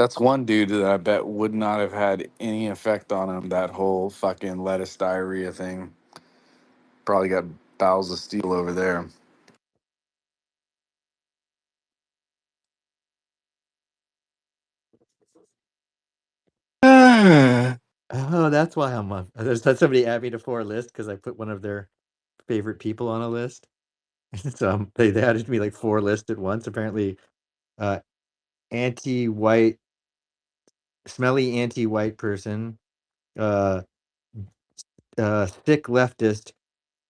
That's one dude that I bet would not have had any effect on him. That whole fucking lettuce diarrhea thing. Probably got bowels of steel over there. Oh, that's why I'm on. There's somebody add me to for a list because I put one of their favorite people on a list. So they added me like 4 lists at once. Apparently, anti-white, smelly anti-white person, uh, thick leftist,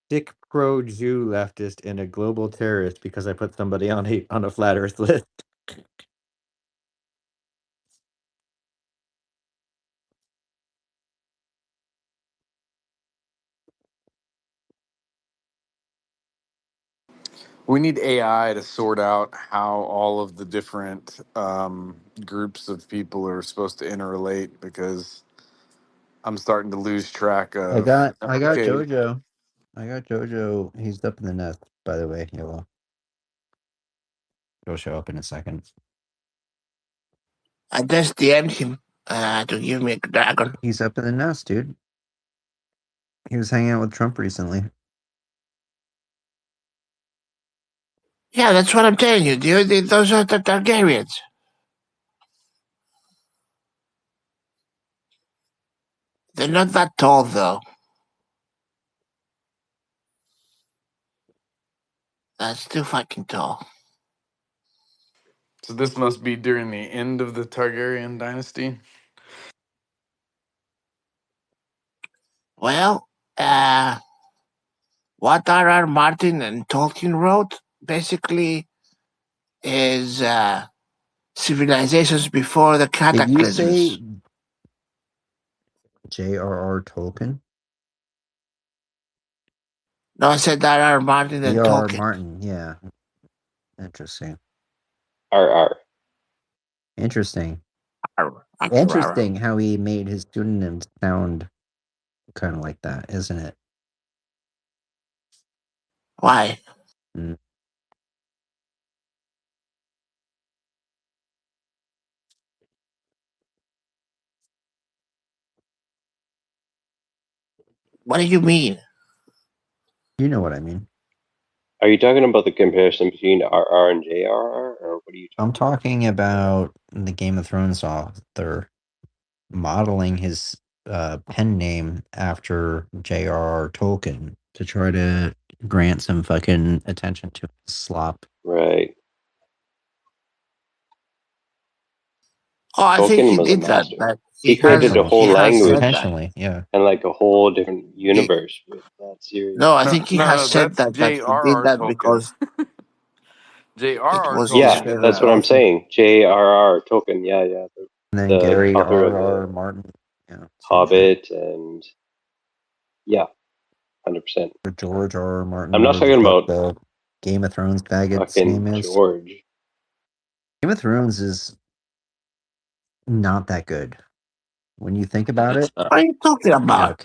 thick pro-Jew leftist, and a global terrorist because I put somebody on a flat Earth list. We need AI to sort out how all of the different groups of people are supposed to interrelate because I'm starting to lose track I of. got Okay, Jojo. I got Jojo. He's up in the nest, by the way. He'll show up in a second. I just DM'd him to give me a dragon. He's up in the nest, dude. He was hanging out with Trump recently. Yeah, that's what I'm telling you, dude. Those are the Targaryens. They're not that tall, though. That's too fucking tall. so this must be during the end of the Targaryen dynasty. Well, what R.R. Martin and Tolkien wrote basically is civilizations before the Did you cataclysms. say J.R.R. Tolkien? No, I said R.R. Martin and J.R.R. Tolkien. Martin, yeah. Interesting. RR. Interesting. R.R. Interesting how he made his pseudonyms sound kind of like that, isn't it? Why? Mm. What do you mean? You know what I mean. Are you talking about the comparison between RR and JRR, or what are you I'm talking talking about the Game of Thrones author modeling his pen name after J.R.R. Tolkien to try to grant some fucking attention to his slop. about? Right. Oh, I think Tolkien he was a did that, master. but He created a whole he has language said that. Intentionally, yeah. and like a whole different universe with that series. No, I think he has said That's that he did J.R.R. that Tolkien. because it J.R.R. was Tolkien his Yeah, did favorite that's that. what I'm author. saying. J.R.R. Tolkien. Yeah, yeah. And then The Gary author of R.R. the Martin, yeah, same shit. Hobbit and yeah, 100%. Or George R.R. Martin, I'm not whatever the talking fuck about the Game of Thrones faggot's name fucking is. George. Game of Thrones is not that good. When you think about it, What are you talking about?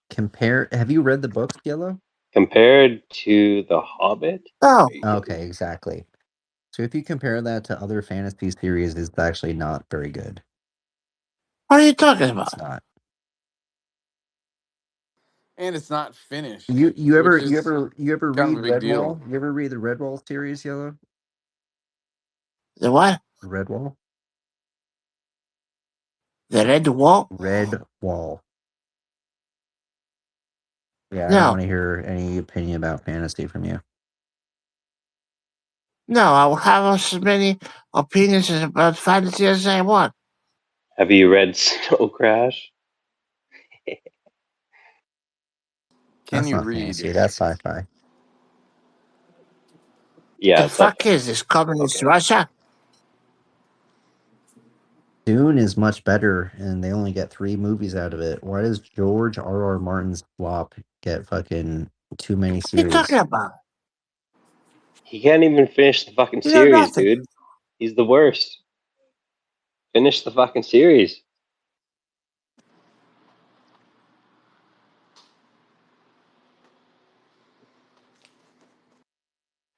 compare. Have you read the books, Yellow? Compared to The Hobbit? No. Okay, exactly. So if you compare that to other fantasy series, it's actually not very good. What are you talking about? It's not. And it's not finished. You ever which is kind read of a big deal. Redwall? You ever read the Redwall series, Yellow? The what? Redwall? The Red Wall? Redwall. Yeah, I don't No. want to hear any opinion about fantasy from you. No, I will have as many opinions about fantasy as I want. Have you read Snow Crash? Can That's you not read? fantasy. That's sci-fi. Yeah, The it's not fuck is this communist Russia? Dune is much better, and they only get 3 movies out of it. Why does George R.R. Martin's flop get fucking too many What are you series? talking about? He can't even finish the fucking You know series, nothing. dude. He's the worst. Finish the fucking series.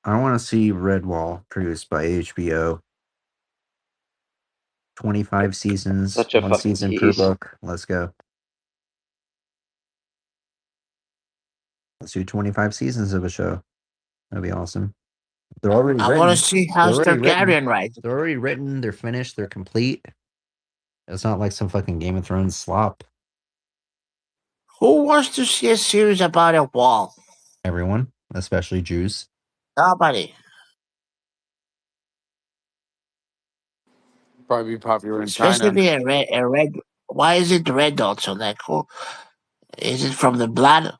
I want to see Redwall produced by HBO. 25 seasons, Such a one fucking season per tease. book. Let's go. Let's do 25 seasons of a show. That'd be awesome. They're already I want to written. see They're House already written. Targaryen writes. They're already written. They're finished. They're complete. It's not like some fucking Game of Thrones slop. Who wants to see a series about a wall? Everyone, especially Jews. Nobody. Probably be popular in China. Especially a red. Why is it red also? Like, who is it from the blood?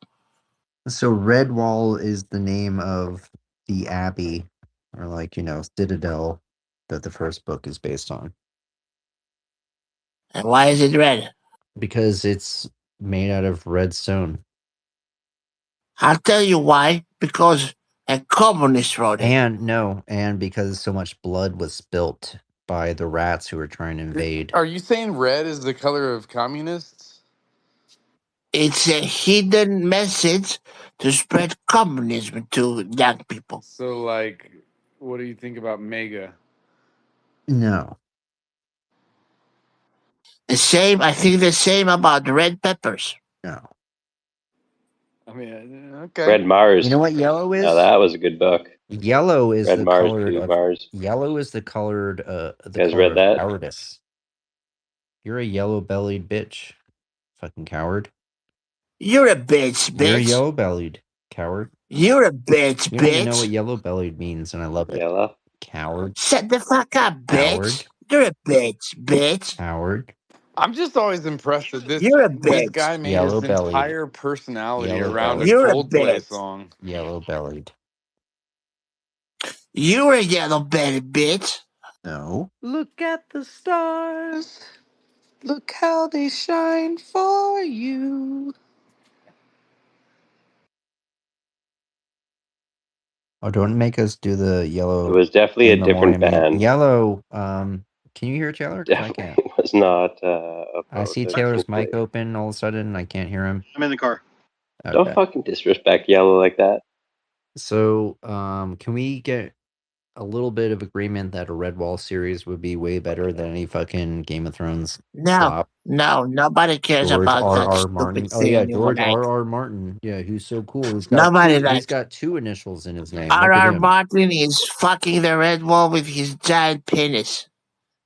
So Redwall is the name of the abbey, or like, citadel that the first book is based on. And why is it red? Because it's made out of red stone. I'll tell you why. Because a communist wrote it. And because so much blood was spilt by the rats who were trying to invade. Are you saying red is the color of communists? It's a hidden message to spread communism to young people. So, like, what do you think about MAGA? No. I think the same about red peppers. No. I mean, okay. Red Mars. You know what yellow is? Now that was a good book. Yellow is Red the Mars, color Blue of Mars. yellow is the colored You guys color read of that? cowardice. You're a yellow-bellied bitch. Fucking coward. You're a bitch, You're a bitch. yellow-bellied coward. You're a bitch, You don't even know bitch. what yellow-bellied means, and I love it. Yellow. Coward. Shut the fuck up, bitch. Coward. You're a bitch, bitch. Coward. I'm just always impressed that You're a this bitch. guy made his Yellow-bellied. entire personality around a Yellow-bellied. You're a Coldplay bitch. song. Yellow-bellied. You're a yellow-bellied bitch. No. Look at the stars. Look how they shine for you. Oh, don't make us do the yellow It was definitely a in different memoriam. band. Yellow. Can you hear Taylor? 'Cause I can't. Definitely was not I about see the Taylor's Pink mic Floyd. open all of a sudden. I can't hear him. I'm in the car. Don't Okay. fucking disrespect Yellow like that. So, can we get a little bit of agreement that a Redwall series would be way better than any fucking Game of Thrones slop? No, nobody cares George about that R.R. stupid Martin. Oh thing yeah, you George like. R.R. Martin. Yeah, who's so cool. He's got two initials in his name. Look at R.R. him. Martin is fucking the red wall with his giant penis.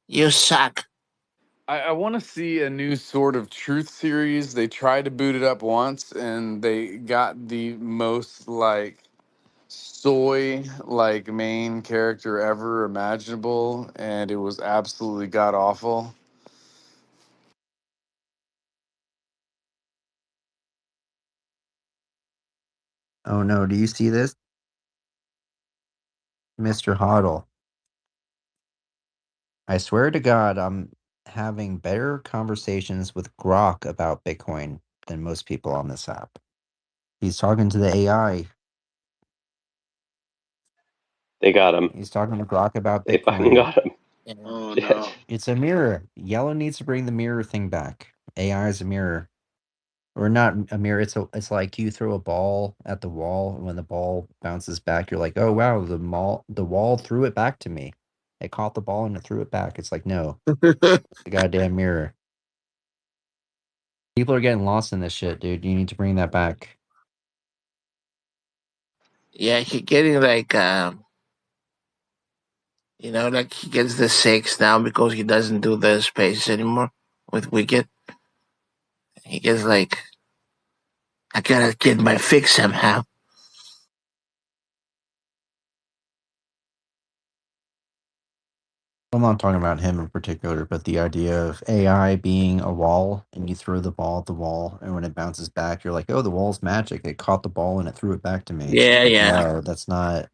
You suck. I want to see a new sort of truth series. They tried to boot it up once and they got the most like soy like main character ever imaginable, and it was absolutely god awful. Oh no, do you see this? Mr. Hoddle. I swear to God, I'm having better conversations with Grok about Bitcoin than most people on this app. He's talking to the AI. They got him. He's talking to Grok about They fucking Bitcoin. got him. Oh Shit. no. It's a mirror. Yellow needs to bring the mirror thing back. AI is a mirror. Or not a mirror. It's like you throw a ball at the wall, and when the ball bounces back, you're like, oh wow, the wall threw it back to me. It caught the ball and it threw it back. It's like, no, the goddamn mirror. People are getting lost in this shit, dude. You need to bring that back. Yeah, he's getting like, like he gets the 6 now because he doesn't do the spaces anymore with Wicked. He gets like, I gotta get my fix somehow. I'm not talking about him in particular, but the idea of AI being a wall and you throw the ball at the wall, and when it bounces back, you're like, oh, the wall's magic. It caught the ball and it threw it back to me. Yeah, Like, yeah. no, that's not,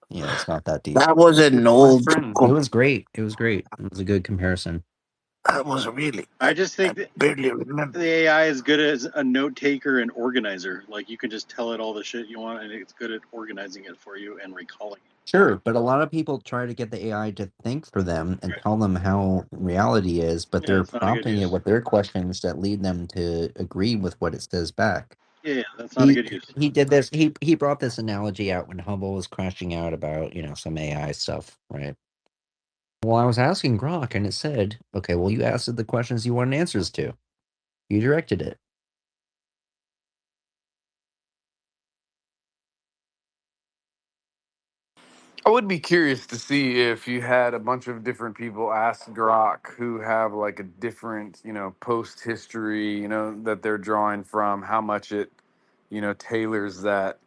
it's not that deep. That was an My old. friend. It was great. It was great. It was a good comparison. That was really. I just think I that barely remember. the AI is good as a note taker and organizer. Like you can just tell it all the shit you want, and it's good at organizing it for you and recalling it. Sure, but a lot of people try to get the AI to think for them and tell them how reality is, but Yeah, they're that's not a good prompting it use. with their questions that lead them to agree with what it says back. Yeah, that's not a good use. He did this. He brought this analogy out when Hubble was crashing out about some AI stuff, right? Well, I was asking Grok, and it said, okay, well, you asked it the questions you wanted answers to. You directed it. I would be curious to see if you had a bunch of different people ask Grok who have like a different, post history, that they're drawing from, how much it, tailors that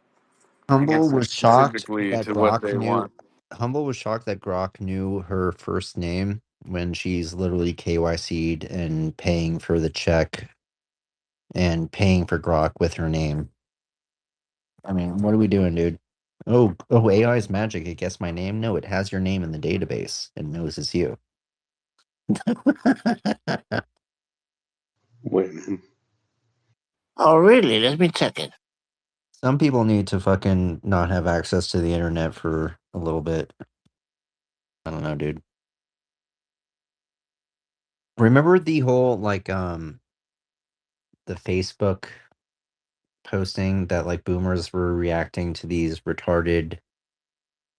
Humble answer was shocked specifically that to what Grok they knew. want. Humble was shocked that Grok knew her first name when she's literally KYC'd and paying for the check and paying for Grok with her name. I mean, what are we doing, dude? Oh, AI is magic. It guessed my name. No, it has your name in the database and knows it's you. Women. Oh, really? Let me check it. Some people need to fucking not have access to the internet for a little bit. I don't know, dude. Remember the whole the Facebook posting that like boomers were reacting to these retarded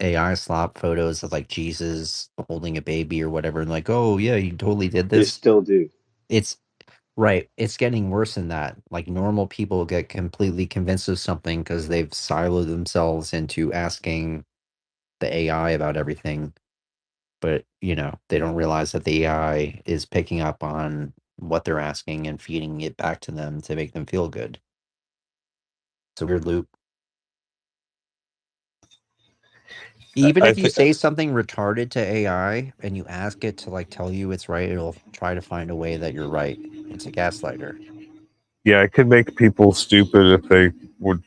AI slop photos of like Jesus holding a baby or whatever, and like, oh yeah, you totally did They this. still do. It's right. It's getting worse than that. Like normal people get completely convinced of something because they've siloed themselves into asking the AI about everything. But they don't realize that the AI is picking up on what they're asking and feeding it back to them to make them feel good. It's a weird loop. Even I if you think. say something retarded to AI and you ask it to like tell you it's right, it'll try to find a way that you're right. It's a gaslighter. Yeah, it could make people stupid if they would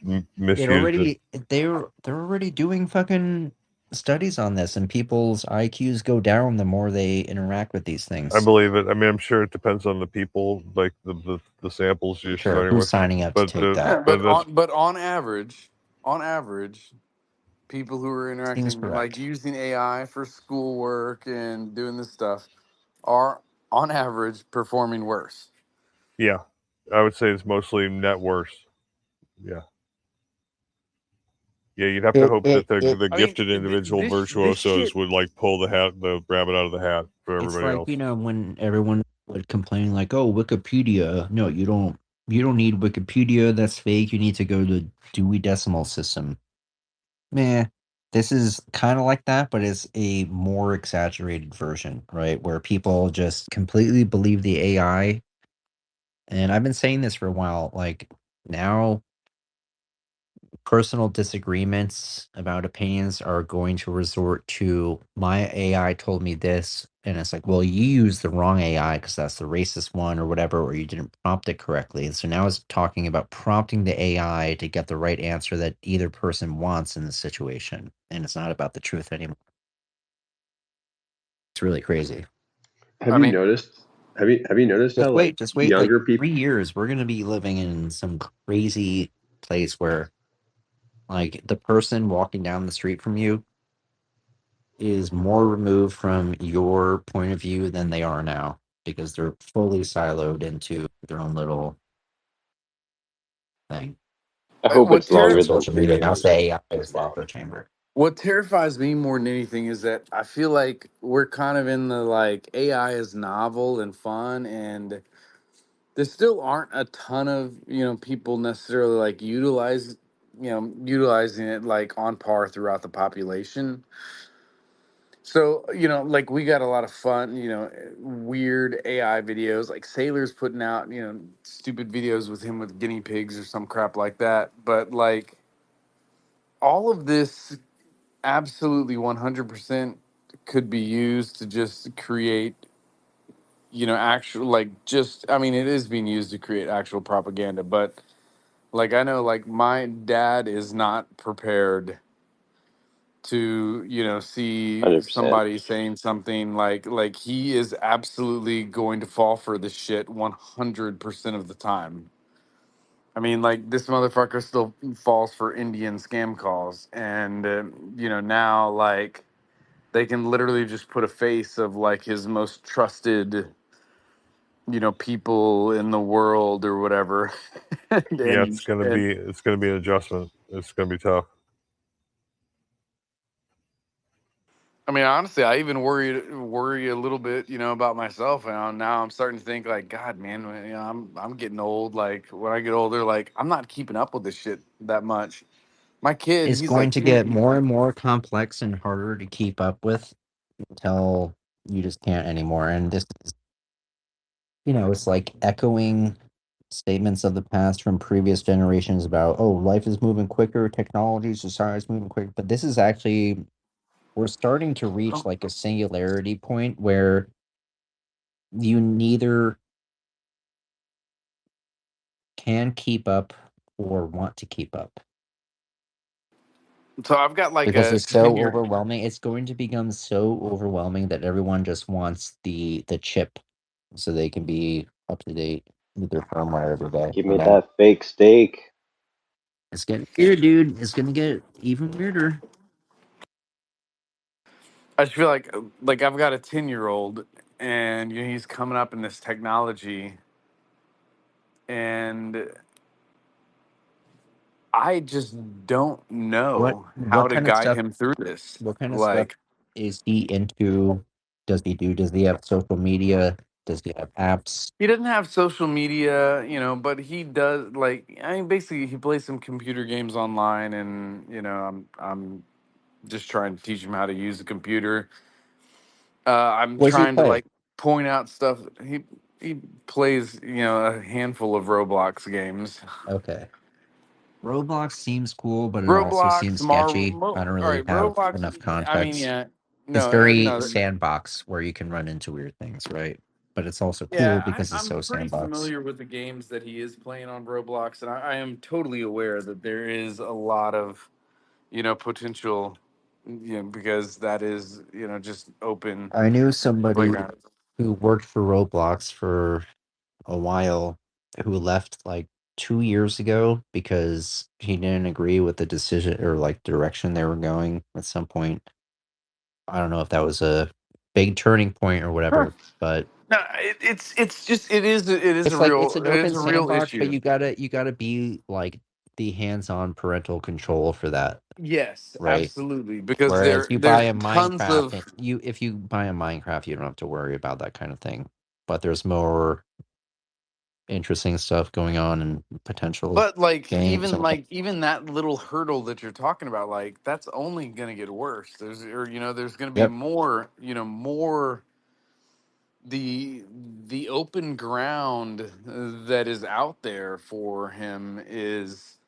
It misuse it. already they're already doing fucking studies on this, and people's IQs go down the more they interact with these I things. believe it. I mean, I'm sure it depends on the people, like the samples you're Sure, starting who's with. signing up to But take that? Yeah, but that's but on average, people who are Seems interacting, like correct. using AI for schoolwork and doing this stuff, are on average performing worse. yeah. I would say it's mostly net worse. Yeah. Yeah, you'd have to hope that the I mean, gifted individual this virtuosos shit. would like pull the rabbit out of the hat for It's everybody like, else. when everyone would complain like, "Oh, Wikipedia. No, you don't need Wikipedia. That's fake. You need to go to Dewey Decimal System." Meh. This is kind of like that, but it's a more exaggerated version, right? Where people just completely believe the AI. And I've been saying this for a while. Like now personal disagreements about opinions are going to resort to my AI told me this, and it's like, well, you used the wrong AI because that's the racist one or whatever, or you didn't prompt it correctly. And so now it's talking about prompting the AI to get the right answer that either person wants in the situation, and it's not about the truth anymore. It's really crazy. Have I you mean, noticed? Have you noticed how like Just wait, like younger people? 3 years, we're gonna be living in some crazy place where like the person walking down the street from you is more removed from your point of view than they are now because they're fully siloed into their own little thing. I hope what it's Not longer ter- than social three media, now years. say AI is the echo chamber. what terrifies me more than anything is that I feel like we're kind of in the like AI is novel and fun, and there still aren't a ton of people necessarily like utilizing it like on par throughout the population. So, like we got a lot of fun, weird AI videos, like Sailor's putting out, stupid videos with him with guinea pigs or some crap like that. But like all of this absolutely 100% could be used to just create, actual, like just, I mean, it is being used to create actual propaganda. But like, I know, like, my dad is not prepared to see 100%. somebody saying something like he is absolutely going to fall for this shit 100% of the time. I mean, like, this motherfucker still falls for Indian scam calls, and now like they can literally just put a face of like his most trusted people in the world or whatever. and, Yeah, and it's gonna be an adjustment. It's gonna be tough. I mean, honestly, I even worry a little bit, about myself. And now I'm starting to think like, God, man, I'm getting old. Like when I get older, like I'm not keeping up with this shit that much. My kid, It's he's going like to get more and more complex and harder to keep up with until you just can't anymore. And this is, it's like echoing statements of the past from previous generations about, oh, life is moving quicker, technology, society is moving quicker. But this is actually, we're starting to reach like a singularity point where you neither can keep up or want to keep up so I've got like because a it's so 10 year. overwhelming. It's going to become so overwhelming that everyone just wants the chip so they can be up to date with their firmware every day. Give me And that fake steak. it's getting weird, dude. It's gonna get even weirder. I just feel like I've got a 10-year-old, and he's coming up in this technology, and I just don't What know how what to kind of guide stuff? him through this. What kind of stuff Like is he into? Does he do? Does he have social media? Does he have apps? he doesn't have social media, but he does. Like I mean, basically, he plays some computer games online, and I'm just trying to teach him how to use the computer. I'm What does he trying to play? like point out stuff. He plays, a handful of Roblox games. Okay. Roblox seems cool, but it also seems Roblox, sketchy. I don't all really right, have Roblox. enough I mean, context. yeah, It's no, very no, sandbox where you can run into weird things, right? But it's also cool yeah. because it's I'm so pretty sandbox. familiar with the games that he is playing on Roblox, and I am totally aware that there is a lot of, potential, because that is, just open I knew somebody playground. who worked for Roblox for a while who left like 2 years ago because he didn't agree with the decision or like direction they were going at some point. I don't know if that was a big turning point or Huh. whatever, but No, it's just it is a it's real an open sandbox, but issue. you gotta be like the hands-on parental control for that, Yes, right? absolutely, because Whereas you buy there's a tons Minecraft, of. if you buy a Minecraft, you don't have to worry about that kind of thing. But there's more interesting stuff going on and potential But like games even and like even that little hurdle that you're talking about, like that's only gonna get worse. There's gonna be yep. more the open ground that is out there for him is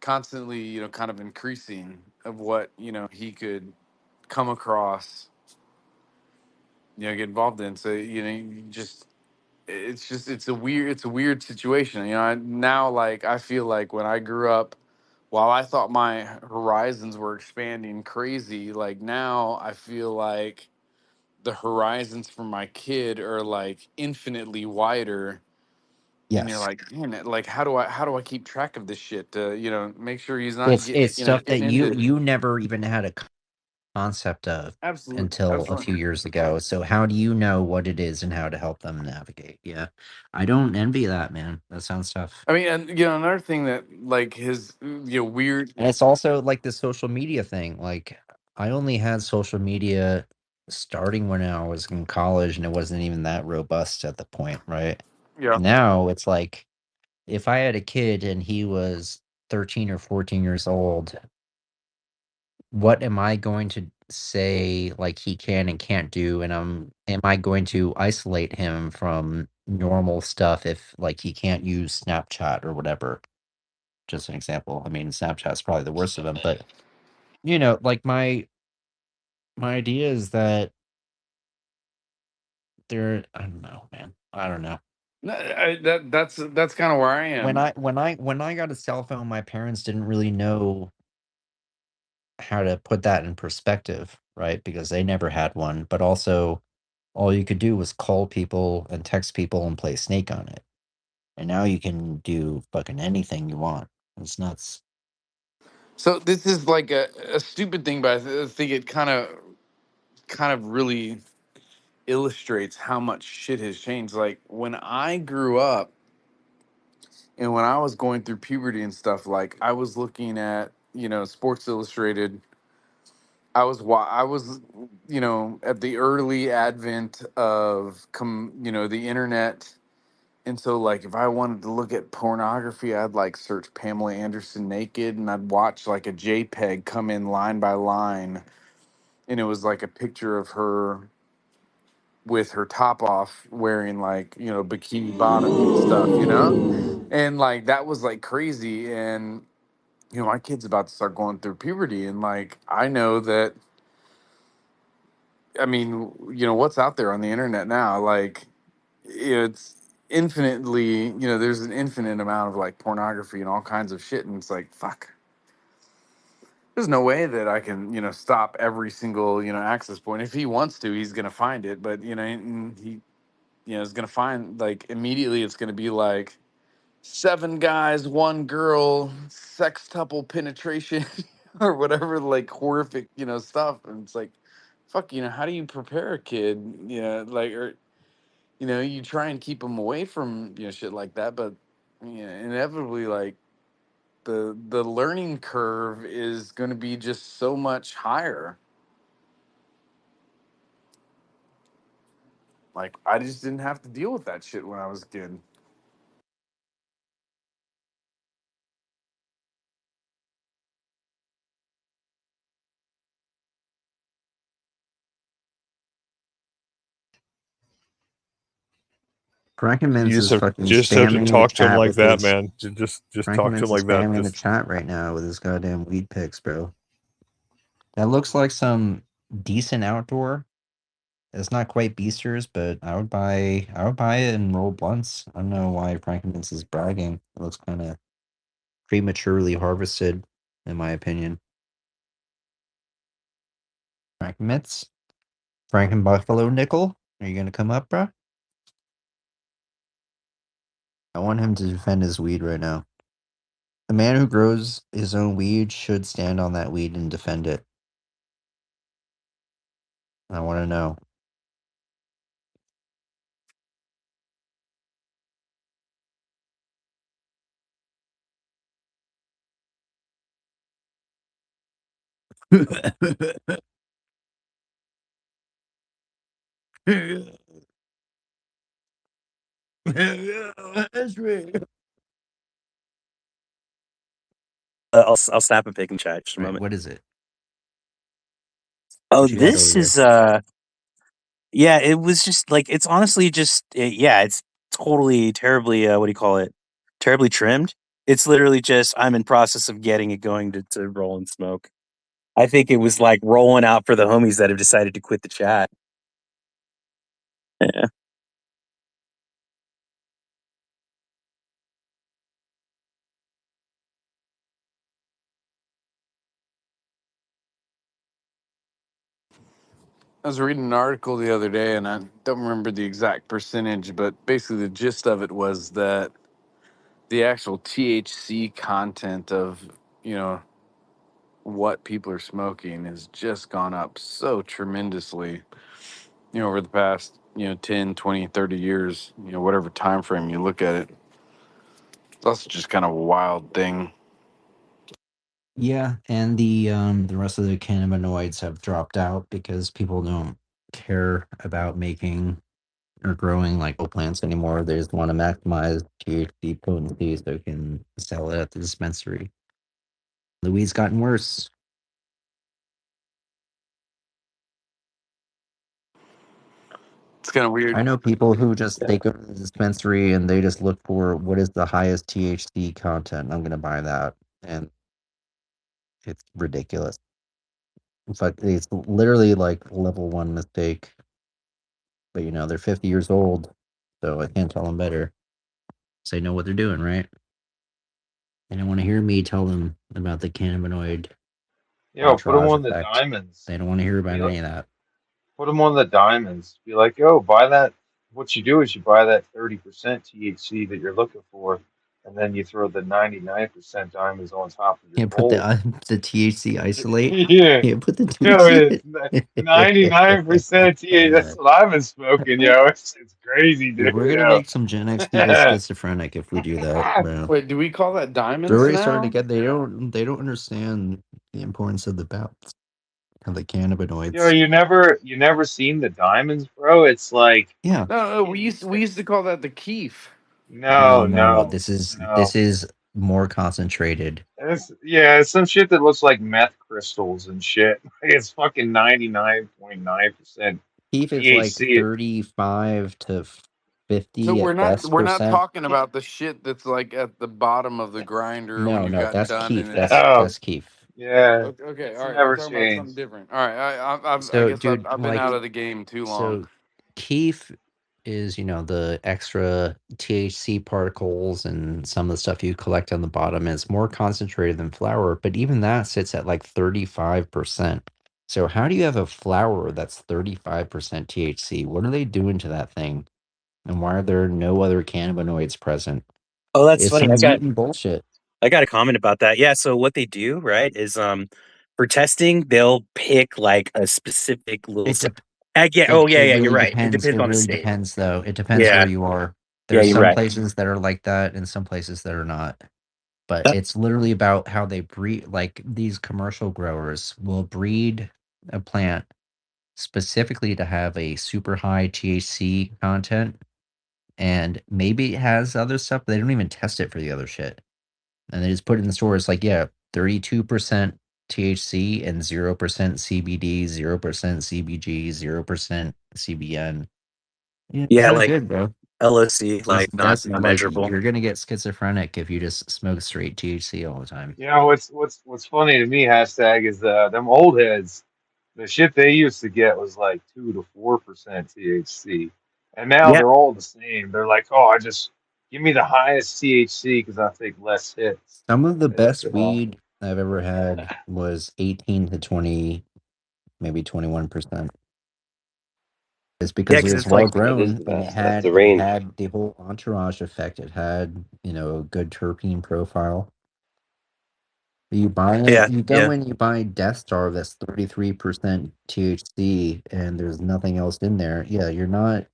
constantly, kind of increasing of what, he could come across, get involved in. So, you just it's a weird situation. Now like I feel like when I grew up, while I thought my horizons were expanding crazy, like now I feel like the horizons for my kid are like infinitely wider. And you're Yes. like, man, like how do I keep track of this shit to, make sure he's not It's stuff that getting into. you never even had a concept of Absolutely, until a few absolutely. years ago. So how do you know what it is and how to help them navigate? Yeah. I don't envy that, man. That sounds tough. I mean, and another thing that like his weird. And it's also like the social media thing. Like I only had social media starting when I was in college and it wasn't even that robust at the point, right? Yeah. Now it's like if I had a kid and he was 13 or 14 years old, what am I going to say like he can and can't do? And am I going to isolate him from normal stuff if like he can't use Snapchat or whatever? Just an example. I mean, Snapchat's probably the worst of them, but like my idea is that I don't know, man. I don't know. No, that's kind of where I When am. I got a cell phone, my parents didn't really know how to put that in perspective, right? Because they never had one, but also all you could do was call people and text people and play Snake on it. And now you can do fucking anything you want. It's nuts. So this is like a stupid thing, but I think it kind of really illustrates how much shit has changed. Like when I grew up and when I was going through puberty and stuff, like I was looking at, Sports Illustrated I was, you know, at the early advent of the internet. And so, like, if I wanted to look at pornography, I'd like search Pamela Anderson naked, and I'd watch like a JPEG come in line by line, and it was like a picture of her with her top off, wearing like bikini bottoms and stuff, and like that was like crazy. And my kid's about to start going through puberty, and like I know that, I mean, what's out there on the internet now, like it's infinitely, there's an infinite amount of like pornography and all kinds of shit, and it's like, fuck, there's no way that I can stop every single access point. If he wants to, he's gonna find it, but and he is gonna find, like, immediately it's gonna be like 7 guys, 1 girl, sextuple penetration or whatever, like horrific stuff. And it's like, fuck, how do you prepare a kid, like, or you try and keep them away from shit like that, but inevitably, like, the learning curve is going to be just so much higher. Like, I just didn't have to deal with that shit when I was a kid. Frankenmans You is fucking just have to spamming the talk to him chat like with that, his. man. Just talk to him Frankenmans is like that. spamming the Just chat right now with his goddamn weed pics, bro. That looks like some decent outdoor. It's not quite Beasters, but I would buy it and roll blunts. I don't know why Frankenmans is bragging. It looks kind of prematurely harvested, in my opinion. Frankenmitz? Franken Buffalo Nickel? Are you gonna come up, bro? I want him to defend his weed right now. The man who grows his own weed should stand on that weed and defend it. I want to know. That's right. I'll snap a pic in chat just a Right, moment. what is it? Oh, What you got over this there? is yeah, it was just like, it's honestly just yeah, it's totally terribly what do you call it? Terribly trimmed. It's literally just, I'm in process of getting it going to roll and smoke. I think it was like rolling out for the homies that have decided to quit the chat. Yeah. I was reading an article the other day, and I don't remember the exact percentage, but basically the gist of it was that the actual THC content of, what people are smoking has just gone up so tremendously, over the past, 10, 20, 30 years, whatever time frame you look at it. It's also just kind of a wild thing. Yeah, and the rest of the cannabinoids have dropped out because people don't care about making or growing like whole plants anymore. They just want to maximize THC potency so they can sell it at the dispensary. The weed's gotten worse. It's kind of weird. I know people who just they go to the dispensary and they just look for what is the highest THC content. I'm gonna buy that, and it's ridiculous. It's literally like level 1 mistake. But they're 50 years old, so I can't tell them better. So they know what they're doing, right? They don't want to hear me tell them about the cannabinoid Yo, put them entourage on the effect. diamonds. They don't want to hear Be about like, any of that. put them on the diamonds. Be like, yo, buy that. What you do is you buy that 30% THC that you're looking for, and then you throw the 99% diamonds on top of your Can't put gold. the THC isolate. Yeah, Can't put the yo, THC. it's 99% THC. That's what I've been smoking, yo. It's crazy, Dude, dude. we're gonna Yo. make some Gen X people schizophrenic if we do that, bro. Wait, do we call that They're diamonds already starting to now? get. They don't understand the importance of the bouts. of the cannabinoids. Yo, you never seen the diamonds, bro? It's like Yeah. No, we used to call that the keef. No. no. This is more concentrated. It's some shit that looks like meth crystals and shit. It's fucking 99.9% Keef is like THC. 35 to So 50 we're at not best we're not percent. talking about the shit that's like at the bottom of the grinder when No, you got that's done Keef. and it's No, That's Keef. yeah, okay. it's All right, we're never talking about something changed. different. All right, I So, guess dude, I've been out of the game too long. so Keef is, the extra THC particles and some of the stuff you collect on the bottom. And it's more concentrated than flour, but even that sits at like 35%. So how do you have a flower that's 35% THC? What are they doing to that thing? And why are there no other cannabinoids present? Oh, that's It's funny. some mutant bullshit. I got a comment about that. Yeah, so what they do, right, is for testing, they'll pick like a specific little It you're really right. It depends. depends It on the really state. depends, though. It depends Yeah. where you are. Yeah, There's you're some right. places that are like that and some places that are not. But Uh, it's literally about how they breed. Like these commercial growers will breed a plant specifically to have a super high THC content. And maybe it has other stuff, but they don't even test it for the other shit. And they just put it in the store. It's like, 32% THC and 0% CBD, 0% CBG, 0% CBN. Yeah, it's yeah, not like good, bro. LOC, like not That's not like measurable. you're gonna get schizophrenic if you just smoke straight THC all the time. You know what's funny to me, hashtag, is them old heads. The shit they used to get was like 2 to 4% THC, and now Yeah. they're all the same. They're like, oh, I just give me the highest THC because I take less hits. Some of the It's best weed I've ever had was 18 to 20, maybe 21%. It's Yeah, because it because was it's like well That is grown the and best. That's the it range. had the whole entourage effect. It had, a good terpene profile. You buy it, yeah, you go yeah. in, you buy Death Star that's 33% THC and there's nothing else in there. Yeah, you're not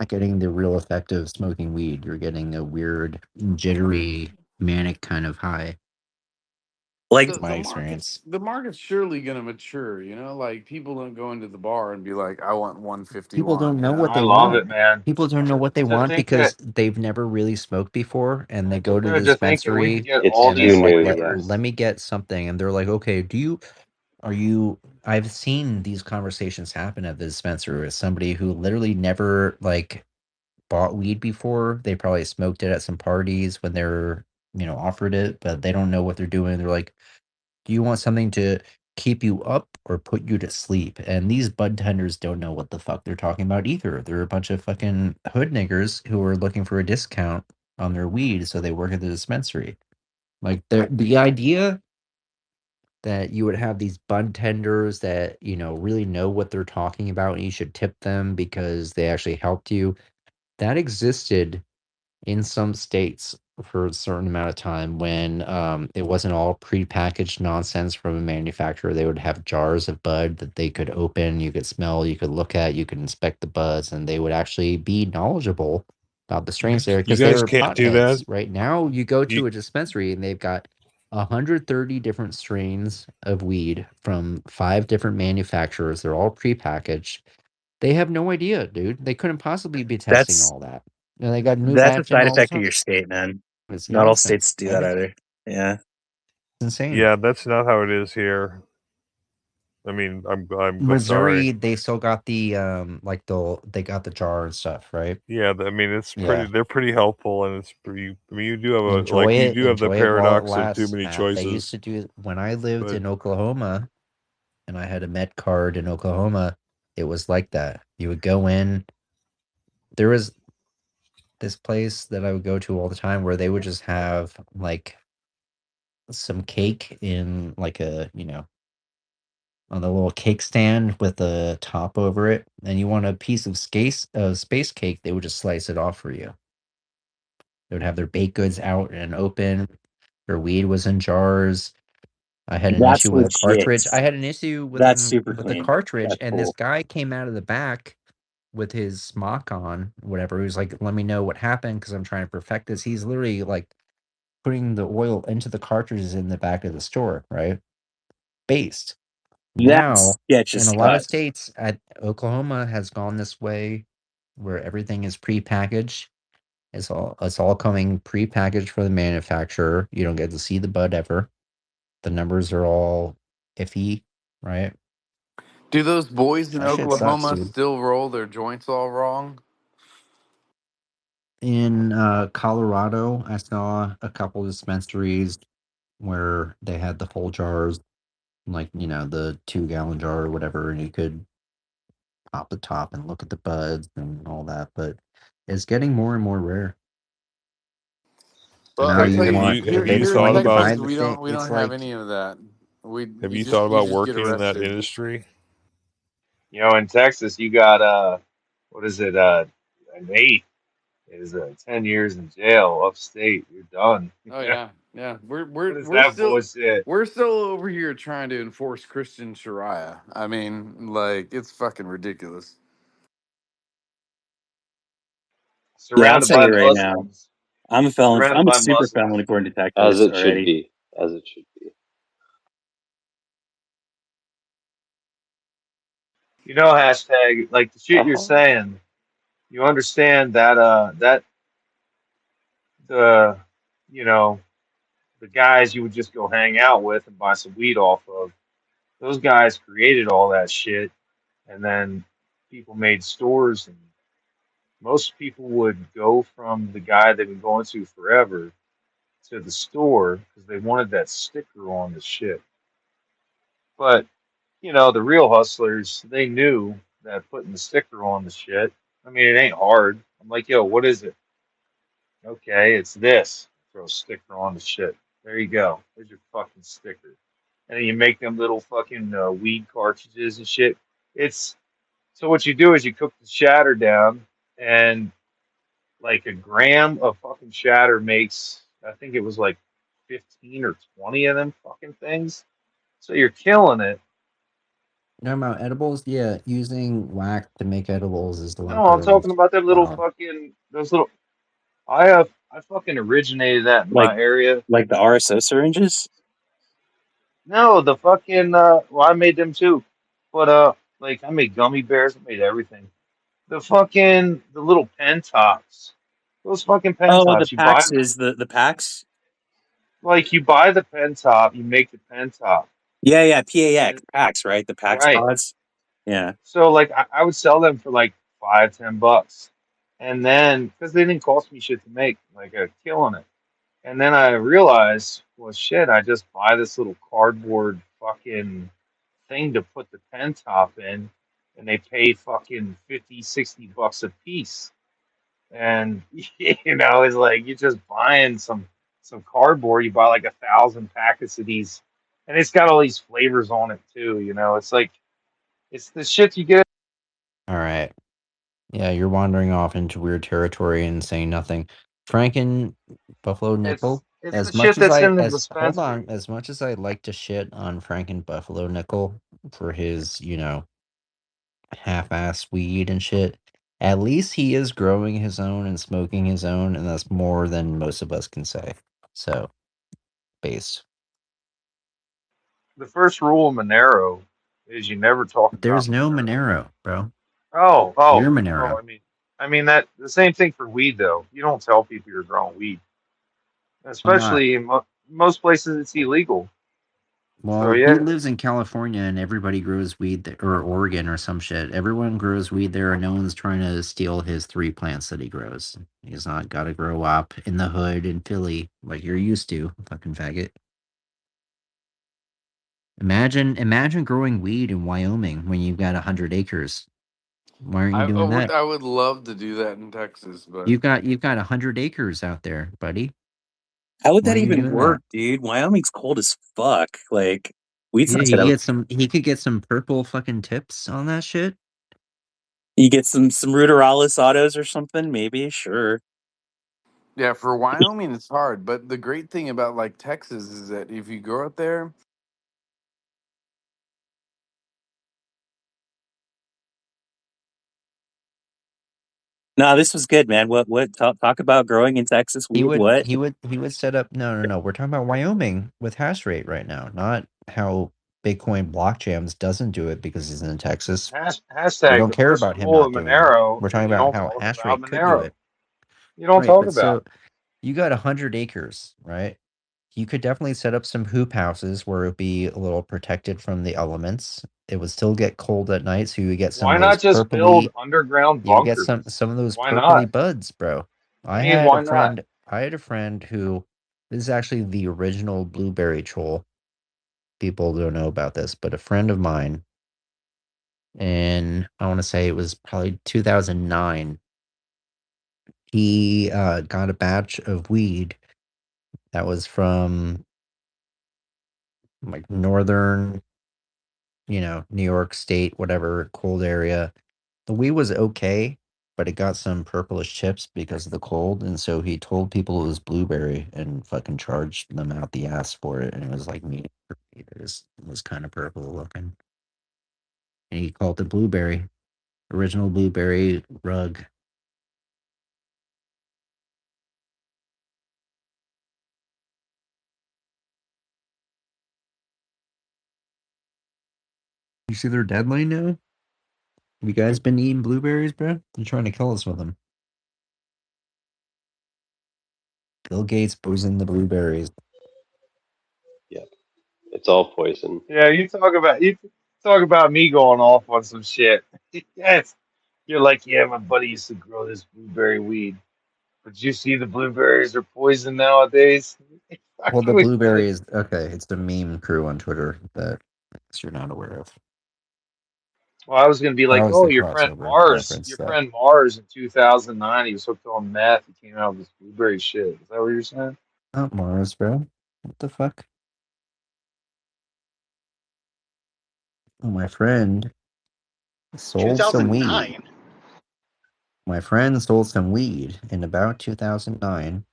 getting the real effect of smoking weed. You're getting a weird, jittery, manic kind of high. Like The My the market experience. the market's surely gonna mature. Like people don't go into the bar and be like, I want People 151. don't know what I they love it, want. man. People don't know what they To want think that because they've never really smoked before, and they go to the to think that we can dispensary get It's all and too they're these like, new. let flavors. me get something, and they're like, okay, are you? I've seen these conversations happen at the dispensary with somebody who literally never like bought weed before. They probably smoked it at some parties when they're offered it, but they don't know what they're doing. They're like, do you want something to keep you up or put you to sleep? And these bud tenders don't know what the fuck they're talking about either. They're a bunch of fucking hood niggers who are looking for a discount on their weed, so they work at the dispensary. Like the idea that you would have these bud tenders that really know what they're talking about and you should tip them because they actually helped you, that existed in some states for a certain amount of time when it wasn't all prepackaged nonsense from a manufacturer. They would have jars of bud that they could open, you could smell, you could look at, you could inspect the buds, and they would actually be knowledgeable about the strains there You because they guys were can't do that. potheads. Right now, you go You, to a dispensary and they've got 130 different strains of weed from 5 different manufacturers. They're all prepackaged. They have no idea, dude. They couldn't possibly be testing that's all that. And they got a new that's a batch in side all the effect of time. your state, man. It's Not all nonsense. states do that Right? either. Yeah. It's insane. yeah, that's not how it is here. I mean, I'm sorry. Missouri, they still got the they got the jar and stuff, right? Yeah, I mean, it's pretty. Yeah. They're pretty helpful, and it's pretty. I mean, you do have you do have the Enjoy it while it paradox of too lasts, many Matt. They used choices, to do when I lived but in Oklahoma and I had a Met card in Oklahoma, it was like that. You would go in, there was this place that I would go to all the time where they would just have like some cake in like a, on the little cake stand with a top over it, and you want a piece of space cake, they would just slice it off for you. They would have their baked goods out and open. Their weed was in jars. I had an That's issue with a legit. cartridge. I had an issue That's super with the clean. cartridge, That's and this cool. guy came out of the back with his smock on, whatever. He was like, "Let me know what happened because I'm trying to perfect this." He's literally like putting the oil into the cartridges in the back of the store, right? Based. Now, sketch in as a lot of fuck. states, Oklahoma has gone this way, where everything is prepackaged. It's all coming prepackaged for the manufacturer. You don't get to see the bud ever. The numbers are all iffy, right? Do those boys in That shit sucks, Oklahoma dude. still roll their joints all wrong? In Colorado, I saw a couple dispensaries where they had the full jars, like, the 2-gallon jar or whatever, and you could pop the top and look at the buds and all that, but it's getting more and more rare. So Well, now I'll you tell Have you, want, you if have here you they here just in thought want you to about buy Texas, the we thing, don't it's have like, any of that. We have you you just thought you about just get working in that arrested. industry? You know, in Texas, you got what is it? An eighth is 10 years in jail. Upstate, you're done. Oh yeah, yeah. We're What we're is we're that still bullshit? we're still over here trying to enforce Christian Sharia. I mean, like it's fucking ridiculous. Yeah, I'll Surrounded tell by you right now. Muslims. I'm a felon. Surrounded I'm a by super felon Muslims. according to As Texas it should already. be. As it should be. You know, hashtag like the shit you're Uh-huh. saying. You understand that that the you know the guys you would just go hang out with and buy some weed off of. Those guys created all that shit, and then people made stores, and most people would go from the guy they've been going to forever to the store because they wanted that sticker on the shit. But the real hustlers, they knew that putting the sticker on the shit. I mean, it ain't hard. I'm like, yo, what is it? Okay, it's this. Throw a sticker on the shit. There you go. There's your fucking sticker. And then you make them little fucking weed cartridges and shit. It's so what you do is you cook the shatter down, and like a gram of fucking shatter makes, I think it was like 15 or 20 of them fucking things. So you're killing it. about edibles, yeah, using wax to make edibles is a lot No, I'm better than talking about that little flour. fucking those little. I fucking originated that in Like my area. like the RSO syringes. No, the fucking well, I made them too, but like I made gummy bears. I made everything. The little pen tops. Those fucking pen Oh, the tops. You buy packs them. is the packs. Like you buy the pen top. You make the pen top. Yeah, yeah, PAX And packs, right? The PAX right. pods. Yeah. So like I would sell them for like $5-10, and then because they didn't cost me shit to make, like a killing it. And then I realized, well, shit, I just buy this little cardboard fucking thing to put the pen top in, and they pay fucking 50-60 bucks a piece. And it's like you're just buying some cardboard. You buy like 1,000 packets of these, and it's got all these flavors on it too. It's like it's the shit you get. All right. Yeah, you're wandering off into weird territory and saying nothing. Franken Buffalo It's Nickel. it's the As much shit as that's I in the as hold on, dispensary. as much as I like to shit on Franken Buffalo Nickel for his, half-ass weed and shit, at least he is growing his own and smoking his own, and that's more than most of us can say. So, base. The first rule of Monero is you never talk about There's no Monero. Monero, bro. Oh, You're oh, oh. Monero. I mean that the same thing for weed though. You don't tell people you're growing weed, Why not? especially in most places it's illegal. So Well, he yeah, lives in California and everybody grows weed there, or Oregon or some shit. Everyone grows weed there and no one's trying to steal his 3 plants that he grows. He's not got to grow up in the hood in Philly like you're used to, fucking faggot. Imagine growing weed in Wyoming when you've got 100 acres. Why aren't you I doing would that? I would love to do that in Texas, but You've got 100 acres out there, buddy. How would Why that aren't you even doing that? work, dude? Wyoming's cold as fuck. Like, weed's Yeah, not gonna. he could get some purple fucking tips on that shit. You get some Ruderalis autos or something, maybe. Sure. yeah, for Wyoming it's hard. But the great thing about like Texas is that if you grow it there, No, this was good, man. What talk about growing in Texas He weed? would What? he would he would set up no. We're talking about Wyoming with hash rate right now, not how Bitcoin block jams doesn't do it because he's in Texas. We Hashtag don't the care first about him rule not of doing it. Monero We're is talking you about don't how talk hash about rate could do Monero. it. You don't Right, talk but about so it. you got 100 acres, right? You could definitely set up some hoop houses where it'd be a little protected from the elements. It would still get cold at night, so you would get some Why of those not just build purpley. underground You would get bunkers? some of those Why purpley not? buds, bro. I mean, why not? I had a friend who this is actually the original blueberry troll. People don't know about this, but a friend of mine, and I want to say it was probably 2009. He got a batch of weed that was from like northern, New York State, whatever, cold area. The weed was okay, but it got some purplish chips because of the cold, and so he told people it was blueberry and fucking charged them out the ass for it, and it was like meat. It was kind of purple looking, and he called it blueberry, original blueberry rug. You see their deadline now? Have you guys been eating blueberries, bro? They're trying to kill us with them. Bill Gates boozing the blueberries. Yeah, it's all poison. Yeah, you talk about me going off on some shit. Yes, you're like, yeah, my buddy used to grow this blueberry weed, but you see the blueberries are poison nowadays. Well, the Fucking with me. blueberries, okay, it's the meme crew on Twitter that you're not aware of. Well, I was gonna be That like, was oh, the crossover reference Your that. friend Mars in 2009, he was hooked on meth. He came out with this blueberry shit. Is that what you're saying? Not Mars, bro. What the fuck? Oh, my friend sold some weed. 2009. My friend sold some weed in about 2009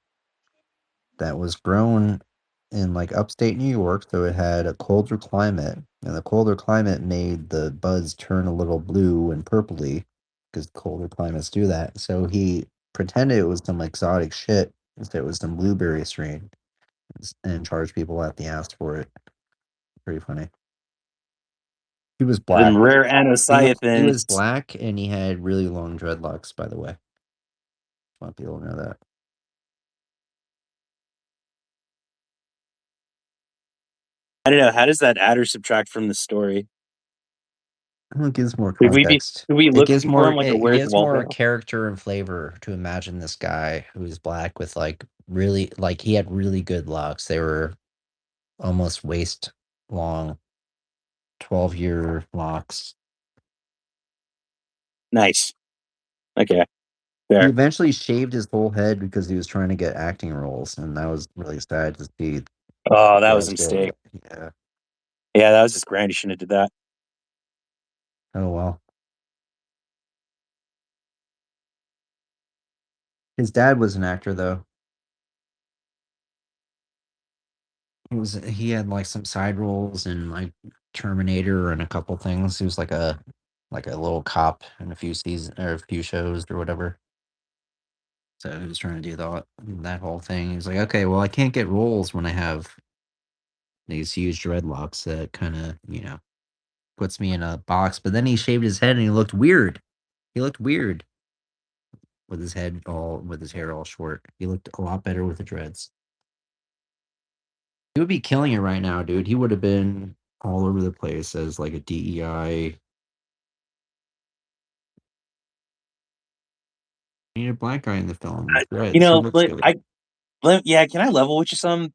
that was grown in like upstate New York, so it had a colder climate, and the colder climate made the buds turn a little blue and purpley because colder climates do that. So he pretended it was some exotic shit instead it was some blueberry strain and charged people at the ass for it. Pretty funny. He was Them black. rare He was anthocyanins. black and he had really long dreadlocks, by the way. I want people to know that. I don't know. How does that add or subtract from the story? Well, it gives more Could we be? context. Could we It look gives for more. him like a It Where's gives more Waldo? character and flavor to imagine this guy who's black with like really like he had really good locks. They were almost waist long, 12-year locks. Nice. Okay. He Fair. eventually shaved his whole head because he was trying to get acting roles, and that was really sad to see Oh, that was a guys go. mistake. Yeah. Yeah, that was just grand. You shouldn't have did that. Oh well. His dad was an actor though. He had like some side roles in like Terminator and a couple things. He was like a little cop in a few seasons or a few shows or whatever. So he was trying to do that whole thing. He was like, okay, well, I can't get roles when I have these huge dreadlocks that kind of puts me in a box. But then he shaved his head and he looked weird. He looked weird with his hair all short. He looked a lot better with the dreads. He would be killing it right now, dude. He would have been all over the place as like a DEI. You need a black guy in the film with You dreads. He know, looks but good. yeah, can I level with you some?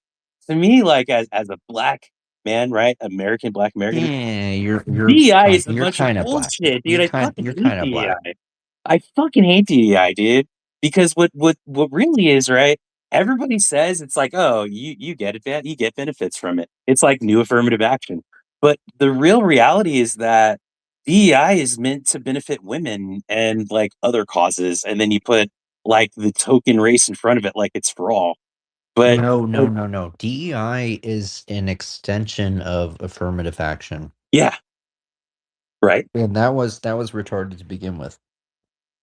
To me, like as a black man, right? Black American, Yeah, you're DEI is a you're bunch of kind of black. bullshit, dude. I fucking You're hate kind of black. DEI. I fucking hate DEI, dude. Because what really is, right? Everybody says it's like, oh, you get it, you get benefits from it. It's like new affirmative action. But the real reality is that DEI is meant to benefit women and like other causes, and then you put like the token race in front of it, like it's for all. But No, no, no, no. DEI is an extension of affirmative action, yeah, right, and that was retarded to begin with.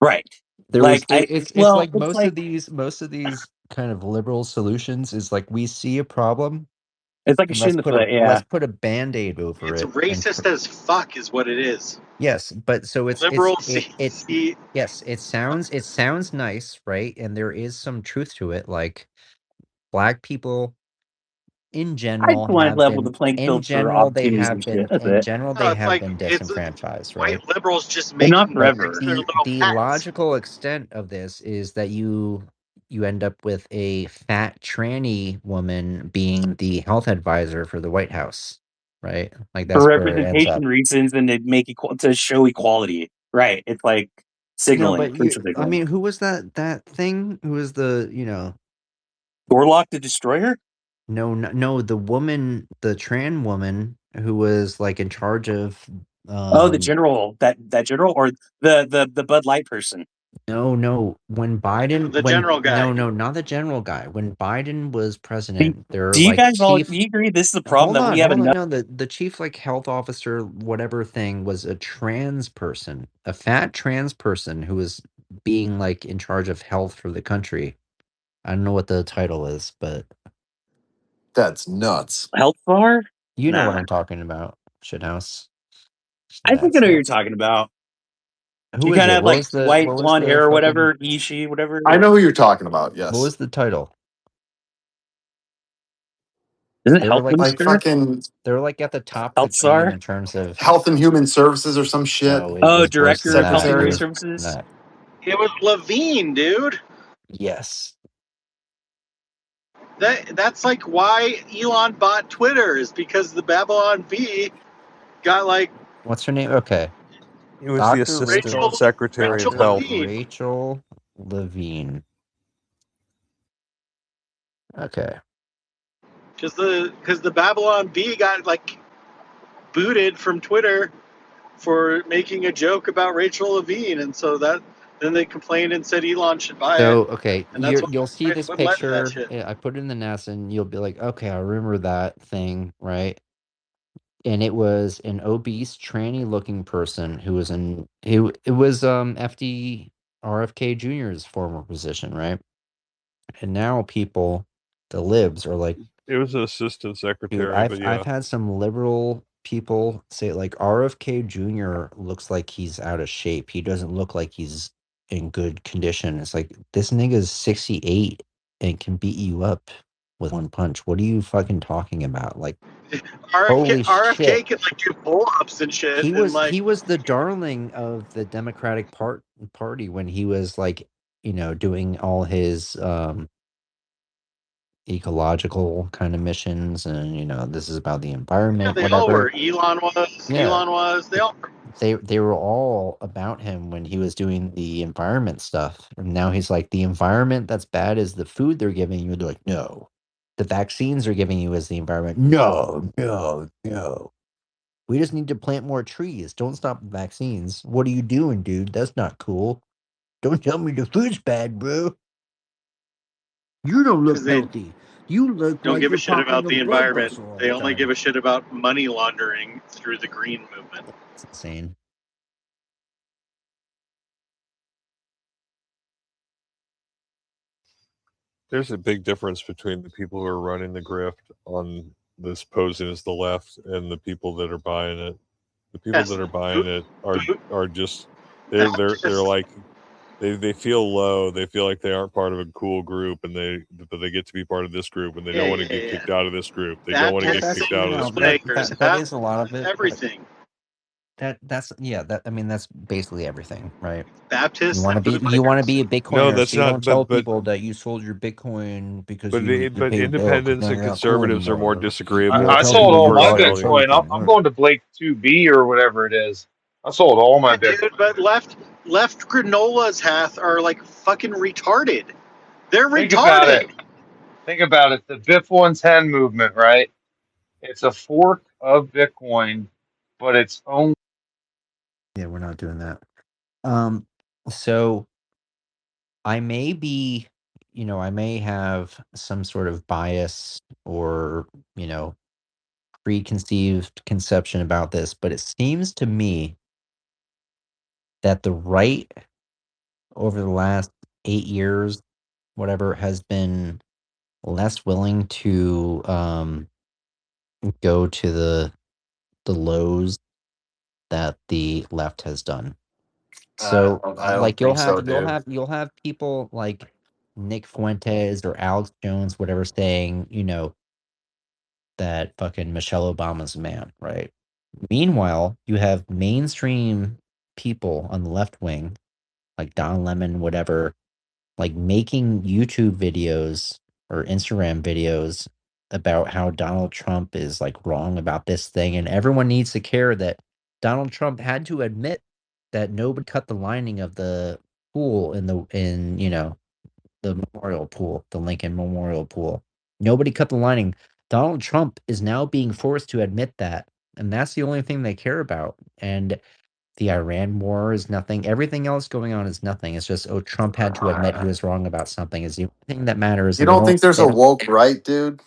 right. There was Like it's well, like it's like most of these kind of liberal solutions is like we see a problem It's like a shit in the foot. Yeah. Let's put a Band-Aid over It's it. racist as fuck, is what it is. Yes, but so Liberals see yes, it sounds nice, right? And there is some truth to it. Like black people in I general just want to have level been the playing in field for general they opportunities have and been shit. That's in it. general No, they it's have like been it's disenfranchised, white right? liberals just Well, not making But forever. their little the patents. logical extent of this is that you end up with a fat tranny woman being the health advisor for the White House, right? Like For that's where it ends up. representation reasons and to make to show equality. Right. It's like No, signaling, but virtue I signaling. mean, who was that thing? Who was the, Warlock the Destroyer? no, the woman, the trans woman who was like in charge of Oh, the general, that general, or the Bud Light person. No, when Biden, The general guy. no, not the general guy. When Biden was president, there are Do you like guys all chief. do you agree this is a problem that we have Hold on. enough? No, the chief like health officer, whatever thing, was a trans person, a fat trans person who was being like in charge of health for the country. I don't know what the title is, but That's nuts. Health bar? you know what Nah. I'm talking about, Shithouse. I think I That's know what you're nuts. talking about. Who You is kind of it? have like white What was blonde the hair or fucking? whatever, he, she, whatever. I know who you're talking about. What Yes. was the title? Isn't it They were health like Like minister? fucking they were like at the top of the Health chain czar? in terms of. Health and Human Services or some shit. No, it Oh, was worse director than of Health and that. It Human Secretary. was Services? that. It was Levine, dude. Yes. That's like why Elon bought Twitter, is because the Babylon Bee got like What's her name? Okay. He was the Dr. assistant Rachel secretary Rachel of health. Levine. Rachel Levine. Okay. Because the Babylon Bee got like booted from Twitter for making a joke about Rachel Levine, and so then they complained and said Elon should buy it, So, okay, and that's you'll see this what led to that picture. shit. I put it in the NASA and you'll be like, okay, I remember that thing, right? And it was an obese, tranny looking person who was it was FD RFK Jr.'s former position, right? And now people, the libs are like, It was an assistant dude, secretary, but I've yeah. had some liberal people say like RFK Jr. looks like he's out of shape. He doesn't look like he's in good condition. It's like this nigga's 68 and can beat you up with one punch. What are you fucking talking about? Like, holy shit. RFK could like do pull-ups and shit, He and was like the darling of the Democratic Party when he was like, doing all his ecological kind of missions, and this is about the yeah, environment, they all whatever. were. Elon was. Yeah, Elon was. They all. they were all about him when he was doing the environment stuff, and now he's like, the environment that's bad is the food they're giving you. They're like, no, the vaccines are giving you is the environment. No, no, no, we just need to plant more trees. Don't stop the vaccines. What are you doing, dude? That's not cool. Don't tell me the food's bad, bro. You don't Because look they healthy. You look don't like give a you're shit popping about a the blood environment. vessel all They the only give time. a shit about money laundering through the green movement. It's insane. There's a big difference between the people who are running the grift on this posing as the left and the people that are buying it. The people Yes, that are buying it are just they're Baptists. like they feel low. They feel like they aren't part of a cool group, and they get to be part of this group, and they don't want to get kicked out of this group. They don't want to get Baptists kicked and out of this group. peacemakers That have is a lot of it. everything. That's yeah. That I mean, that's basically everything, right? You Baptists want to and be a bootleggers. No, Bitcoiner, that's so you don't not. tell people that you sold your Bitcoin because you But pay a bill because independents now and you're not cool conservatives are more anymore. I, You disagreeable don't I tell sold to people all you my bought all your personality. Bitcoin. Bitcoin. I'm going to Blake 2B or whatever it is. I sold all my Yeah, dude, Bitcoin. but left granolas hath are like fucking retarded. They're Think about it. retarded. Think about it. The BIF 110 movement, right? It's a fork of Bitcoin, but it's only. Yeah, we're not doing that. So I may be, I may have some sort of bias or, preconceived conception about this, but it seems to me that the right over the last 8 years, whatever, has been less willing to go to the lows that the left has done. So I don't like you'll think so, have dude. people like Nick Fuentes or Alex Jones, whatever, saying, that fucking Michelle Obama's a man, right? Meanwhile, you have mainstream people on the left wing, like Don Lemon, whatever, like making YouTube videos or Instagram videos about how Donald Trump is like wrong about this thing. And everyone needs to care that Donald Trump had to admit that nobody cut the lining of the pool the memorial pool, the Lincoln Memorial Pool. Nobody cut the lining. Donald Trump is now being forced to admit that. And that's the only thing they care about. And the Iran war is nothing. Everything else going on is nothing. It's just, Trump had to admit he was wrong about something is the only thing that matters. You And they don't won't think there's they a don't woke right, dude?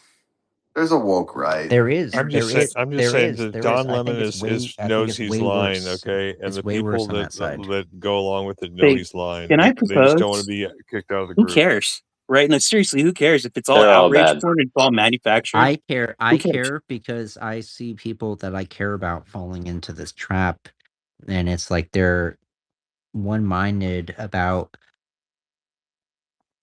There's a woke right. there is, I'm just there saying. is, I'm just there saying is, that there is. Don I think Lemon it's way is I think knows it's he's way lying. worse. Okay, and It's the way worse people on that side. that go along with it know Hey, he's lying. can I They just don't want to propose? be kicked out of the Who group. cares? Right? No, seriously, who cares? If it's all They're all outrage bad. porn, it's all manufactured. I Who cares? care because I see people that I care about falling into this trap, and it's like they're one-minded about.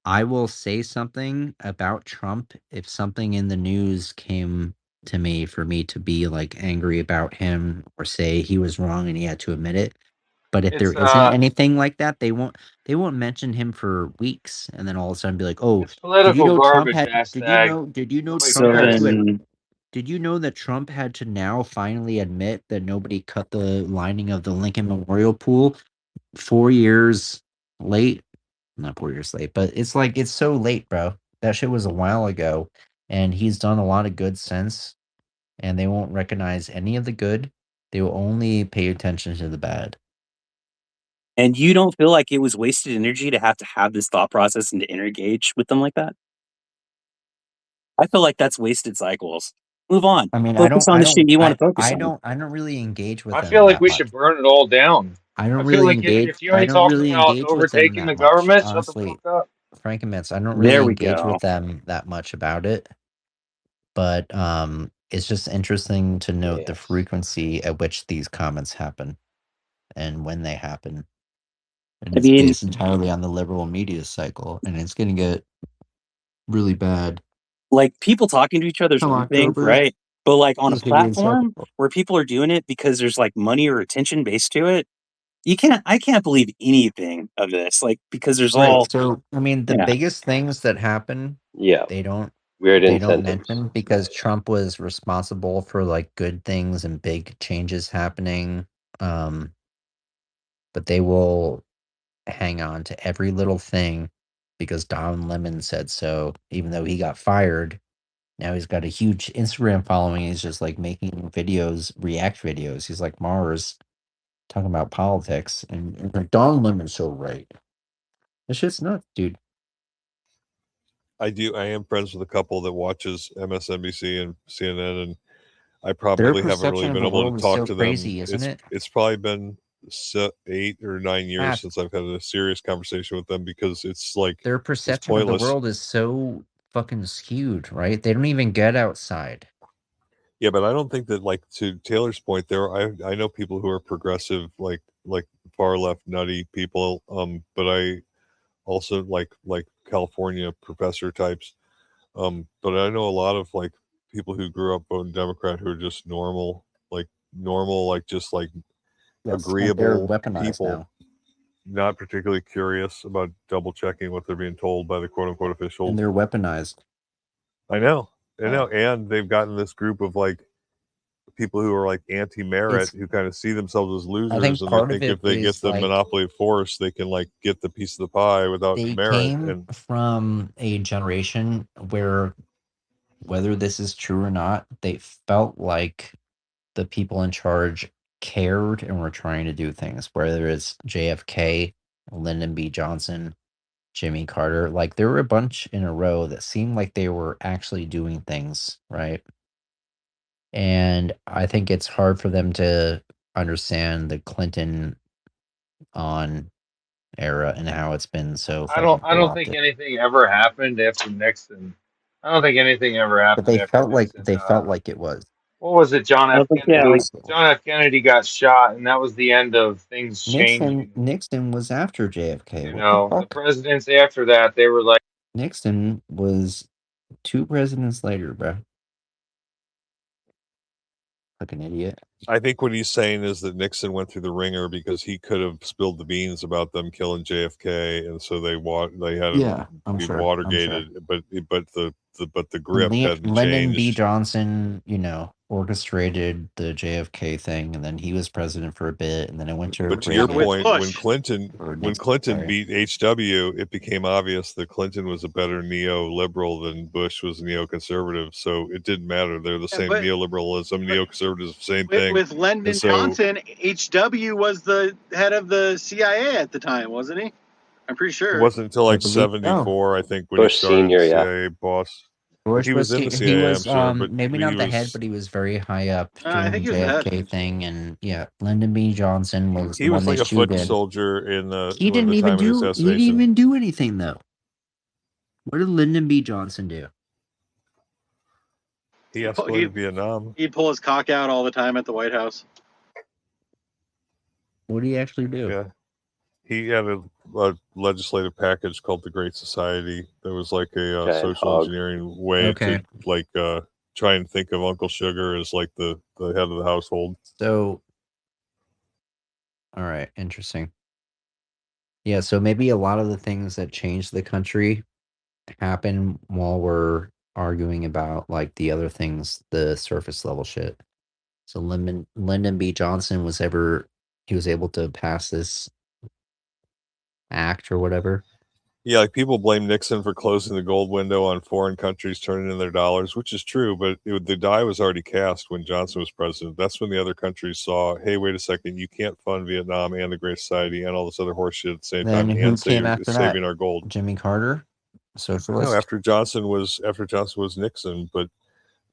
I will say something about Trump if something in the news came to me for me to be like angry about him or say he was wrong and he had to admit it. But if there It's isn't anything like that, they won't mention him for weeks and then all of a sudden be like, "Oh, it's political garbage, hashtag. did you know Nobody Trump So had cares. to then, did you know that Trump had to now finally admit that nobody cut the lining of the Lincoln Memorial Pool 4 years late?" Not 4 years late, but it's like it's so late, bro. That shit was a while ago, and he's done a lot of good since, and they won't recognize any of the good. They will only pay attention to the bad. and you don't feel like it was wasted energy to have this thought process and to engage with them like that? I feel like that's wasted cycles. Move on. I mean, Focus on the shit you want to focus on. I don't really engage with I feel them like that we much. should burn it all down. I feel like if you I ain't don't talking really about engage with them overtaking that the much, government, shut the honestly. fuck up. Frank and Mitz, I don't really There we engage go. with them that much about it, but it's just interesting to note the Yes. frequency at which these comments happen and when they happen. And I it's mean, based entirely on the liberal media cycle, and it's going to get really bad. like people talking to each other is Come one thing, October, right? But like on a this is going to be platform insufferable. where people are doing it because there's like money or attention based to it, I can't believe anything of this. Like because there's Right. all So, I mean, the yeah. biggest things that happen, Yeah. they don't Weird they don't incentives. mention because Trump was responsible for like good things and big changes happening. Um, but they will hang on to every little thing because Don Lemon said so, even though he got fired. Now he's got a huge Instagram following. He's just like making videos, react videos. He's like Mars talking about politics, and like Don Lemon's so right. It's just nuts, dude. I am friends with a couple that watches MSNBC and CNN, and I Their probably haven't really perception of been the able to world is talk so to them. crazy, isn't it? It's probably been 8 or 9 years Pat, since I've had a serious conversation with them because it's like their it's perception of the pointless. world is so fucking skewed, right? They don't even get outside. Yeah, but I don't think that, like, to Taylor's point, I know people who are progressive, like far left nutty people. But I also like California professor types. But I know a lot of like people who grew up voting Democrat who are just normal, like just like Yes, and they're agreeable weaponized people, now, not particularly curious about double checking what they're being told by the quote unquote and officials. they're weaponized. I know, and they've gotten this group of like people who are like anti-merit It's who kind of see themselves as I losers, think and they part of think it if they get is the like monopoly of force, they can like get the piece of the pie without they merit. came And from a generation where, whether this is true or not, they felt like the people in charge cared and were trying to do things, whether it's JFK, Lyndon B. Johnson, Jimmy Carter. Like there were a bunch in a row that seemed like they were actually doing things, right? And I think it's hard for them to understand the Clinton on era and how it's been so fucking I don't think co-opted. anything ever happened after Nixon. I don't think anything ever But happened after Nixon. they felt like it was. what was it? John F. But yeah, Kennedy. like John F. Kennedy got shot, and that was the end of things changing. Nixon was after JFK. You What the know, the fuck? presidents after that, they were like, Nixon was 2 presidents later, bro. Fucking idiot. I think what he's saying is that Nixon went through the ringer because he could have spilled the beans about them killing JFK, and so they had Yeah, to I'm be sure. Watergated. But the grip hadn't Lyndon B. changed. Johnson, orchestrated the JFK thing, and then he was president for a bit, and then it went to But to your Reagan. point, Bush. when Clinton Sorry. beat HW, it became obvious that Clinton was a better neoliberal than Bush was neoconservative. So it didn't matter. They're the same. but- Neoliberalism, neoconservatism, same With, thing. with Lyndon And so- Johnson, HW was the head of the CIA at the time, wasn't he? I'm pretty sure. It wasn't until I like believe so. 74, I think, when Bush he started Senior, the yeah. CIA boss. Bush he was in the CIA, I'm sure, but maybe he not the was- head, but he was very high up I during think the he was the head. JFK thing, and yeah, Lyndon B. Johnson was He the was one like they a foot shooted. soldier in the He didn't even time of the do. He assassination. didn't even do anything though. What did Lyndon B. Johnson do? He escalated Vietnam. He'd pull his cock out all the time at the White House. What did he actually do? Yeah. He had a legislative package called the Great Society that was like a Giant social hog. engineering way Okay. to like try and think of Uncle Sugar as like the head of the household. So, all right, interesting. Yeah, so maybe a lot of the things that changed the country happen while we're arguing about like the other things, the surface level shit. So Lyndon B. Johnson was able to pass this act or whatever. Yeah, like people blame Nixon for closing the gold window on foreign countries turning in their dollars, which is true, but the die was already cast when Johnson was president. That's when the other countries saw, hey, wait a second, you can't fund Vietnam and the Great Society and all this other horseshit at the same Then time who and came after saving that? our gold. Jimmy Carter, socialist. No, after Johnson was Nixon, but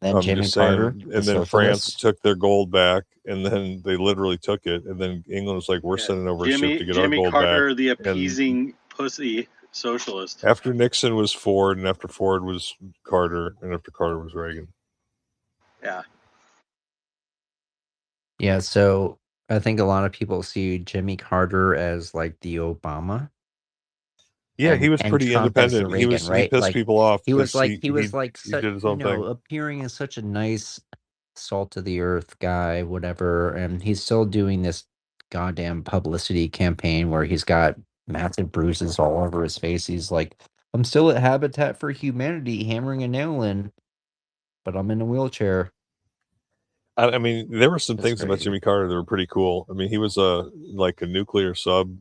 Then I'm Jimmy just saying, Carter, and the then France socialist. took their gold back, and then they literally took it, and then England was like, "We're sending over a ship to get our gold Carter, back." the appeasing pussy socialist. After Nixon was Ford, and after Ford was Carter, and after Carter was Reagan. Yeah. Yeah, so I think a lot of people see Jimmy Carter as like the Obama. Yeah, he was and pretty Trump as the independent. Reagan, He right? pissed Like, people off. He was 'cause like he such, did his own thing. appearing as such a nice, salt of the earth guy, whatever. And he's still doing this goddamn publicity campaign where he's got massive bruises all over his face. He's like, I'm still at Habitat for Humanity, hammering a nail in, but I'm in a wheelchair. I mean, there were some That's things about crazy. Jimmy Carter that were pretty cool. I mean, he was a nuclear sub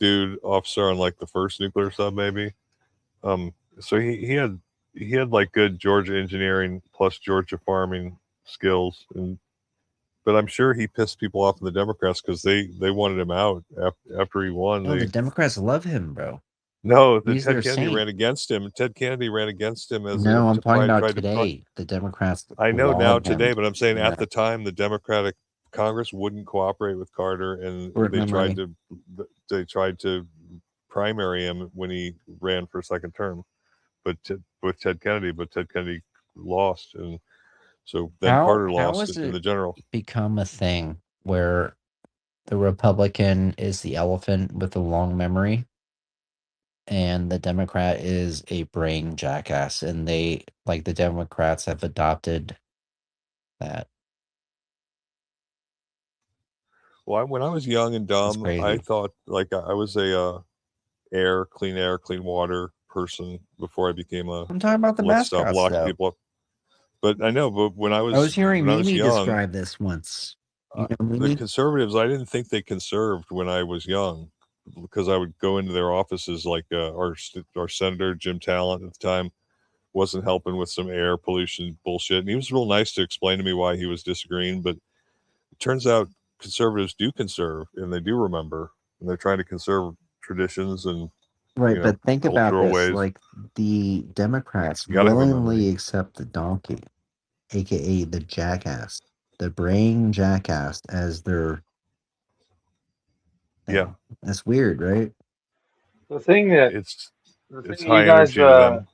dude officer on like the first nuclear sub, maybe. So he had like good Georgia engineering plus Georgia farming skills, but I'm sure he pissed people off in the Democrats because they wanted him out after he won. No, the Democrats love him, bro. No, He's Ted their Kennedy saint. ran against him. Ted Kennedy ran against him as No, I'm to talking try about to today. The Democrats. I know now love him. today, but I'm saying Yeah. at the time the Democratic Congress wouldn't cooperate with Carter, and Short they memory. tried to primary him when he ran for a second term, but with Ted Kennedy, but Ted Kennedy lost, and so then Carter lost has in it the general. become a thing where the Republican is the elephant with a long memory and the Democrat is a brain jackass, and they like the Democrats have adopted that. Well, when I was young and dumb, crazy. I thought like I was a clean water person before I became a I'm talking about the let's stop mascots, locking though. people up. But I know, but when I I was hearing when I was Mimi young, describe this once. You know the Mimi? conservatives, I didn't think they conserved when I was young, because I would go into their offices like our senator Jim Talent at the time wasn't helping with some air pollution bullshit, and he was real nice to explain to me why he was disagreeing. But it turns out conservatives do conserve, and they do remember, and they're trying to conserve traditions and Right, but think about cultural this. ways. Like, the Democrats You gotta have a willingly memory. accept the donkey, aka the jackass, the brain jackass, as their thing. Yeah, That's weird, right? The thing that it's the thing high you guys energy to them.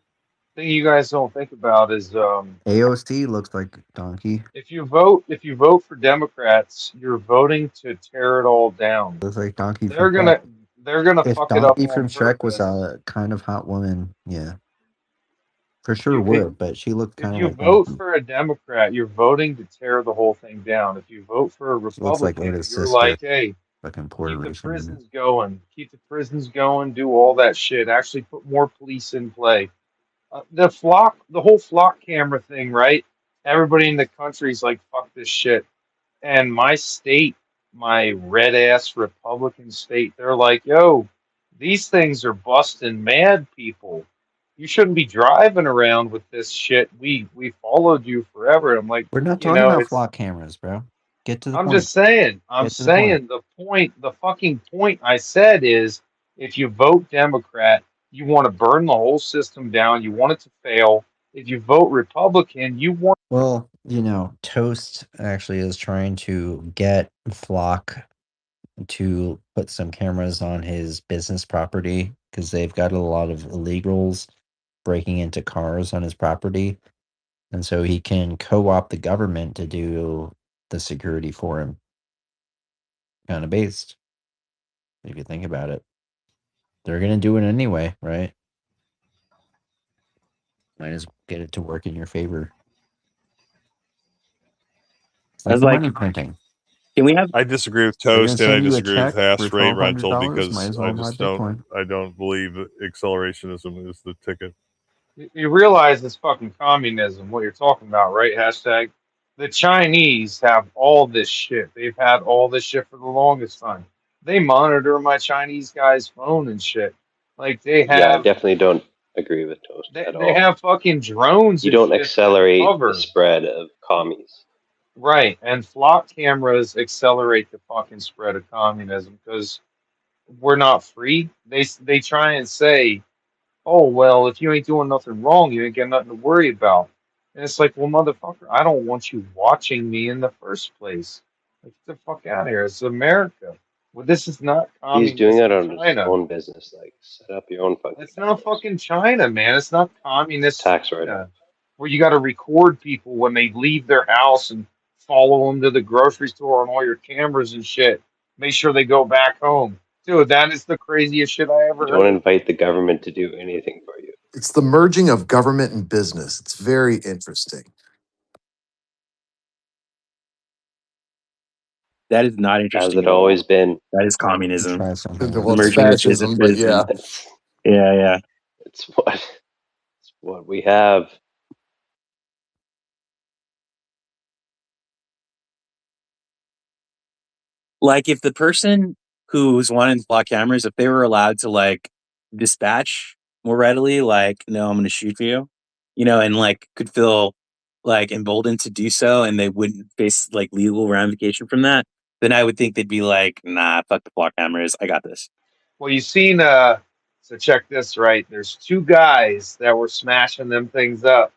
thing you guys don't think about is AOC looks like donkey. if you vote for Democrats, you're voting to tear it all down. Looks like donkey from They're Shrek. gonna If fuck it up Donkey on from Shrek was purpose. a kind of hot woman, yeah, for sure You could, would. But she looked if kind of you like vote donkey. for a Democrat, you're voting to tear the whole thing down. If you vote for a She looks like Republican, Oda's you're sister, like, hey, fucking Puerto keep the Rican woman. prisons going, do all that shit. Actually, put more police in play. The whole flock camera thing, right? Everybody in the country's like, fuck this shit. And my state, my red ass Republican state, they're like, yo, these things are busting mad people. You shouldn't be driving around with this shit. We followed you forever. I'm like, We're not you talking know, about it's flock cameras, bro. Get to the I'm point. just saying, Get to the point. the fucking point I said is if you vote Democrat, you want to burn the whole system down, you want it to fail. If you vote Republican, you want Well, Toast actually is trying to get Flock to put some cameras on his business property because they've got a lot of illegals breaking into cars on his property. And so he can co-opt the government to do the security for him. Kind of based, if you think about it. They're going to do it anyway, right? Might as well get it to work in your favor. It's I like was like, money printing. can we have? I disagree with They're going to Toast, and I send you a disagree with check for hash rate rental $1,200. Might because as I well buy just don't. Bitcoin. I don't believe accelerationism is the ticket. you realize it's fucking communism, what you're talking about, right? Hashtag. The Chinese have all this shit. They've had all this shit for the longest time. They monitor my Chinese guy's phone and shit. Like Yeah, I definitely don't agree with Toast at they all. have fucking drones You and don't shit that accelerate the hover. spread of commies. Right. And flock cameras accelerate the fucking spread of communism because we're not free. They try and say, oh, well, if you ain't doing nothing wrong, you ain't got nothing to worry about. And it's like, well, motherfucker, I don't want you watching me in the first place. Like, get the fuck out of here. It's America. Well, this is not He's doing communist it on his China. own business. Like, set up your own fucking It's not cameras. fucking China, man. It's not It's communist tax write-off. China where you got to record people when they leave their house and follow them to the grocery store on all your cameras and shit. Make sure they go back home. Dude, that is the craziest shit I You ever don't heard. invite the government to do anything for you. It's the merging of government and business. It's very interesting. That is not Has interesting it at all. always been? That is communism. Try something Well, The else. it's merging of business fascism, but prison. yeah. That's Yeah, yeah. it's what we have. Like if the person who's wanting to block cameras, if they were allowed to like dispatch more readily, like, no, I'm going to shoot you, and like could feel like emboldened to do so, and they wouldn't face like legal ramification from that, then I would think they'd be like, nah, fuck the block cameras. I got this. Well, you've seen, so check this, right? There's two guys that were smashing them things up.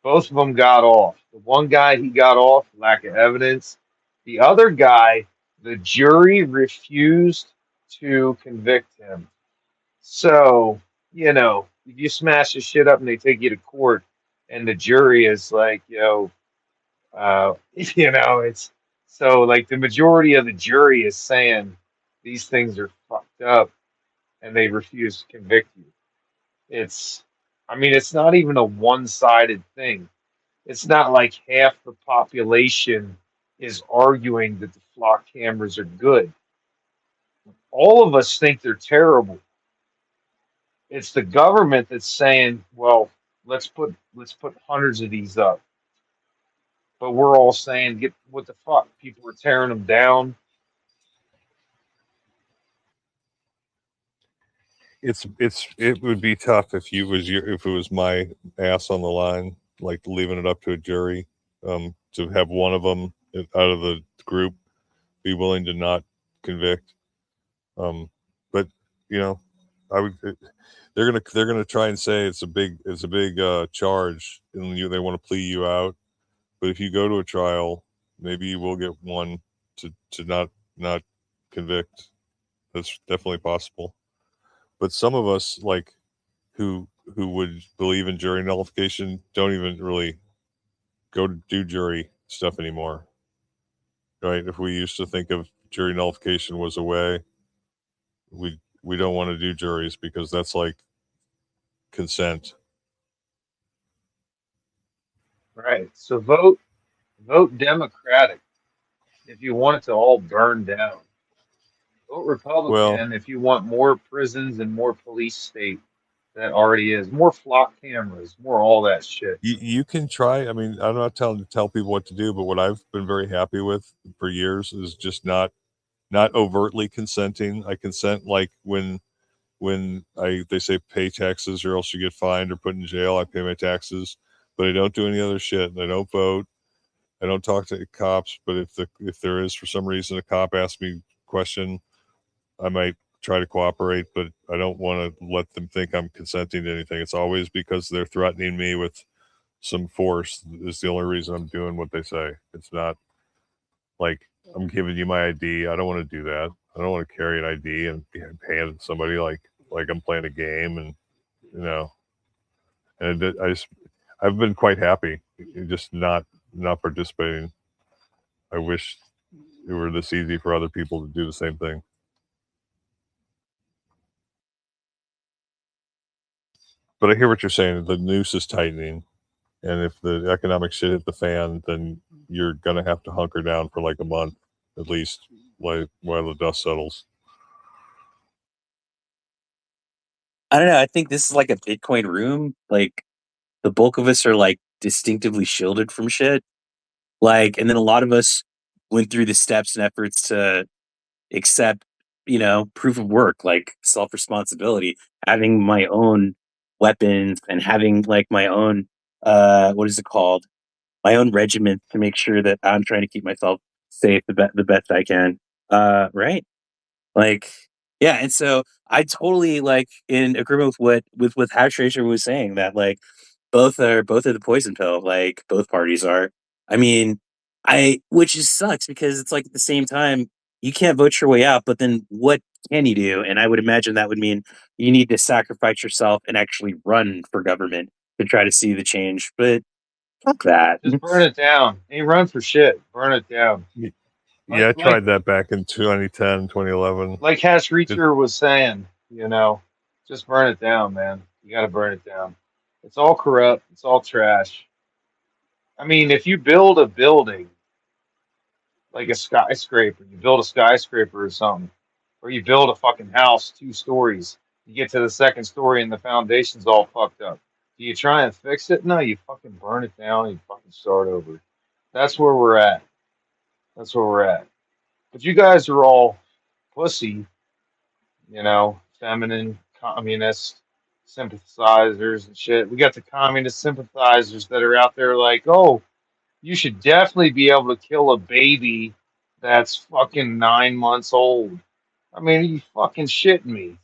Both of them got off. The one guy, he got off, lack of evidence. The other guy, the jury refused to convict him. So, if you smash this shit up and they take you to court and the jury is like, it's so like the majority of the jury is saying these things are fucked up and they refuse to convict you. It's not even a one-sided thing. It's not like half the population is arguing that the flock cameras are good. All of us think they're terrible. It's the government that's saying, well, let's put hundreds of these up. But we're all saying, get what the fuck? People are tearing them down. It would be tough if if it was my ass on the line, like leaving it up to a jury, to have one of them out of the group be willing to not convict. But I would. They're gonna try and say it's a big charge, and they want to plea you out. But if you go to a trial, maybe you will get one to not convict. That's definitely possible. But some of us, like who who would believe in jury nullification don't even really go to do jury stuff anymore, right? If we used to think of jury nullification was a way, we don't want to do juries because that's like consent. Right. So vote Democratic if you want it to all burn down. Vote Well, Republican if you want more prisons and more police state that already is, more flock cameras, more all that shit. you can try. I mean, I'm not telling to tell people what to do, but what I've been very happy with for years is just not overtly consenting. I consent like when they say pay taxes or else you get fined or put in jail. I pay my taxes, but I don't do any other shit. I don't vote. I don't talk to cops. But if there is for some reason a cop asks me a question, I might try to cooperate, but I don't want to let them think I'm consenting to anything. It's always because they're threatening me with some force is the only reason I'm doing what they say. It's not like I'm giving you my ID. I don't want to do that. I don't want to carry an ID and hand it to somebody like I'm playing a game, and you know. And I've been quite happy, just not participating. I wish it were this easy for other people to do the same thing. But I hear what you're saying. The noose is tightening, and if the economic shit hit the fan, then you're gonna have to hunker down for like a month at least, like while the dust settles. I don't know. I think this is like a Bitcoin room. Like the bulk of us are like distinctively shielded from shit. Like, and then a lot of us went through the steps and efforts to accept, proof of work, like self responsibility, having my own weapons and having like my own, what is it called? My own regiment to make sure that I'm trying to keep myself safe the best I can. Right. Like, yeah, and so I totally like in agreement with what Hash Tracer was saying that like both are the poison pill, like both parties are. I mean, which just sucks because it's like at the same time you can't vote your way out, but then what can you do? And I would imagine that would mean you need to sacrifice yourself and actually run for government to try to see the change. But fuck that. Just burn it down. Ain't run for shit. Burn it down. Yeah, I Like tried that back in 2010, 2011. like Hash It, Reacher was saying, just burn it down, man. You got to burn it down. It's all corrupt. It's all trash. I mean, if you build a building like a skyscraper, you build a skyscraper or something, or you build a fucking house 2 stories, you get to the second story and the foundation's all fucked up. Do you try and fix it? No, you fucking burn it down and you fucking start over. That's where we're at. That's where we're at. But you guys are all pussy, feminine, communist sympathizers and shit. We got the communist sympathizers that are out there like, oh, you should definitely be able to kill a baby that's fucking 9 months old. I mean, are you fucking shitting me?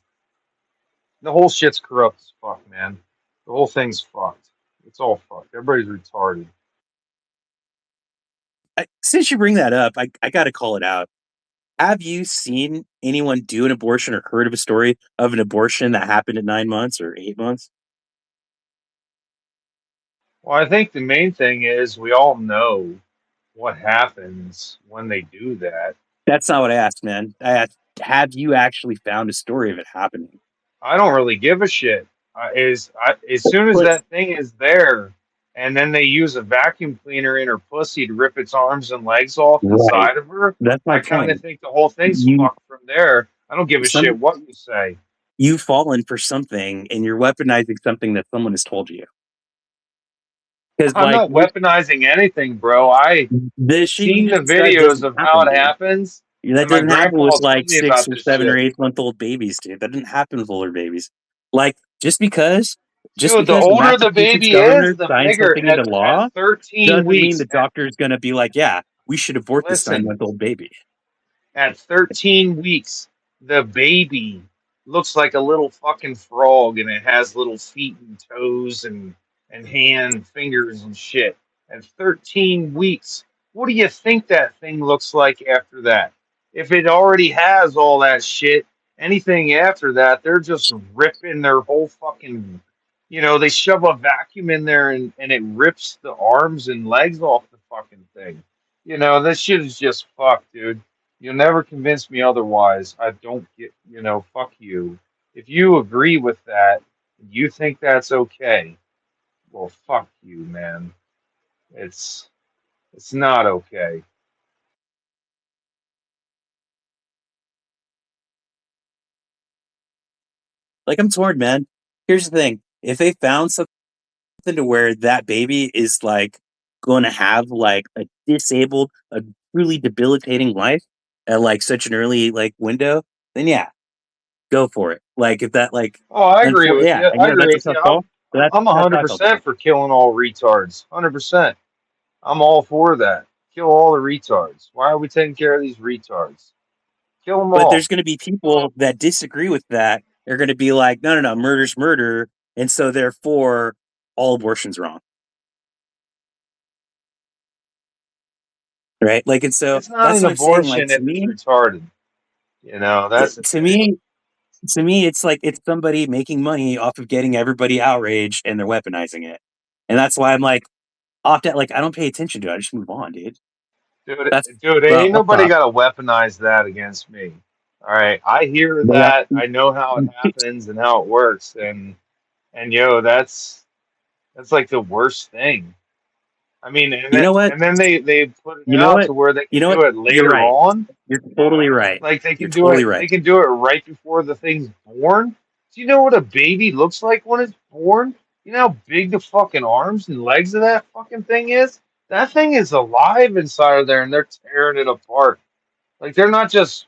The whole shit's corrupt as fuck, man. The whole thing's fucked. It's all fucked. Everybody's retarded. Since you bring that up, I got to call it out. Have you seen anyone do an abortion or heard of a story of an abortion that happened at 9 months or 8 months? Well, I think the main thing is we all know what happens when they do that. That's not what I asked, man. I asked, have you actually found a story of it happening? I don't really give a shit. As soon as But that thing is there, and then they use a vacuum cleaner in her pussy to rip its arms and legs off right, inside of her, that's my I kind of point. think the whole thing's You fucked from there. I don't give a shit some what you say. you've fallen for something, and you're weaponizing something that someone has told you. Because I'm like not weaponizing anything, bro. the I've shit you seen the just described videos doesn't of how happen, it dude. happens, That and my doesn't happen grandpa with told like me 6 about or this 7 or shit. 8 month old babies, dude. That didn't happen with older babies. Like just Dude, the because the older the Massachusetts baby is, governor the signed bigger. something into At law 13 doesn't mean weeks, the doctor is going to be like, yeah, we should abort this nine listen, month old baby. at 13 weeks, the baby looks like a little fucking frog, and it has little feet and toes and hand, fingers and shit. At 13 weeks, what do you think that thing looks like after that? If it already has all that shit, anything after that, they're just ripping their whole fucking You know, they shove a vacuum in there and it rips the arms and legs off the fucking thing. You know, this shit is just fucked, dude. You'll never convince me otherwise. I don't get, you know, fuck you. If you agree with that, you think that's okay, well, fuck you, man. It's it's not okay. Like, I'm torn, man. Here's the thing: if they found something to where that baby is like going to have like a disabled, a truly debilitating life at like such an early like window, then yeah, go for it. Like if that like, Oh, I agree with yeah, you. and I that's agree a with you. tough call. But I'm that's how I felt about 100% it. for killing all retards. 100%. I'm all for that. Kill all the retards. Why are we taking care of these retards? Kill them But all. there's going to be people that disagree with that. They're going to be like, no, no, no, murder's murder, and so therefore all abortion's wrong, right? Like, and so It's not that's an what I'm saying. Like abortion if it's retarded. You know, that's the to thing. me, to me, it's like it's somebody making money off of getting everybody outraged and they're weaponizing it. And that's why I'm like, opt out. Like, I don't pay attention to it. I just move on, dude. Dude, That's dude, well, ain't I'll nobody stop. got to weaponize that against me. All right, I hear They got, that. I know how it happens and how it works, and yo, that's like the worst thing. I mean, you know what? and then they put it You know out what? to where they You can know what? do it You're later right. on. You're totally right. Like You're totally they right. can do it right before the thing's born. Do you know what a baby looks like when it's born? You know how big the fucking arms and legs of that fucking thing is? That thing is alive inside of there and they're tearing it apart. Like they're not just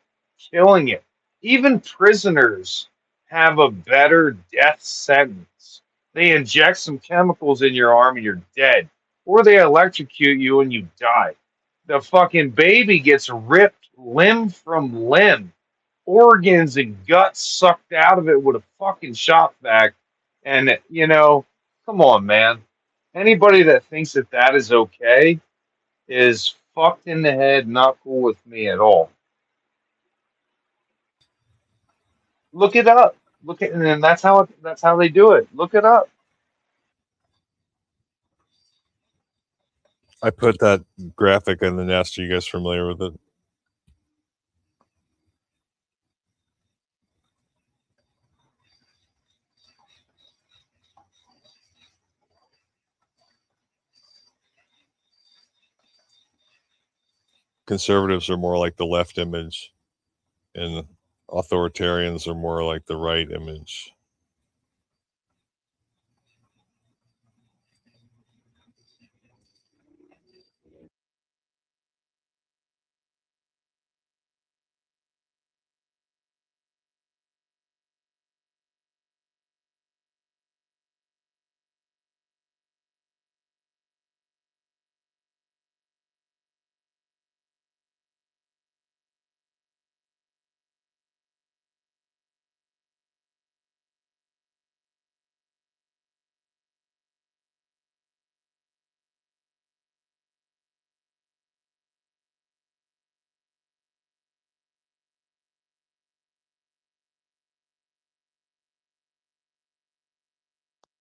killing it. Even prisoners have a better death sentence. They inject some chemicals in your arm and you're dead. Or they electrocute you and you die. The fucking baby gets ripped limb from limb, organs and guts sucked out of it with a fucking shop vac. And, you know, come on, man. Anybody that thinks that that is okay is fucked in the head, not cool with me at all. Look it up. Look at, and that's how they do it. Look it up. I put that graphic in the nest. Are you guys familiar with it? Conservatives are more like the left image, and authoritarians are more like the right image.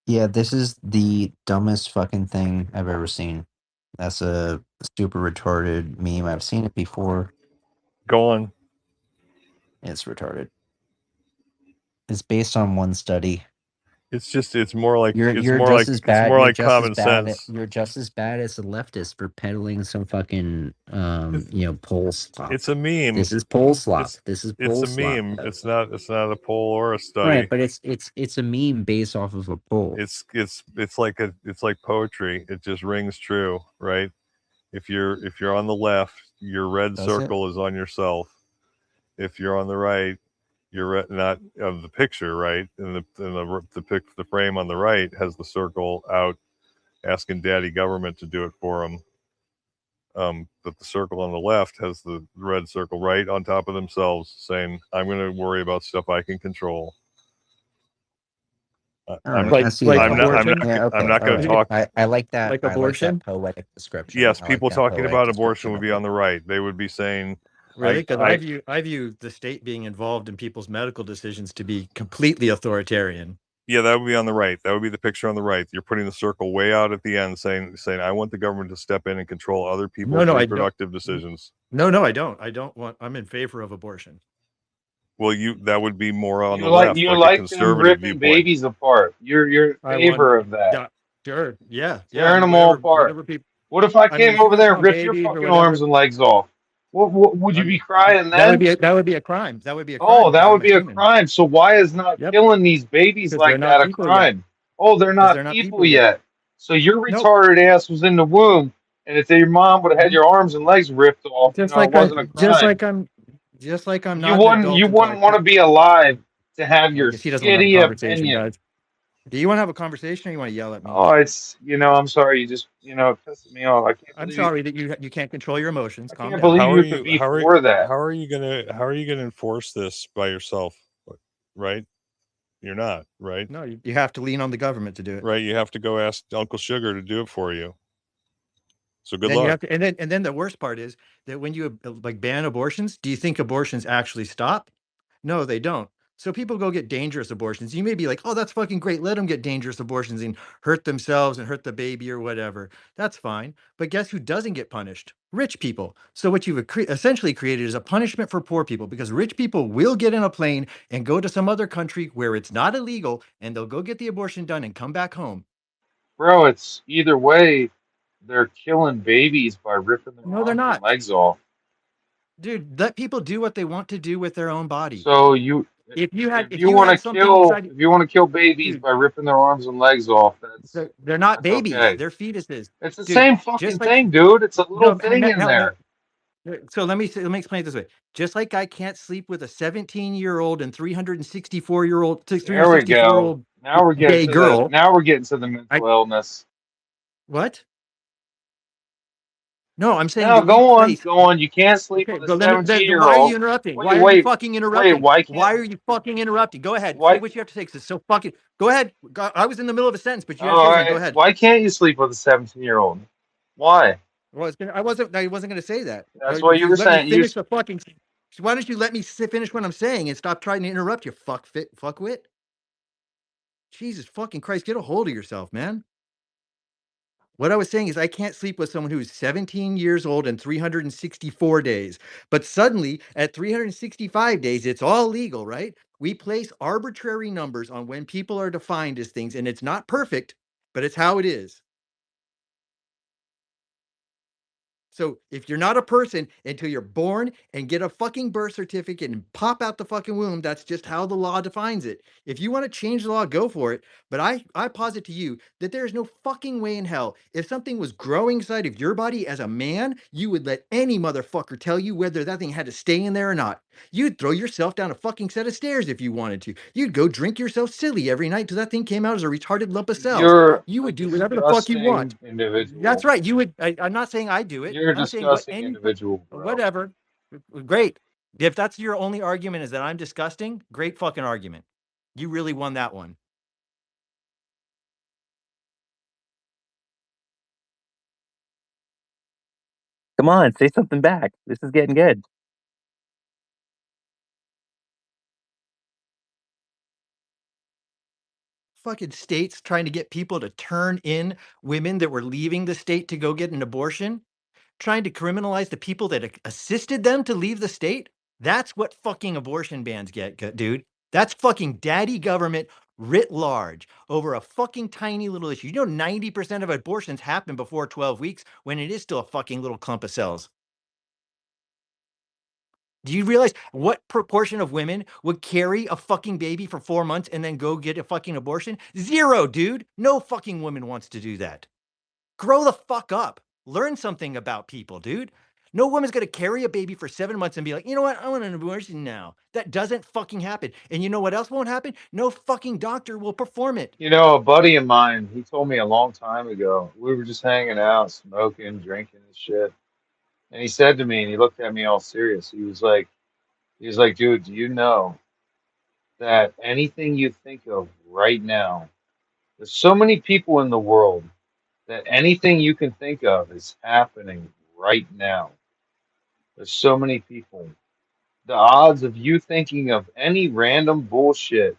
Yeah, this is the dumbest fucking thing I've ever seen. That's a super retarded meme. I've seen it before. Go on. It's retarded. It's based on one study. It's more like You're just as bad. You're just as common bad. sense. You're just as bad as a leftist for peddling some fucking It's, poll slop. it's a meme. This is poll slop. It's This is it's poll a slop. meme. It's not a poll or a Right, study. but it's a meme based off of a poll. It's like poetry. It just rings true, right? If you're on the left, your red Does it? circle is on yourself. If you're on the right, you're not of the picture, right? And the frame on the right has the circle out, asking Daddy Government to do it for them. But the circle on the left has the red circle right on top of themselves, saying, "I'm going to worry about stuff I can control." All I'm right, I see Like that. abortion, Yeah, I'm okay, not all going to right. talk. I like that. like I like that abortion. poetic description. Yes, I like people that talking poetic about abortion description would of be it. on the right. They would be saying, Really? Because I I view the state being involved in people's medical decisions to be completely authoritarian. Yeah, that would be on the right. That would be the picture on the right. You're putting the circle way out at the end, saying I want the government to step in and control other people's No, I don't. reproductive decisions. No, I don't. I don't want. I'm in favor of abortion. Well, that would be more on You the like left, you like a like them conservative ripping viewpoint. babies apart. You're in I want. favor of that. Sure. Yeah. Tearing them all apart. Whatever people. What if I I mean, came if you over want to there and count ripped your babies or fucking whatever, arms and legs off? What would you be crying that would then? be a crime. That would be a crime. Oh, that because would I'm a be a human. crime. So why is not Yep. killing these babies Because they're like not that a people yet. crime? Oh, they're Because not they're not people people yet. yet. So your Nope. retarded ass was in the womb, and if your mom would have had Mhm. your arms and legs ripped off, Just it like I, wasn't a crime. just like I'm You not an wouldn't you adult until I wouldn't want turn. to be alive to have I your guess he doesn't want to have a shitty conversation, opinion. guys. Do you want to have a conversation or you want to yell at me? Oh, it's I'm sorry, you just it pisses me off. I'm sorry that you can't control your emotions. I Calm can't down. believe How are you could you? be for that. How are you gonna enforce this by yourself? Right? You're not, right? No, you have to lean on the government to do it. Right? You have to go ask Uncle Sugar to do it for you. So good Then you luck. have to, and then the worst part is that when you like ban abortions, do you think abortions actually stop? No, they don't. So people go get dangerous abortions. You may be like, oh, that's fucking great. Let them get dangerous abortions and hurt themselves and hurt the baby or whatever. That's fine. But guess who doesn't get punished? Rich people. So what you've essentially created is a punishment for poor people because rich people will get in a plane and go to some other country where it's not illegal and they'll go get the abortion done and come back home. Bro, it's either way, they're killing babies by ripping their No, they're arms and not. legs off. Dude, let people do what they want to do with their own body. So If you had if you want to something inside, kill babies dude, by ripping their arms and legs off, they're not that's babies. okay. They're fetuses. It's the Dude, same just fucking like thing, dude. It's a little no, thing in no. there. So let me explain it this way. Just like I can't sleep with a 17-year-old and 364-year-old There we go. 364-year-old Now we're getting gay to the girl. I mental illness. what? No, I'm saying No, that we place. go on. You can't sleep Okay, with a go. Let me. Then why are 17-year-old. you interrupting? Wait, Why are you wait, fucking wait. interrupting? Why Why can't are you fucking interrupting? Go ahead. Say why? what you have to say. 'Cause it's so fucking. Go ahead. I was in the middle of a sentence, but you had to say All something. Go right. ahead. Why can't you sleep with a 17-year-old? Why? Well, I wasn't going to say that. That's what If you you were let me saying. finish the fucking. Why don't you let me finish what I'm saying and stop trying to interrupt you, fuckwit? Jesus fucking Christ, get a hold of yourself, man. What I was saying is I can't sleep with someone who's 17 years old and 364 days. But suddenly at 365 days, it's all legal, right? We place arbitrary numbers on when people are defined as things, and it's not perfect, but it's how it is. So if you're not a person until you're born and get a fucking birth certificate and pop out the fucking womb, that's just how the law defines it. If you want to change the law, go for it. But I posit to you that there is no fucking way in hell. If something was growing inside of your body as a man, you would let any motherfucker tell you whether that thing had to stay in there or not. You'd throw yourself down a fucking set of stairs if you wanted to. You'd go drink yourself silly every night till that thing came out as a retarded lump of cells. You're You a would do whatever the fuck you want. disgusting individual. That's right. You would. I'm not saying I do it. You're a I'm saying what disgusting any individual, bro. whatever. Great. If that's your only argument is that I'm disgusting, great fucking argument. You really won that one. Come on, say something back. This is getting good. Fucking states trying to get people to turn in women that were leaving the state to go get an abortion, trying to criminalize the people that assisted them to leave the state. That's what fucking abortion bans get, dude. That's fucking daddy government writ large over a fucking tiny little issue. You know, 90% of abortions happen before 12 weeks when it is still a fucking little clump of cells. Do you realize what proportion of women would carry a fucking baby for 4 months and then go get a fucking abortion? Zero, dude. No fucking woman wants to do that. Grow the fuck up. Learn something about people, dude. No woman's gonna carry a baby for 7 months and be like, you know what? I want an abortion now. That doesn't fucking happen. And you know what else won't happen? No fucking doctor will perform it. You know, a buddy of mine, he told me a long time ago, we were just hanging out, smoking, drinking and shit. And he said to me, and he looked at me all serious. He was like, dude, do you know that anything you think of right now, there's so many people in the world that anything you can think of is happening right now. There's so many people. The odds of you thinking of any random bullshit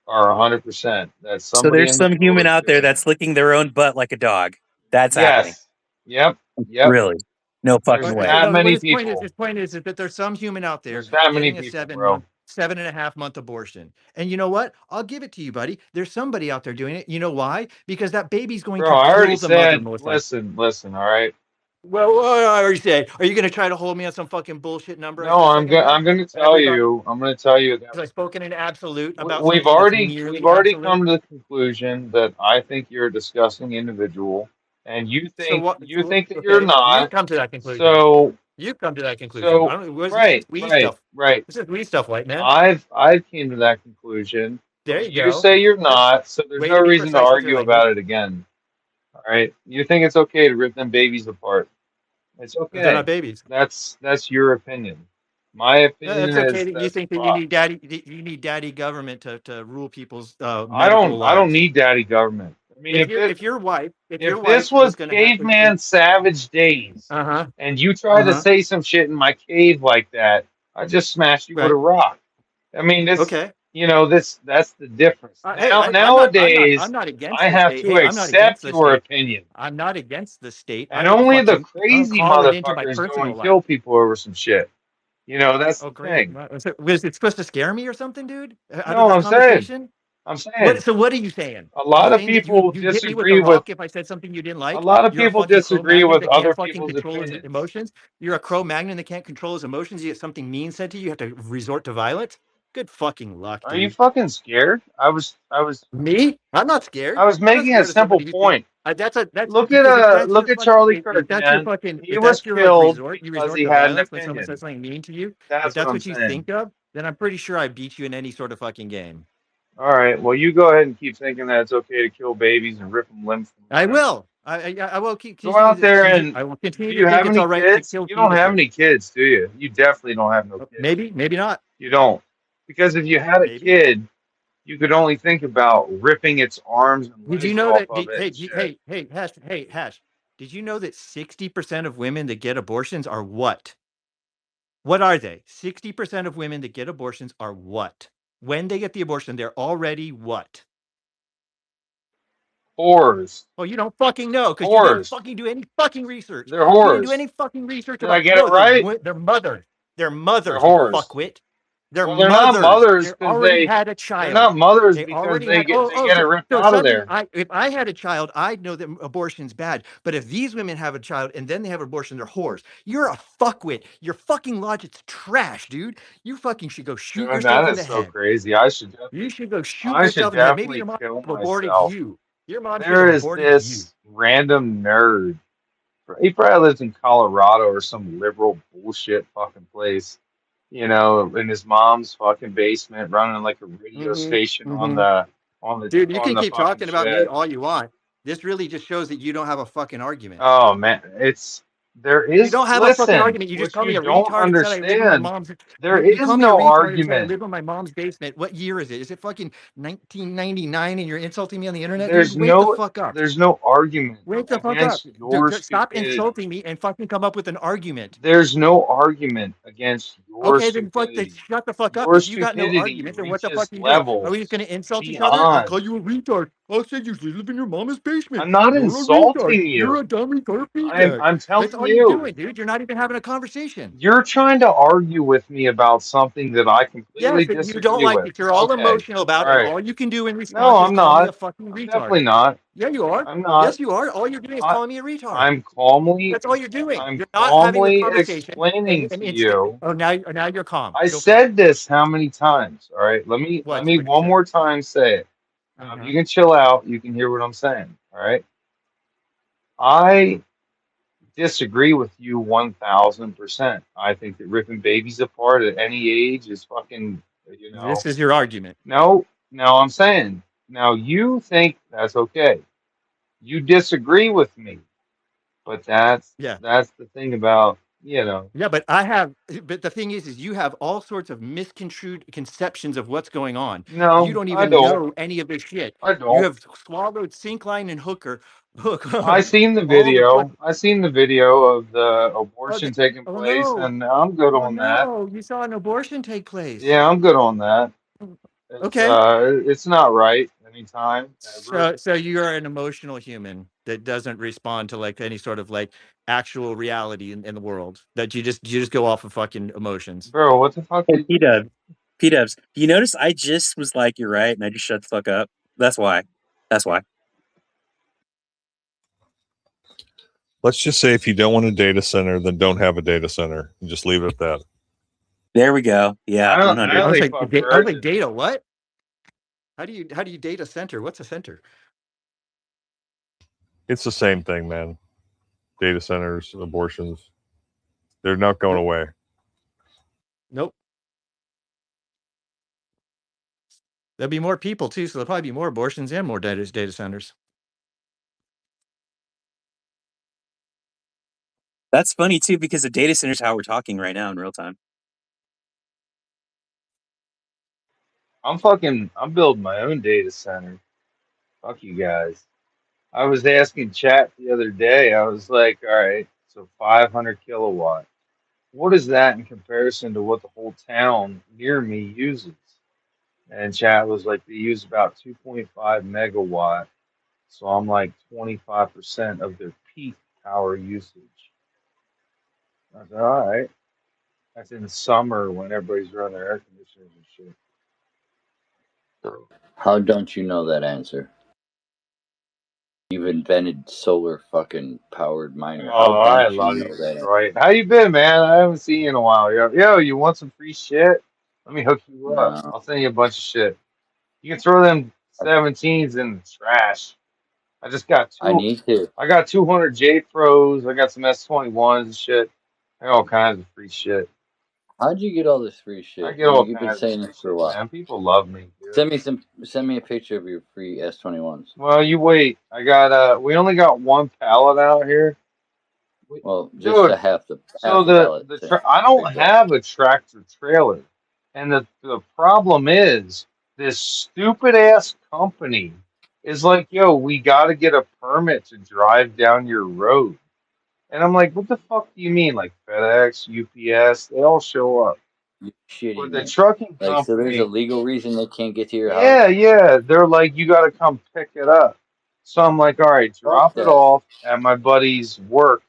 are 100%. That So somebody there's in the some world human is out there doing that's it. licking their own butt like a dog. That's happening. Yes. Yep. Yep. Really? No fucking There's way. that No, what many his point is, people. is that there's some human out there There's that many getting a people, bro. 7.5 month abortion. And you know what? I'll give it to you, buddy. There's somebody out there doing it. You know why? Because that baby's going Bro, to I already kill the mother said, most likely. listen, all right? Well, I already said, are you going to try to hold me on some fucking bullshit number I No, said a second ago? I'm going to tell Everybody, you. I'm going to tell you that because I spoke in an absolute about we've something that's already nearly come absolute. to the conclusion that I think you're a disgusting individual, and So what? you think that you're Okay, you not. come to that conclusion. So You come to that conclusion. I don't. This is we right. stuff. This is we stuff, white man. I've came to that conclusion, There but you you go. say you're Good not, so there's way no to be reason to precise with your argue language. about it again. All right? You think it's okay to rip them babies apart. It's They're not okay. babies. That's your opinion. My opinion That's okay. is That you that's think that fucked. you need daddy government to rule people's I medical don't lives. need daddy government. I mean, If your wife if this was was going to have caveman savage days, uh-huh and you tried to uh-huh say some shit in my cave like that, I'd just smash you with a right rock. I mean, okay. that's the difference. Hey, I'm Nowadays, not against I the have state. to Hey, I'm not against accept the your state. opinion. I'm not against the state. I And don't only the fucking I don't crazy call it into my motherfuckers go personal and life. kill people over some shit. That's Oh, the great. thing. Was it supposed to scare me or something, dude? Out of No, this I'm conversation? saying, So what are you saying? a Are you lot of saying that people you'd hit me with a disagree with rock if I said something you didn't a like? lot of You're a people fucking disagree Cro-Magnon with that can't other fucking people's control his opinions. emotions. You're a Cro-Magnon that can't control his emotions. You get something mean said to you, you have to resort to violence. Good fucking luck, Are you dude. fucking scared? Me? I'm not scared. I was I'm not making a scared of simple somebody who thinks point. that's Look at because if that's your look at fucking Charlie Kirk, if that's your man. fucking He if was that's your like killed resort you because resort he to had an violence when someone says opinion. something mean to you. If That's what that's I'm what you saying. think of, then I'm pretty sure I beat you in any sort of fucking game. All right. Well, you go ahead and keep thinking that it's okay to kill babies and rip them limbs from I limbs. will. I will Go out there I and will continue do to you think have it's any all right to kids? kill You don't have fetuses. any kids, do you? You definitely don't have no kids. Maybe not. You don't. Because if you had a Maybe. kid, you could only think about ripping its arms and Did you legs know off that? of it and shit. Hash. Did you know that 60% of women that get abortions are what? What are they? 60% of women that get abortions are what? When they get the abortion, they're already what? Whores. Well, you don't fucking know because you didn't Whores. fucking do any fucking research. They're You didn't do whores. any fucking research Did I about get it no, right? they're mothers. They're They're mothers, you whores. fuckwit. They're Well, they're not mothers. mothers They because already had a they're child. not mothers They because already had. they get it ripped So out of suddenly, there. if I had a child, I'd know that abortion's bad. But if these women have a child and then they have abortion, they're whores. You're a fuckwit. Your fucking logic's trash, dude. You fucking should go shoot Dude, yourself that in is the so head. crazy. You should go shoot I should yourself in the head. Maybe definitely your mom kill should have aborted myself. you. Your mom should There have is aborted you. this random nerd. He probably lives in Colorado or some liberal bullshit fucking place. In his mom's fucking basement, running like a radio station on Mm-hmm. the Dude, you can keep fucking talking about me shit. all you want. This really just shows that you don't have a fucking argument. Oh man, there You is don't have a fucking listen, argument. You just what called you me a don't retard and said I live in my understand, mom's. there You is call me a no retard and said I argument. live in my mom's basement. What year is it? Is it fucking 1999 and you're insulting me on the internet, dude? There's Wake the no fuck up. there's no argument Wake the fuck up. against your Stop stupidity. insulting me and fucking come up with an argument. There's no argument against your Okay, then stupidity. shut the fuck up. Your If you got no stupidity argument, then what the fuck reaches are you doing? Are we just levels gonna insult each other? I'll beyond. call you a retard. I'll say you live in your mama's basement. I'm not You're a retard. insulting You're you. a dumb retard I'm feedback. I'm That's telling all you're you. doing, dude. You're not even having a conversation. You're trying to argue with me about something that I completely Yes, that you don't disagree like with. that you're all Okay. emotional All about, and right. all you can do in No, response is I'm call me a not. fucking I'm retard. definitely not. Yeah, you are. I'm not. Yes, you are. All you're doing is I, calling me a retard. I'm calmly That's all you're doing. I'm You're not having a calmly conversation, explaining and to instead, you. now you're calm. I Go for it. said this how many times? All right. Let me What'd you one say? more time say it. Now, if you can chill out, you can hear what I'm saying. All right. I disagree with you 1000%. I think that ripping babies apart at any age is fucking, This is your argument. no, I'm saying, now you think that's okay. You disagree with me, but Yeah. that's the thing about, Yeah, but the thing is you have all sorts of misconstrued conceptions of what's going on. You no, don't I even don't. know any of this shit. I You don't. have swallowed Sinkline and Hook I seen the all the fuck. video. I seen the video of the Oh, abortion taking oh place, no. and I'm good Oh on that. no. You saw an abortion take place. Yeah, I'm good on that. Okay. It's not right anytime ever. So you're an emotional human that doesn't respond to like any sort of like actual reality in the world. That you just go off of fucking emotions. Bro, what the fuck Hey, did you... P-Dubs, you notice I just was like, you're right, and I just shut the fuck up. That's why. That's why. Let's just say if you don't want a data center, then don't have a data center. And just leave it at that. There we go. Yeah, I 100. I was only like, fuck I was like, virgins. data what? How do you date a center? What's a center? It's the same thing, man. Data centers, abortions, they're not going away. Nope. There'll be more people too, so there'll probably be more abortions and more data centers. That's funny too, because the data center is how we're talking right now in real time. I'm building my own data center. Fuck you guys. I was asking chat the other day, I was like, all right, so 500 kilowatt. What is that in comparison to what the whole town near me uses? And chat was like, they use about 2.5 megawatt. So I'm like 25% of their peak power usage. I said, all right. That's in the summer when everybody's running their air conditioners and shit. How don't you know that answer? You've invented solar fucking powered miner. How Oh, I don't you love know you, that answer? Detroit. How you been, man? I haven't seen you in a while. Yo, you want some free shit? Let me hook you up. No, I'll send you a bunch of shit. You can throw them 17s in the trash. I just got I two. need to. I got 200 J Pros. I got some S21s and shit. I got all kinds of free shit. How'd you get all this free I shit? get all You've been kinds of saying free this for a shit, while. man. People love me, dude. Send me a picture of your free S21s. Well, you wait. I got we only got one pallet out here. Well, just Dude, a half the so pallet. I don't Big dog. have a tractor trailer, and the problem is this stupid ass company is like, yo, we got to get a permit to drive down your road, and I'm like, what the fuck do you mean? Like FedEx, UPS, they all show up, You're but shitting the me. trucking Like, so there's a company, legal reason they can't get to your house? yeah, they're like, you got to come pick it up. So I'm like, all right, Fuck drop it that. off at my buddy's work.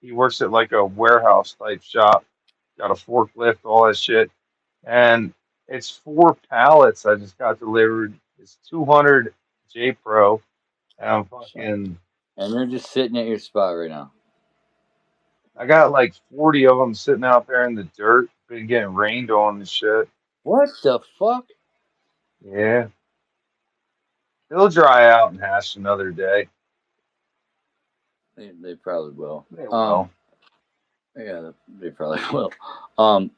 He works at like a warehouse type shop, got a forklift, all that shit. And it's 4 pallets I just got delivered. It's 200 J Pro. And I'm fucking, And they're just sitting at your spot right now. I got like 40 of them sitting out there in the dirt, been getting rained on and shit. What the fuck? Yeah. It'll dry out and hash another day. They probably will. They will. Yeah, they probably will. Um,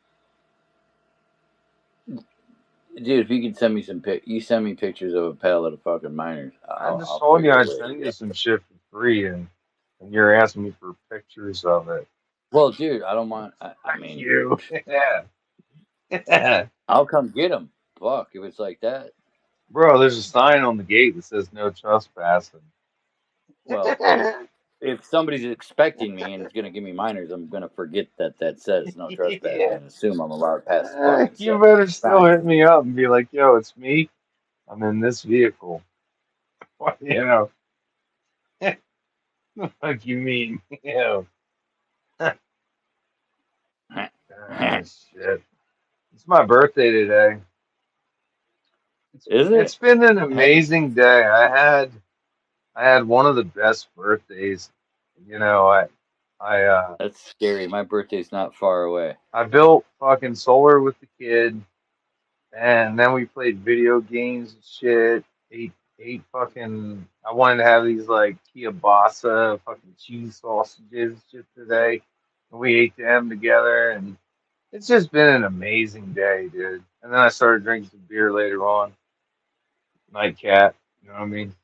Dude, if you could send me you send me pictures of a pallet of fucking miners. I just I'll told you figure a I'd way to send you get. some shit for free, and you're asking me for pictures of it. Well, dude, I don't mind. I Fuck mean, you. Yeah. I'll come get them. Fuck, if it's like that. Bro, there's a sign on the gate that says no trespassing. Well, if somebody's expecting me and is gonna give me miners, I'm gonna forget that says no trespassing Yeah. and assume I'm allowed past the fucking You set. better still Fine. hit me up and be like, yo, it's me. I'm in this vehicle. What, you know, like you mean, you know. Shit. It's my birthday today. Is it? It's been an Happy. amazing day. I had one of the best birthdays. You know, That's scary. My birthday's not far away. I built fucking solar with the kid. And then we played video games and shit. Ate fucking. I wanted to have these like kielbasa fucking cheese sausages just today, and we ate them together. And it's just been an amazing day, dude. And then I started drinking some beer later on. Nightcap, you know what I mean?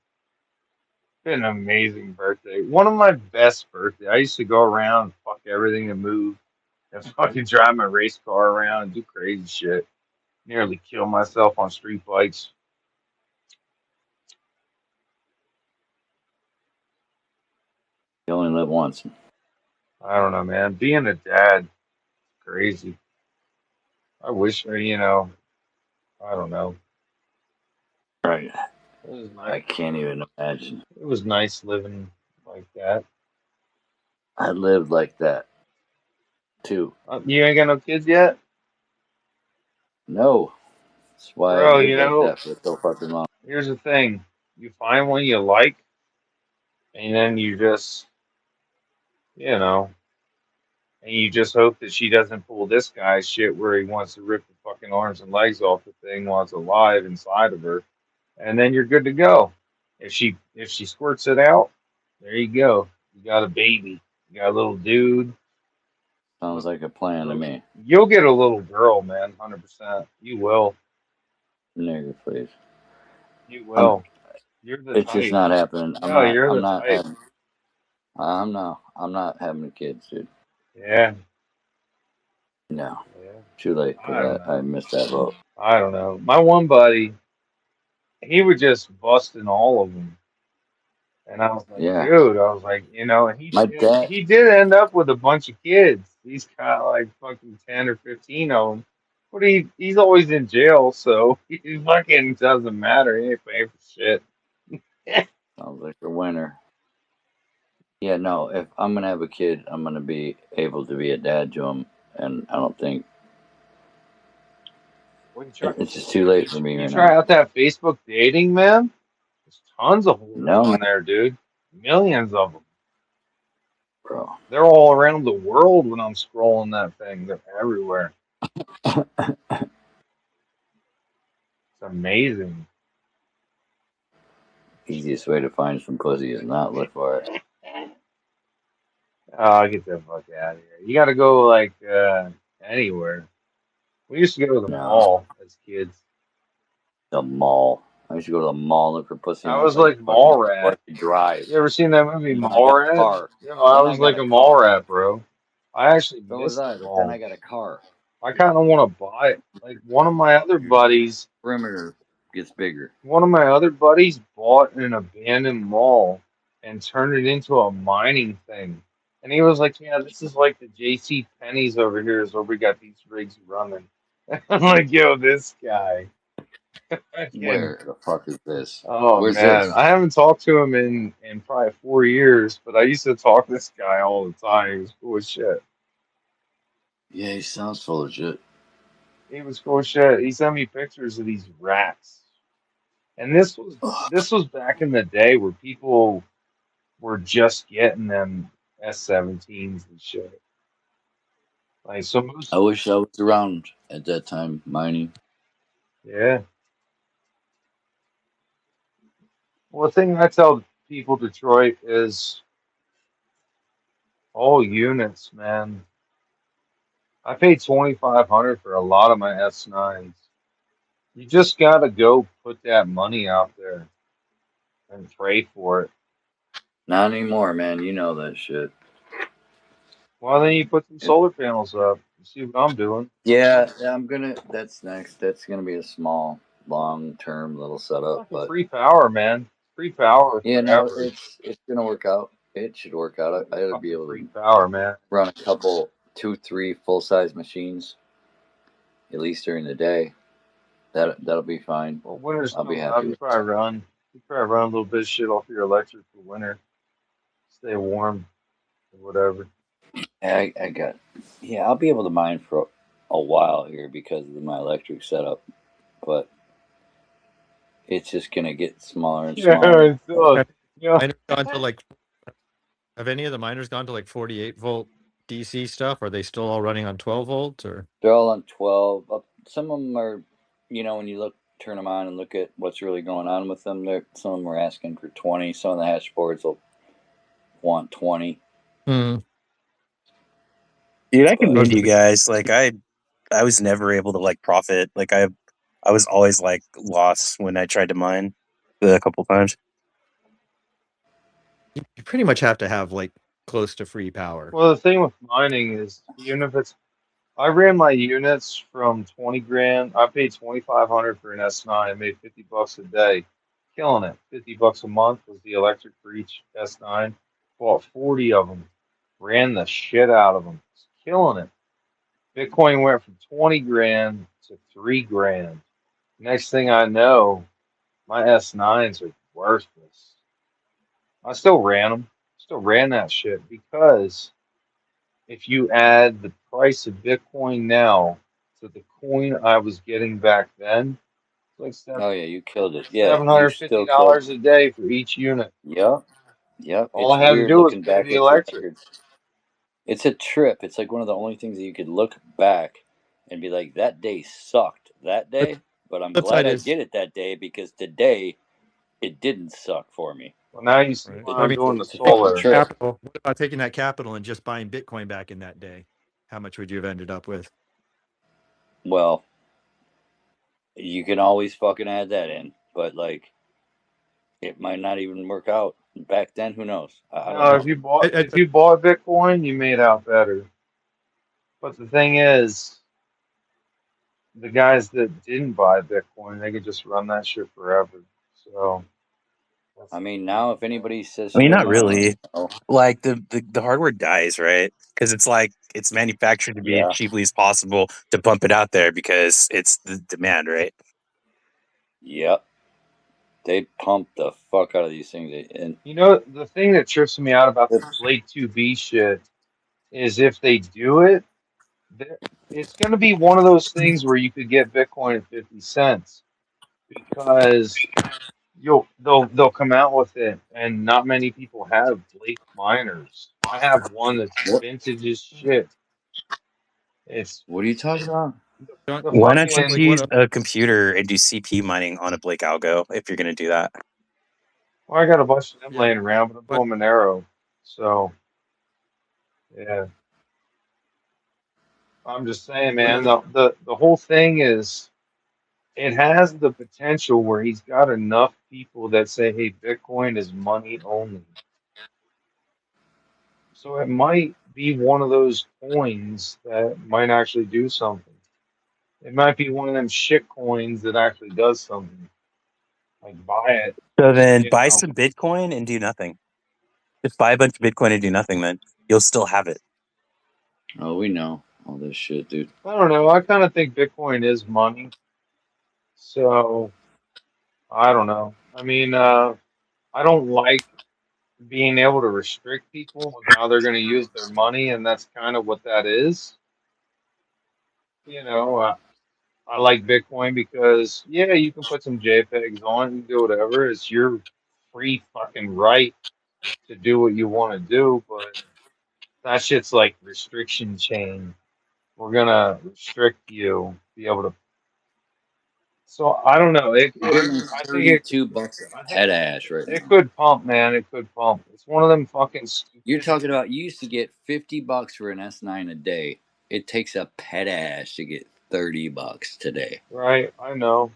Been an amazing birthday. One of my best birthdays. I used to go around, fuck everything and move, and fucking drive my race car around and do crazy shit. Nearly kill myself on street bikes. You only live once. I don't know, man. Being a dad, crazy. I wish, I don't know. Right. It was I nice. can't even imagine. It was nice living like that. I lived like that too. You ain't got no kids yet, No, that's why I bro. lived like that for so fucking long. Here's the thing: you find one you like, and then you just, you know, and you just hope that she doesn't pull this guy's shit where he wants to rip the fucking arms and legs off the thing while it's alive inside of her, and then you're good to go. If she squirts it out, there you go. You got a baby. You got a little dude. Sounds like a plan to me. You'll get a little girl, man. 100%. You will. Nigga, please. You I'm. will. You're the It's just type. not happening. No, you're I'm the not type. having. I'm not having kids, dude. Yeah. No, Yeah. too late for I don't that. I know. missed that vote. I don't know. My one buddy, he would just bust in all of them. And I was like, Yeah, dude, I was like, and my dad. he did end up with a bunch of kids. He's got like fucking 10 or 15 of them. But he's always in jail, so he fucking doesn't matter. He ain't paying for shit. Sounds like a winner. Yeah, no. If I'm gonna have a kid, I'm gonna be able to be a dad to him, and I don't think Well, you try, it's just too late for me you right try now. out that Facebook dating, man. There's tons of whores No, on there, dude. Millions of them. bro. They're all around the world when I'm scrolling that thing. They're everywhere. It's amazing. Easiest way to find some pussy is not look for it. Oh, get the fuck out of here. You got to go like anywhere. We used to go to the No, mall as kids. the mall. I used to go to the mall look for pussy, and I I was was like, like "Fucking mall rat. let me drive." You ever seen that movie And then I got a Mallrat? car. Yeah, I Then I was got like a a mall car. rat, bro. I actually So was missed I, the but then mall. I got a car. I kind of want to buy it. Like Your perimeter gets bigger. one of my other buddies bought an abandoned mall and turned it into a mining thing. And he was like, "Yeah, this is like the JC Penney's over here is where we got these rigs running." I'm like, "Yo, this guy." Fucking- Where the fuck is this? oh Where's man, this? I haven't talked to him in probably 4 years, but I used to talk to this guy all the time. He was cool as shit. Yeah, he sounds full of shit. He was cool as shit. He sent me pictures of these rats, and this was back in the day where people were just getting them S17s and shit. Like so most, I wish I was around at that time mining. yeah. Well, the thing I tell people Detroit is all units, man. I paid 2,500 for a lot of my S9s. You just gotta go put that money out there and pray for it. Not anymore, man. You know that shit. Well, then you put some It, solar panels up. You see what I'm doing. yeah, I'm gonna. That's next. That's gonna be a small, long-term little setup, Fucking but free power, man. Free power yeah, no, forever. it's gonna work out. It should work out. I ought to be Fucking able free to power, man. run a couple, two, three full-size machines at least during the day. That'll be fine. Well, winter's I'll be coming up. happy You with that. probably run. You probably run a little bit of shit off your electric for winter. Stay warm or whatever. I got. Yeah, I'll be able to mine for a while here because of my electric setup, but it's just gonna get smaller and Yeah, smaller. it's still, Have you know, miners gone to like? Have any of the miners gone to like 48-volt DC stuff? Are they still all running on 12 volts or? They're all on 12. Some of them are, when you turn them on and look at what's really going on with them, some of them are asking for 20. Some of the hash boards will want 20. Hmm. Dude, I But commend you guys. Like I was never able to like profit. Like I was always like lost when I tried to mine a couple times. You pretty much have to have like close to free power. well, the thing with mining is, even if it's, I ran my units from 20 grand. I paid 2,500 for an S9. I made $50 a day, killing it. $50 a month was the electric for each S9. Bought 40 of them, ran the shit out of them, killing it. Bitcoin went from 20 grand to 3 grand. Next thing I know, My S9s are worthless. I still ran them. Still ran that shit because if you add the price of Bitcoin now to the coin I was getting back then, it's like Oh yeah, you killed it. Yeah, seven you hundred fifty still killed dollars a day for each unit. Yep. Yep. All It's I had to weird do was looking pay back the at your electric. records. It's a trip. It's like one of the only things that you could look back and be like, that day sucked that Flip, day, but I'm flip glad side I is did it that day because today it didn't suck for me. Well, now you see right. why I I'm mean, doing the It's a fucking solar. trip. capital. What about taking that capital and just buying Bitcoin back in that day? How much would you have ended up with? Well, you can always fucking add that in, but like it might not even work out. Back then, who knows? I don't No, know. if you bought Bitcoin, you made out better. But the thing is, the guys that didn't buy Bitcoin, they could just run that shit forever. So that's I the mean, thing. now if anybody says I mean, shit not now, really. Like the hardware dies, right? Because it's like it's manufactured to be as yeah, cheaply as possible to pump it out there because it's the demand, right? yep, they pump the fuck out of these things, and You know, the thing that trips me out about this Blake 2B shit is if they do it, they're- it's going to be one of those things where you could get Bitcoin at 50 cents because they'll come out with it and not many people have Blake miners. I have one that's what? vintage as shit. It's What are you talking about? Don't the Why not just like fucking what? use a computer and do CPU mining on a Blake algo if you're going to do that? well, I got a bunch of them Yeah, laying around, but I'm but doing Monero. So yeah. I'm just saying, man, the whole thing is it has the potential where he's got enough people that say, hey, Bitcoin is money only. So it might be one of those coins that might actually do something. It might be one of them shit coins that actually does something. Like buy it, So then you buy know. some Bitcoin and do nothing. Just buy a bunch of Bitcoin and do nothing, then you'll still have it. Oh, we know all this shit, dude. I don't know. I kind of think Bitcoin is money. So I don't know. I mean, I don't like being able to restrict people with how they're going to use their money, and that's kind of what that is. You know, I like Bitcoin because yeah, you can put some JPEGs on it and do whatever. It's your free fucking right to do what you want to do, but that shit's like restriction chain. We're gonna restrict you, be able to. So I don't know. I'm getting I think $32 I a think petahash right it now. could pump, man. It could pump. It's one of them fucking You're stupid. talking about you used to get $50 for an S9 a day. It takes a petahash to get $30 today. Right, I know.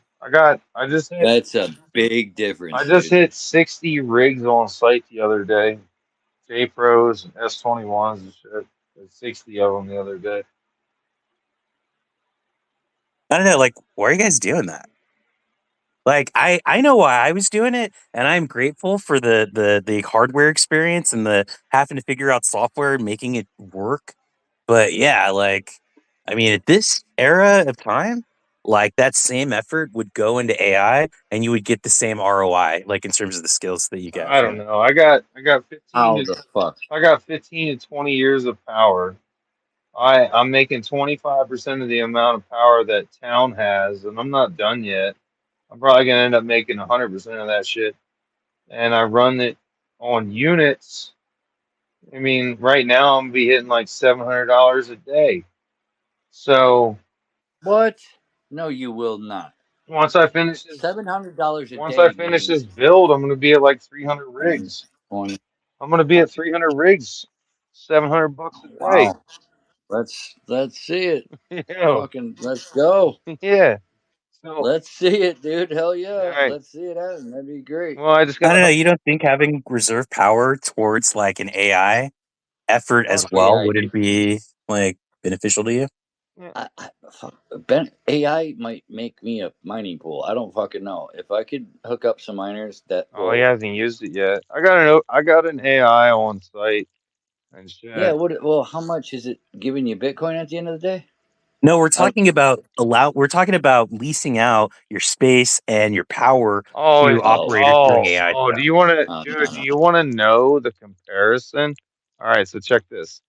I just hit That's a big I difference, just dude. hit 60 rigs on site the other day. J Pros and S21s and shit. There's 60 of them the other day. I don't know. Like, why are you guys doing that? Like, I know why I was doing it, and I'm grateful for the hardware experience and the having to figure out software and making it work. But yeah, like, I mean, at this era of time, like that same effort would go into AI, and you would get the same ROI, like in terms of the skills that you get I don't from it. know. I got 15 How to the fuck? I got 15 to 20 years of power. I'm making 25% of the amount of power that town has, and I'm not done yet. I'm probably gonna end up making 100% of that shit. And I run it on units. I mean, right now I'm gonna be hitting like $700 a day. So What? No, you will not. once I finish this $700 a once I day finish this means build, I'm gonna be at like 300 10, rigs. 20. I'm gonna be at 300 rigs, $700 a day. Wow. Let's see it. You know, Fucking let's go. yeah. So, Let's see it, dude. Hell all yeah. right. Let's see it happen. That'd be great. Well, I just I gotta don't know. hope. You don't think having reserve power towards like an AI effort as Fuck well AI, wouldn't be like beneficial to you? yeah. fuck, AI might make me a mining pool. I don't fucking know. If I could hook up some miners that Oh, he will, hasn't used it yet. I got an AI on site and yeah. shit. What? Well, how much is it giving you Bitcoin at the end of the day? No, we're talking about we're talking about leasing out your space and your power to operators doing AI Do stuff. you want to, No, dude? Do no. you want to know the comparison? All right, so check this.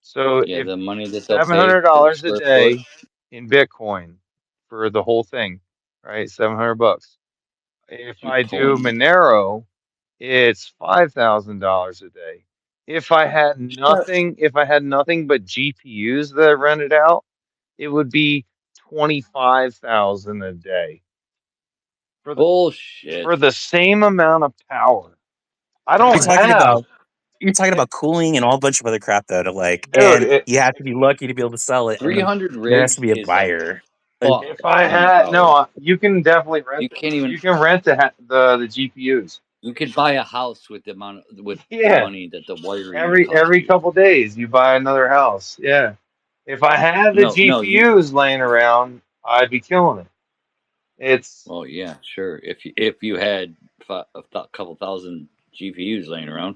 So Yeah, if the money that they'll seven pay hundred per dollars a square foot. day in Bitcoin for the whole thing, right? $700. If You I do pulling? Monero, it's $5,000 a day. If I had nothing, but GPUs that I rented out, it would be 25,000 a day for Bullshit. the same amount of power. I You're don't talking have, about cooling and all a bunch of other crap though to dude. and you have to be lucky to be able to sell it, and 300 there has to rigs be a is a buyer. fuck If I ton of had power. no, you can definitely rent You them. can't even. You can rent the GPUs. You could buy a house with the amount with the Yeah, money that the wiring would cost every you. couple days you buy another house. Yeah, if I had the No, you. GPUs laying around, I'd be killing it. It's Oh yeah, sure. If you had couple thousand GPUs laying around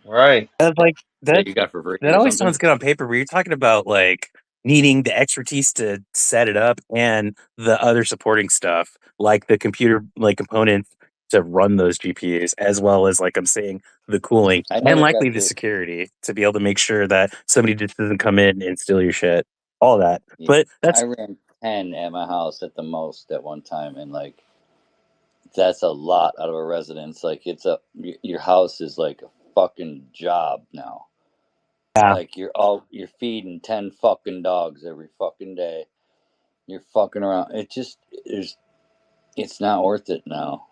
right. That's like that that you got for free that or always something. sounds good on paper, but you're talking about like needing the expertise to set it up and the other supporting stuff, like the computer like components to run those GPUs, as well as like I'm saying, the cooling I and never likely got the to. security to be able to make sure that somebody just doesn't come in and steal your shit. All that. Yeah, But I that's ran 10 at my house at the most at one time, and like that's a lot out of a residence. Like your house is like a fucking job now. yeah. Like you're feeding 10 fucking dogs every fucking day. You're fucking around. It's not worth it now.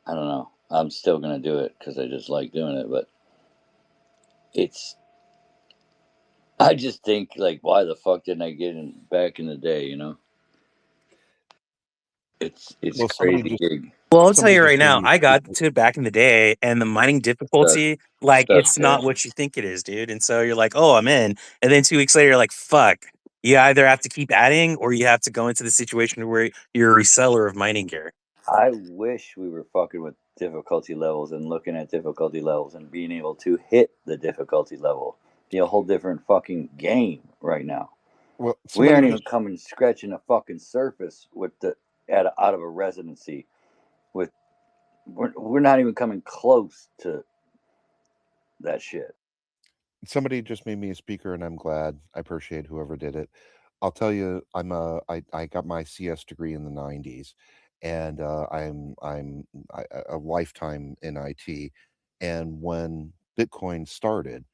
I don't know. I'm still gonna do it because I just like doing it, but it's. I just think like, why the fuck didn't I get in back in the day? You know, it's Well, crazy gig Well, I'll tell somebody you just right made now, me a I got speaker. to it back in the day, and the mining stuff. difficulty, like, it's not Yeah. what you think it is, dude. And so you're like, oh, I'm in. And then 2 weeks later, you're like, fuck. You either have to keep adding or you have to go into the situation where you're a reseller of mining gear. I wish we were fucking with difficulty levels and looking at difficulty levels and being able to hit the difficulty level. Be a whole different fucking game right now. Well, We somebody aren't even just coming scratching the fucking surface with out of a residency. With we're not even coming close to that shit. somebody just made me a speaker, and I'm glad. I appreciate whoever did it. I'll tell you, I got my CS degree in the '90s, and a lifetime in IT. And when Bitcoin started,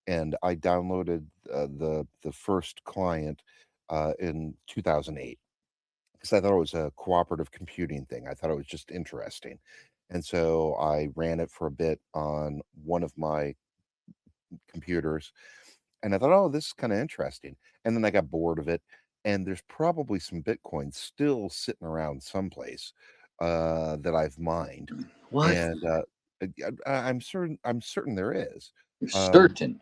and I downloaded the first client in 2008 because I thought it was a cooperative computing thing. I thought it was just interesting, and so I ran it for a bit on one of my computers, and I thought, oh, this is kind of interesting. And then I got bored of it, and there's probably some Bitcoin still sitting around someplace that I've mined, What? and I'm certain there is. You're Um, certain?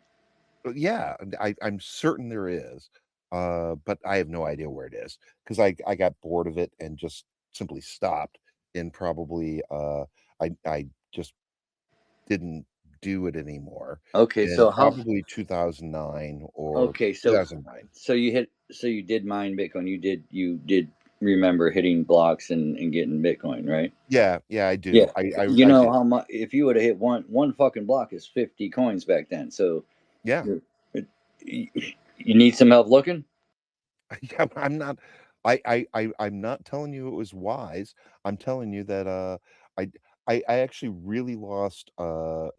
yeah, I'm certain there is, but I have no idea where it is because I got bored of it and just simply stopped. And probably I just didn't do it anymore Okay, in so how? probably 2009 or Okay, so 2009. you did mine Bitcoin. You did remember hitting blocks and getting Bitcoin, right? Yeah, I do. Yeah. You I know did. how much if you would have hit one fucking block is 50 coins back then. So Yeah. you you need some help looking? Yeah, I'm not. I'm not telling you it was wise. I'm telling you that I I actually really lost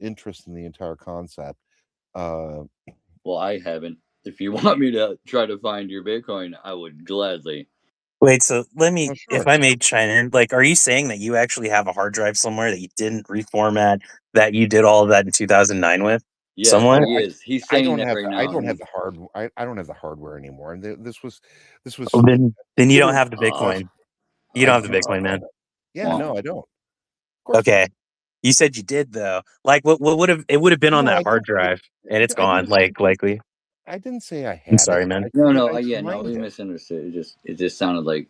interest in the entire concept. Uh, Well, I haven't. If you want me to try to find your Bitcoin, I would gladly. Wait, so let me, oh, if sure. I may chime in, like, are you saying that you actually have a hard drive somewhere that you didn't reformat, that you did all of that in 2009 with? Yes, Somewhere? Oh, he is. He's I saying don't that have right I now. don't have And the hard I don't have the hardware anymore. And this was Oh, then you don't literally have the Bitcoin. You I don't have the do Bitcoin, man. yeah well, no I don't. Of course not. Okay. You said you did though. Like what would have it would have been on No, that I hard don't. drive and it's I gone, like likely. didn't say I I'm had it. sorry, man. I no, said no, I yeah, no, mined we it. misunderstood. It just sounded like,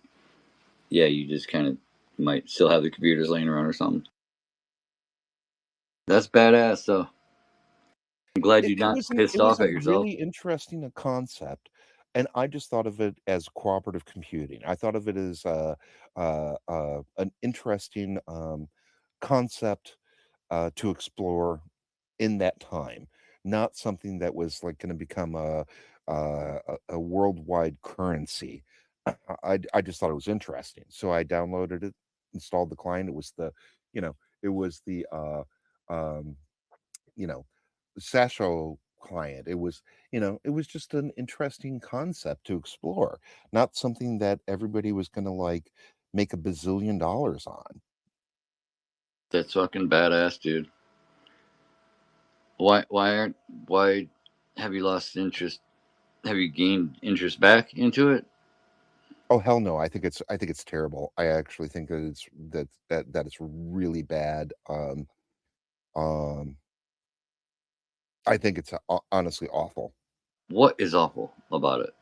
yeah, you just kind of might still have the computers laying around or something. That's badass, though. I'm glad you're not pissed It was off a at yourself. really interesting concept, and I just thought of it as cooperative computing. I thought of it as an interesting concept to explore in that time, not something that was like going to become a worldwide currency. I just thought it was interesting, so I downloaded it, installed the client. It was the, you know, it was the um, you know, Sasho client. It was, it was just an interesting concept to explore, not something that everybody was going to like make a bazillion dollars on. That's fucking badass, dude. Why have you lost interest? Have you gained interest back into it? Oh hell no! I think it's terrible. I actually think that it's really bad. Um, I think it's honestly awful. What is awful about it?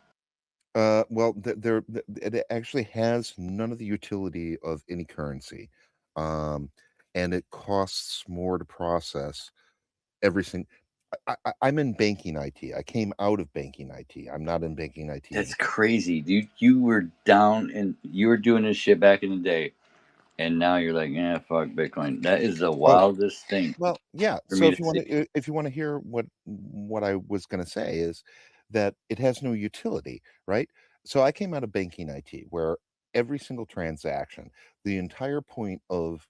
Well, it actually has none of the utility of any currency, um, and it costs more to process every single. I'm in banking IT. I came out of banking IT. I'm not in banking IT That's anymore. crazy, dude. You were down and you were doing this shit back in the day, and now you're like, yeah, fuck Bitcoin. That is the Oh, wildest thing well, yeah. for So me if to you want see. to, if you want to hear what I was going to say is that it has no utility, right? So I came out of banking IT, where every single transaction, the entire point of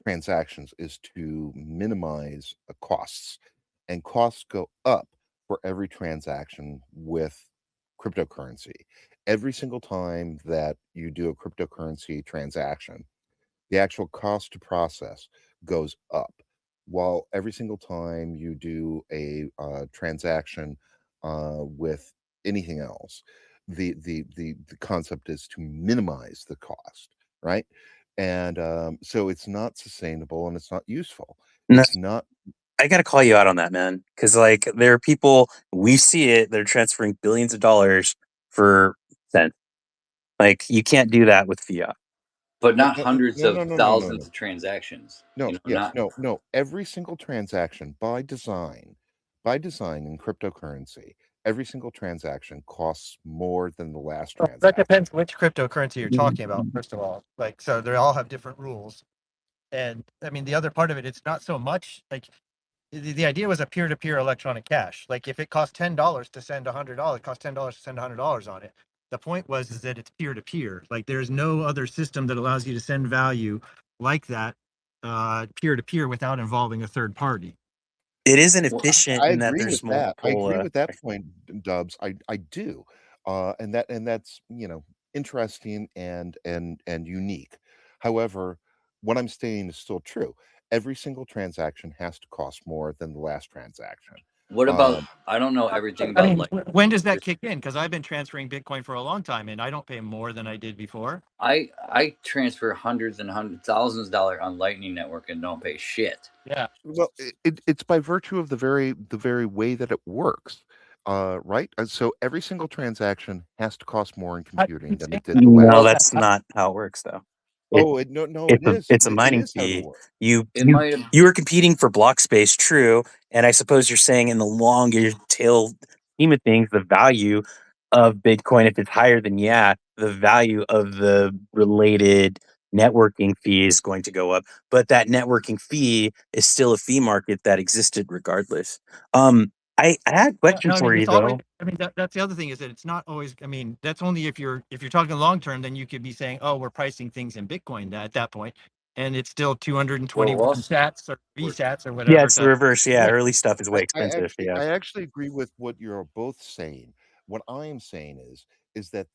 transactions is to minimize costs, and costs go up for every transaction with cryptocurrency. Every single time that you do a cryptocurrency transaction, the actual cost to process goes up, while every single time you do a transaction with anything else, the concept is to minimize the cost, right? And so it's not sustainable and it's not useful. No, It's not. I got to call you out on that, man. Because like there are people we see it. They're transferring billions of dollars for cents. Like you can't do that with fiat. But No, not no, hundreds no, of no, no, no, no, thousands no. of transactions. No, yes, Not. no. Every single transaction by design in cryptocurrency, every single transaction costs more than the last Well, that transaction. depends which cryptocurrency you're talking about, first of all. Like, so they all have different rules. And I mean, the other part of it, it's not so much like the idea was a peer-to-peer electronic cash. Like if it costs $10 to send $100, it costs $10 to send $100 on it. The point was is that it's peer-to-peer. Like there's no other system that allows you to send value like that peer-to-peer without involving a third party. It isn't Well, efficient I in that agree with there's that. I multiple. agree with that point, Dubs. I do, and that's interesting and unique. However, what I'm saying is still true. Every single transaction has to cost more than the last transaction. what about? Um, I don't know everything I about mean, like. when does that kick in? Because I've been transferring Bitcoin for a long time and I don't pay more than I did before. I transfer hundreds and hundreds thousands of dollars on Lightning Network and don't pay shit. Yeah. well, it's by virtue of the very way that it works, right? So every single transaction has to cost more in How do you computing than say it did that? the No, last that's time. not how it works, though. It, Oh, no, it is. it's a It mining is how to fee. work. You It you might have. you are competing for block space, true, and I suppose you're saying in the longer tail scheme of things, the value of Bitcoin, if it's higher than the value of the related networking fee is going to go up. But that networking fee is still a fee market that existed regardless. I had a Yeah, question no, I for mean you it's always. though. I mean that's the other thing is that it's not always. I mean that's only if you're talking long term, then you could be saying, oh, we're pricing things in Bitcoin at that point, and it's still Well, 221 also, sats or we're, VSats or Yeah, whatever it's the to. reverse. Yeah, Yeah. early stuff is way I expensive. actually Yeah. I actually agree with what you're both saying. What I am saying is that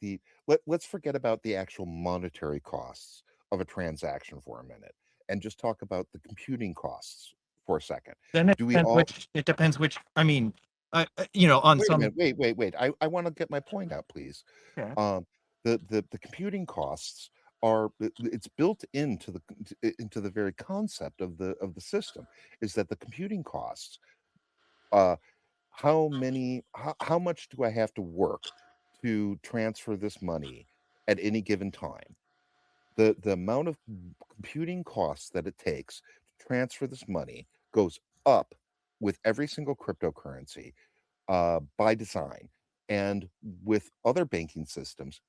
let's forget about the actual monetary costs of a transaction for a minute and just talk about the computing costs for a second. Then it Do we depends all which. It depends which. I mean, on Wait a some. minute, wait. I want to get my point out, please. Yeah. Um, the computing costs are it's built into the very concept of the system, is that the computing costs, uh how much do I have to work to transfer this money at any given time? The amount of computing costs that it takes to transfer this money goes up with every single cryptocurrency, by design. And with other banking systems,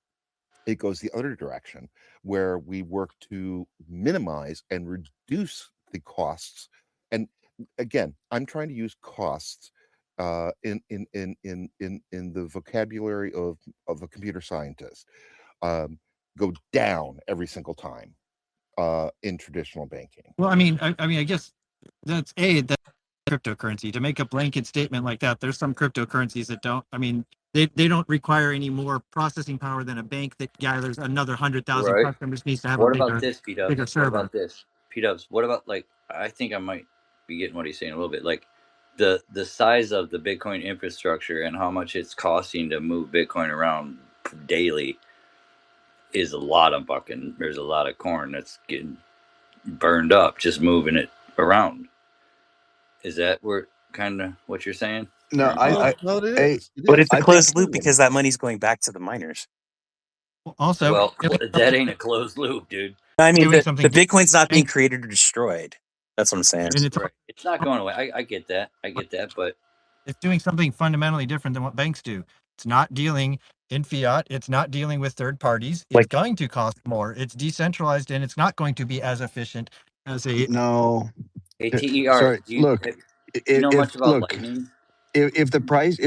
it goes the other direction, where we work to minimize and reduce the costs. And again, I'm trying to use costs in the vocabulary of a computer scientist. Go down every single time in traditional banking. Well, I mean, I guess that's that cryptocurrency. To make a blanket statement like that, there's some cryptocurrencies that don't. I mean, they don't require any more processing power than a bank that gathers another 100,000 Right. customers needs to have a What about bigger this, P-Dubs? bigger What server. about this, P-Dubs? What about, like, I think I might be getting what he's saying a little bit. Like, the size of the Bitcoin infrastructure and how much it's costing to move Bitcoin around daily is a lot of fucking. There's a lot of corn that's getting burned up just moving it around. Is that where kind of what you're saying? No, Well, it I, is. It But is. it's a I think closed loop because that money's going back to the miners. Also, Well, that ain't a closed loop, dude. I mean, doing the something Bitcoin's not being different, created or destroyed. That's what I'm saying. and Right. It's not going away. I get that. I get that. But it's doing something fundamentally different than what banks do. It's not dealing in fiat. It's not dealing with third parties. It's Like, going to cost more. It's decentralized, and it's not going to be as efficient as a. no. ATER, Sorry. Look, do you know much about look, Lightning? if the price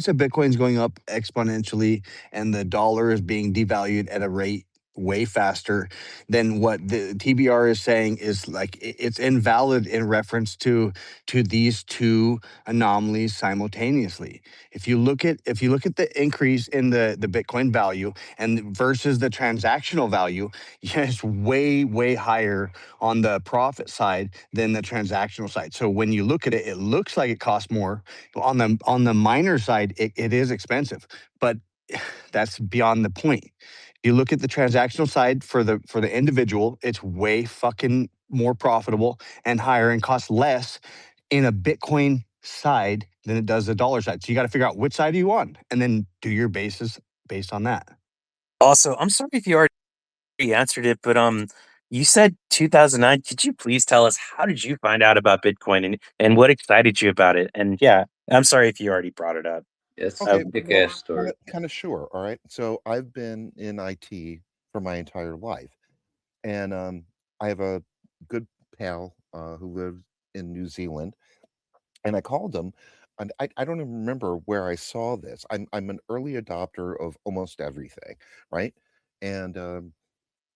of Bitcoin is going up exponentially and the dollar is being devalued at a rate way faster than what the TBR is saying, is like it's invalid in reference to these two anomalies simultaneously. If you look at the increase in the Bitcoin value and versus the transactional value, yeah, it's way higher on the profit side than the transactional side. So when you look at it, it looks like it costs more. On the miner side, it is expensive, but that's beyond the point. You look at the transactional side for the individual, it's way fucking more profitable and higher and costs less in a Bitcoin side than it does the dollar side. So you got to figure out which side are you on, and then do your basis based on that. also, I'm sorry if you already answered it, but you said 2009. Could you please tell us how did you find out about Bitcoin and what excited you about it? And yeah, I'm sorry if you already brought it up. It's a Okay, kick well, ass story. kind of sure. All right. So I've been in IT for my entire life, and I have a good pal who lives in New Zealand, and I called him, and I don't even remember where I saw this. I'm an early adopter of almost everything, right? And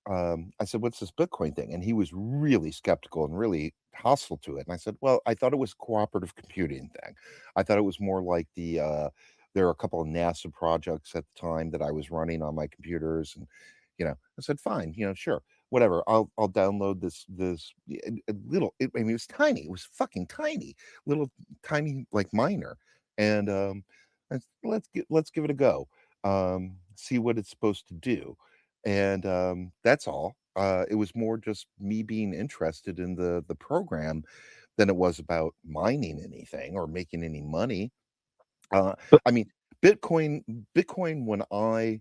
I said, "What's this Bitcoin thing?" And he was really skeptical and really hostile to it. And I said, "Well, I thought it was cooperative computing thing. I thought it was more like there were a couple of NASA projects at the time that I was running on my computers, and I said, fine, sure, whatever. I'll download this little. I mean, it was tiny. It was fucking tiny, little tiny like miner, and let's give it a go. See what it's supposed to do." And that's all. It was more just me being interested in the program than it was about mining anything or making any money. Uh, But I mean, Bitcoin when I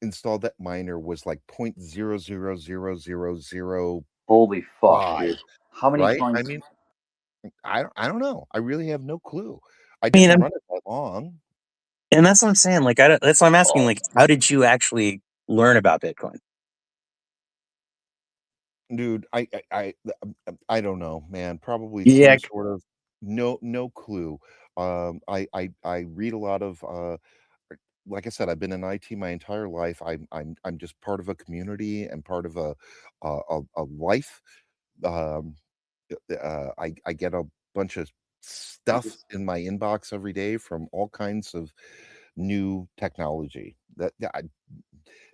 installed that miner was like 0.0000005, Holy fuck, dude! How many right? I coins? mean, I don't know. I really have no clue. I I mean, didn't run it that long. and that's what I'm saying. Like, that's what I'm asking. Like, how did you actually learn about Bitcoin? Dude, I don't know, man. Probably Yeah, some sort of no clue. I read a lot of like I said, I've been in IT my entire life. I'm just part of a community and part of a life. Um, I get a bunch of stuff in my inbox every day from all kinds of new technology.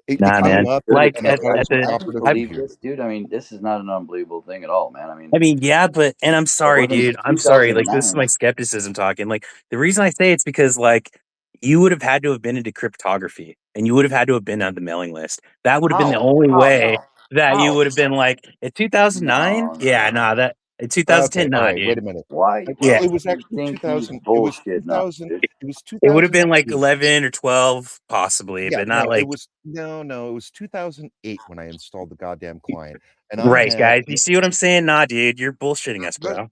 It nah, came man. up, Like and I thought it was a I can cooperative believe computer. this, dude. I mean, this is not an unbelievable thing at all, man. I mean, yeah, but and I'm It sorry, wasn't dude. I'm sorry. Like, this is my 2009. skepticism talking. Like, the reason I say it's because like you would have had to have been into cryptography and you would have had to have been on the mailing list. That would have been the How? only How? way No. that you How? would have been like in 2009. No, Yeah, no. nah, that in Okay, 2010, all nah, right, wait dude. a minute. Why? Why Yeah, It would was you actually think he's 2000. It was bullshitting us, 2000. dude? It was it would have been like 2008. 11 or 12, possibly, Yeah, but not no, it like was no, it was 2008 when I installed the goddamn client, and I right, had guys. You see what I'm saying? Nah, dude, you're bullshitting us, let bro.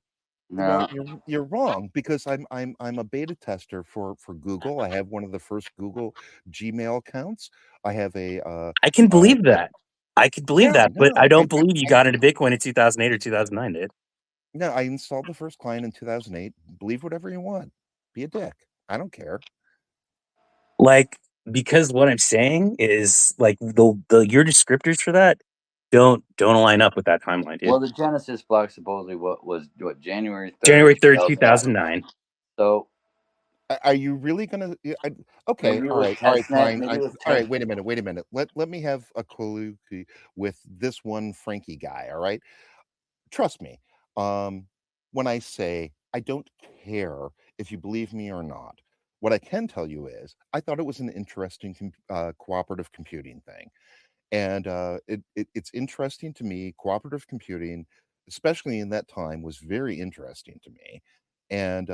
Well, No, you're wrong because I'm a beta tester for Google. I have one of the first Google Gmail accounts. I have a I can uh believe that. I could believe no, that, but I no. don't believe you got into Bitcoin in 2008 or 2009, dude. No, I installed the first client in 2008. Believe whatever you want. Be a dick. I don't care. Like, because what I'm saying is like the your descriptors for that don't line up with that timeline, dude. well, the Genesis block supposedly was January 3rd, January 3rd, 2009. 2009. So Are you really gonna? Okay, maybe it all was right, testnet. fine. Maybe it was All right. test. Wait a minute. Wait a minute. Let me have a colloquy with this one Frankie guy. All right. Trust me. Um, when I say I don't care if you believe me or not, what I can tell you is I thought it was an interesting cooperative computing thing. And it's interesting to me. Cooperative computing, especially in that time, was very interesting to me. And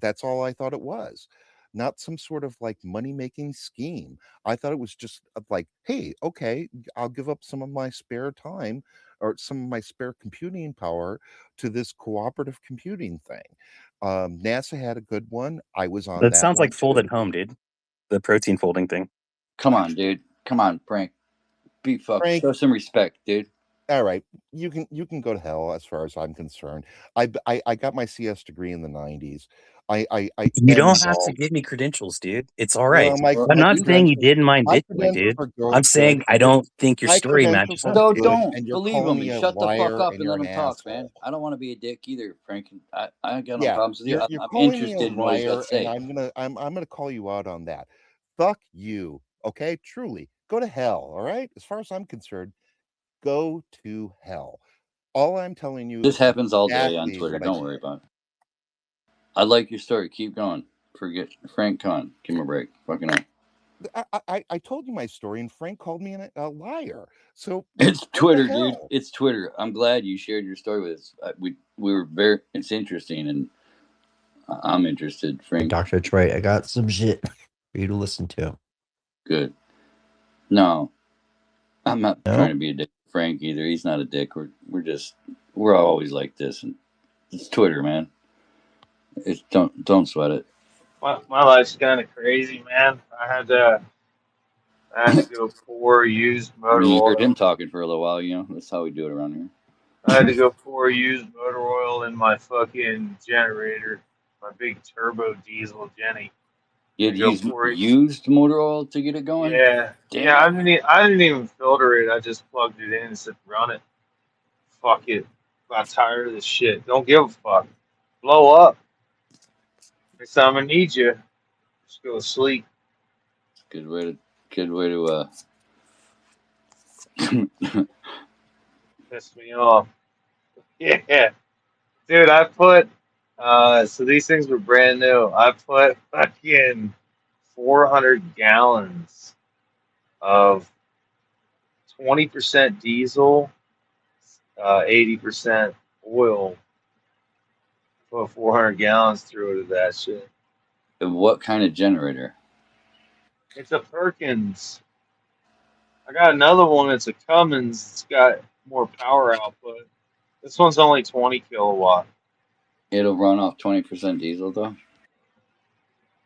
that's all I thought it was. Not some sort of like money making scheme. I thought it was just like, hey, okay, I'll give up some of my spare time or some of my spare computing power to this cooperative computing thing. NASA had a good one. I was on That that sounds one like Fold at too. Home, dude. The protein folding thing. Come on, dude. Come on, Frank. Be fuck. Frank, Show some respect, dude. all right, you can go to hell as far as I'm concerned. I got my CS degree in the 90s. I You am don't have to involved. give me credentials, dude. It's all right. Well, Well, I'm my not you got. saying you credentials didn't mind my Bitcoin, credentials dude. are I'm good, saying I and you're don't think your my story credentials matches are up, So dude. good, don't and you're believe calling him me and a shut the fuck liar up and and you're let an him talk, man. asshole. I don't want to be a dick either, Frank. I ain't got no Yeah, problems with you. you're I'm calling me a interested in what he's got liar, to and say. I'm gonna call you out on that. Fuck you, okay? Truly, go to hell. All right. As far as I'm concerned, go to hell. All I'm telling you This is happens all day on exactly Twitter. what I Don't said. worry about it. I like your story. Keep going. Forget Frank. Come on. Give him a break. Fucking hell. I told you my story, and Frank called me a liar. So It's go to Twitter, dude. hell. It's Twitter. I'm glad you shared your story with us. We were very. It's interesting, and I'm interested. Hey, Frank, Dr. Troy, I got some shit for you to listen to. good. No, I'm not trying No? to be a dick. To Frank either. He's not a dick. We're always like this, and it's Twitter, man. It's don't sweat it. My life's kind of crazy, man. I had to go pour used I motor mean, you heard him oil. talking for a little while. You know, that's how we do it around here. I had to go pour used motor oil in my fucking generator, my big turbo diesel Jenny. You I had to go use pour it. used motor oil to get it going. Yeah, yeah. Damn. I didn't even filter it. I just plugged it in and said, "Run it. Fuck it. I'm tired of this shit. Don't give a fuck. Blow up. Next time I need you, just go to sleep." Good way to Piss me off. Yeah, dude. I put. So these things were brand new. I put fucking 400 gallons of 20% diesel, 80% oil. Put 400 gallons through it of that shit. what kind of generator? It's a Perkins. I got another one. It's a Cummins. It's got more power output. This one's only 20 kilowatt. It'll run off 20% diesel though.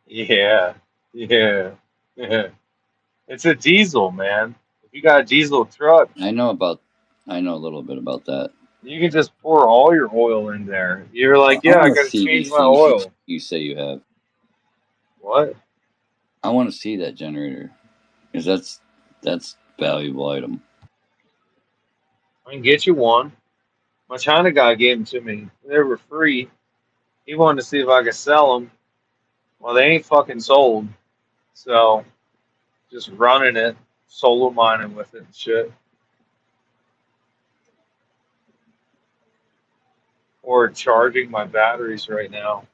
Yeah, yeah, yeah. It's a diesel, man. If you got a diesel truck, I know about. I know a little bit about that. you can just pour all your oil in there. You're like, I yeah, I want to got to see change these my things oil. you say you have. What? I want to see that generator because that's valuable item. I can get you one. My China guy gave them to me. They were free. He wanted to see if I could sell them. Well, they ain't fucking sold. So just running it, solo mining with it and shit. Or charging my batteries right now.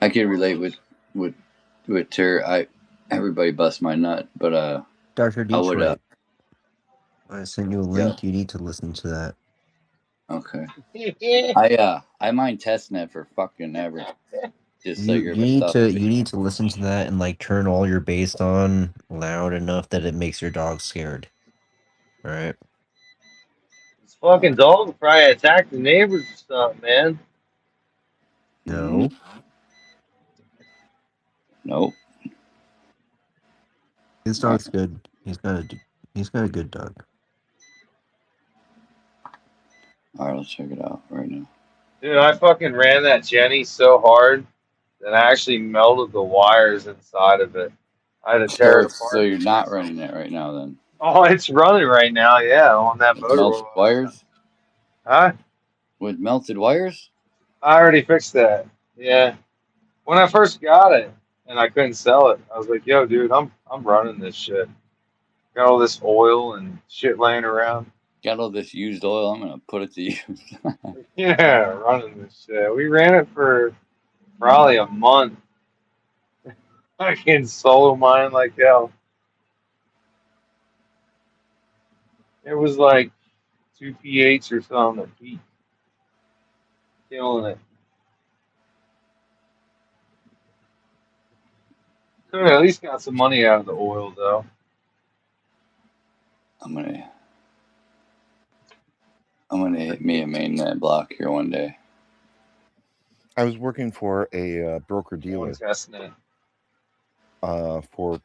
I could relate with with Ter. I everybody busts my nut, but Dr. I would Detroit, I sent you a yeah, link. You need to listen to that. okay. Yeah. I mind testnet for fucking ever. Just so You you're you about need stuff. to you need to listen to that and like turn all your bass on loud enough that it makes your dog scared. All right. This fucking dog will probably attack the neighbors and stuff, man. No. Nope. His dog's good. He's got a good dog. All right, let's check it out right now. Dude, I fucking ran that Jenny so hard that I actually melted the wires inside of it. I had to tear it So apart. you're not running it right now, then? Oh, it's running right now, yeah, on that With melted motor. wires? Huh? With melted wires? I already fixed that. Yeah. When I first got it and I couldn't sell it, I was like, yo, dude, I'm running this shit. Got all this oil and shit laying around. Got all this used oil. I'm gonna put it to use. Yeah, running this shit. We ran it for probably a month. I can solo mine like hell. It was like 2 pH or something at peak. Killing it. Could have at least got some money out of the oil though. I'm gonna hit me a mainnet block here one day. I was working for a broker dealer Testing it. for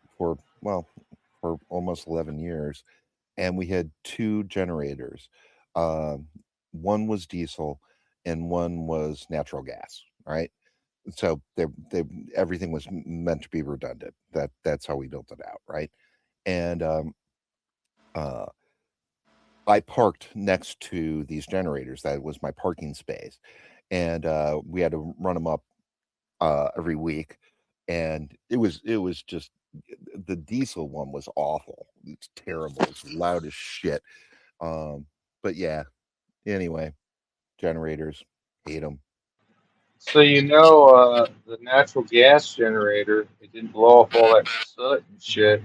almost 11 years, and we had two generators. One was diesel, and one was natural gas. Right, so they everything was meant to be redundant. That's how we built it out. Right, and I parked next to these generators. That was my parking space, and we had to run them up every week, and it was just the diesel one was awful. It's terrible. It's loud as shit. But yeah. Anyway, generators, hate them. So the natural gas generator, it didn't blow off all that soot and shit,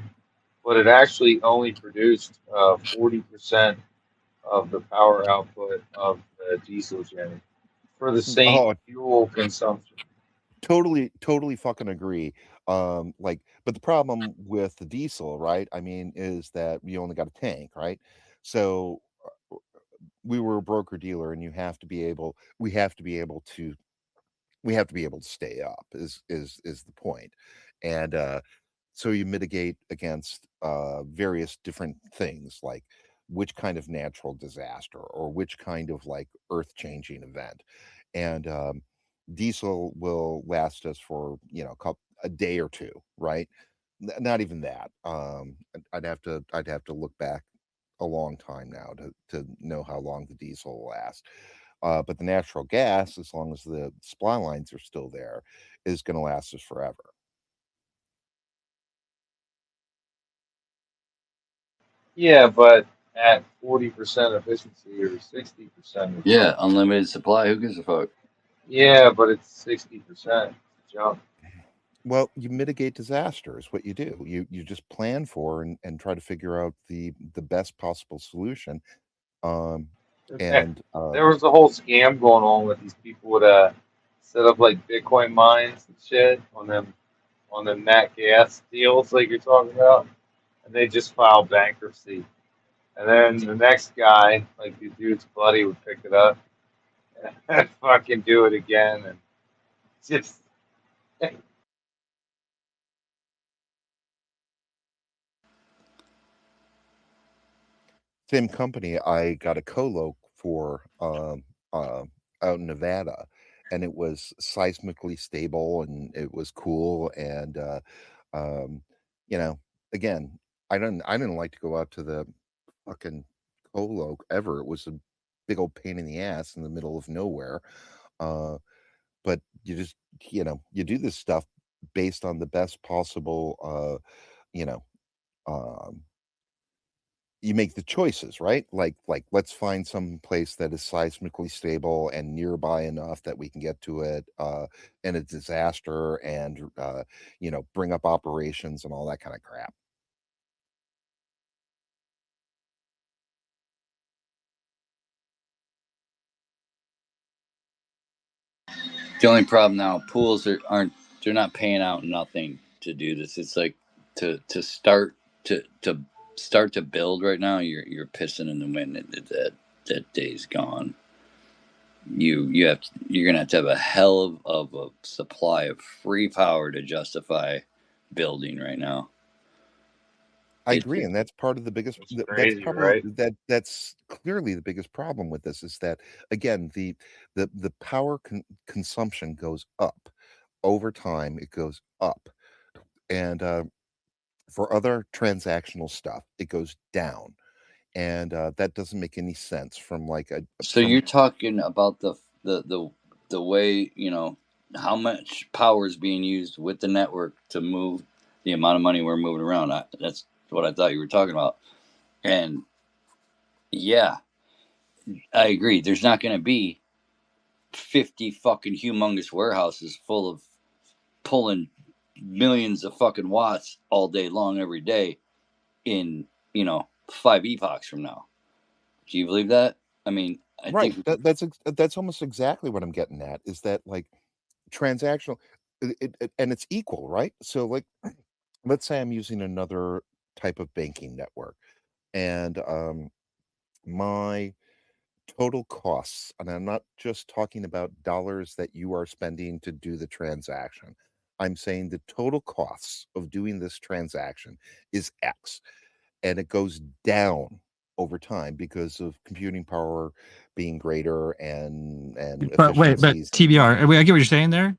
but it actually only produced 40% of the power output of the diesel gen for the same Oh, fuel consumption. totally fucking agree. But the problem with the diesel, right? I mean, is that we only got a tank, right? So we were a broker dealer, and we have to be able to stay up is the point. And so you mitigate against various different things, like which kind of natural disaster or which kind of like earth-changing event. And diesel will last us for a day or two, right? Not even that. I'd have to look back a long time now to know how long the diesel will last. But the natural gas, as long as the supply lines are still there, is going to last us forever. Yeah, but at 40% efficiency or 60%. Yeah, unlimited supply. Who gives a fuck? Yeah, but it's 60% jump. Well, you mitigate disaster is what you do. You just plan for and try to figure out the best possible solution. And There was a whole scam going on with these people would set up like Bitcoin mines and shit on them nat gas deals like you're talking about, and they just file bankruptcy. And then the next guy, like the dude's buddy, would pick it up and fucking do it again, and just same company, I got a colo for out in Nevada, and it was seismically stable, and it was cool. And um, you know, again, I didn't like to go out to the fucking colo ever. It was a big old pain in the ass in the middle of nowhere. Uh, but you just you do this stuff based on the best possible you know um you make the choices, right? Like let's find some place that is seismically stable and nearby enough that we can get to it in a disaster, and bring up operations and all that kind of crap. The only problem now, pools they're not paying out nothing to do this. It's like to start to build right now. You're pissing in the wind. That day's gone. you're gonna have to have a hell of a supply of free power to justify building right now. I agree, and that's part of the biggest. It's That's crazy, probably right? that's clearly the biggest problem with this is that again the power consumption goes up over time. It goes up, and for other transactional stuff, it goes down, and that doesn't make any sense from like a So from you're talking about the way, how much power is being used with the network to move the amount of money we're moving around. That's what I thought you were talking about. And yeah, I agree. There's not going to be 50 fucking humongous warehouses full of pulling millions of fucking watts all day long every day in 5 epochs from now. Do you believe that? I mean, I right. think That's almost exactly what I'm getting at. Is that like transactional, and it's equal, right? So like, let's say I'm using another type of banking network, and my total costs, and I'm not just talking about dollars that you are spending to do the transaction. I'm saying the total costs of doing this transaction is X, and it goes down over time because of computing power being greater and But wait, but efficiencies. TBR, wait, I get what you're saying there.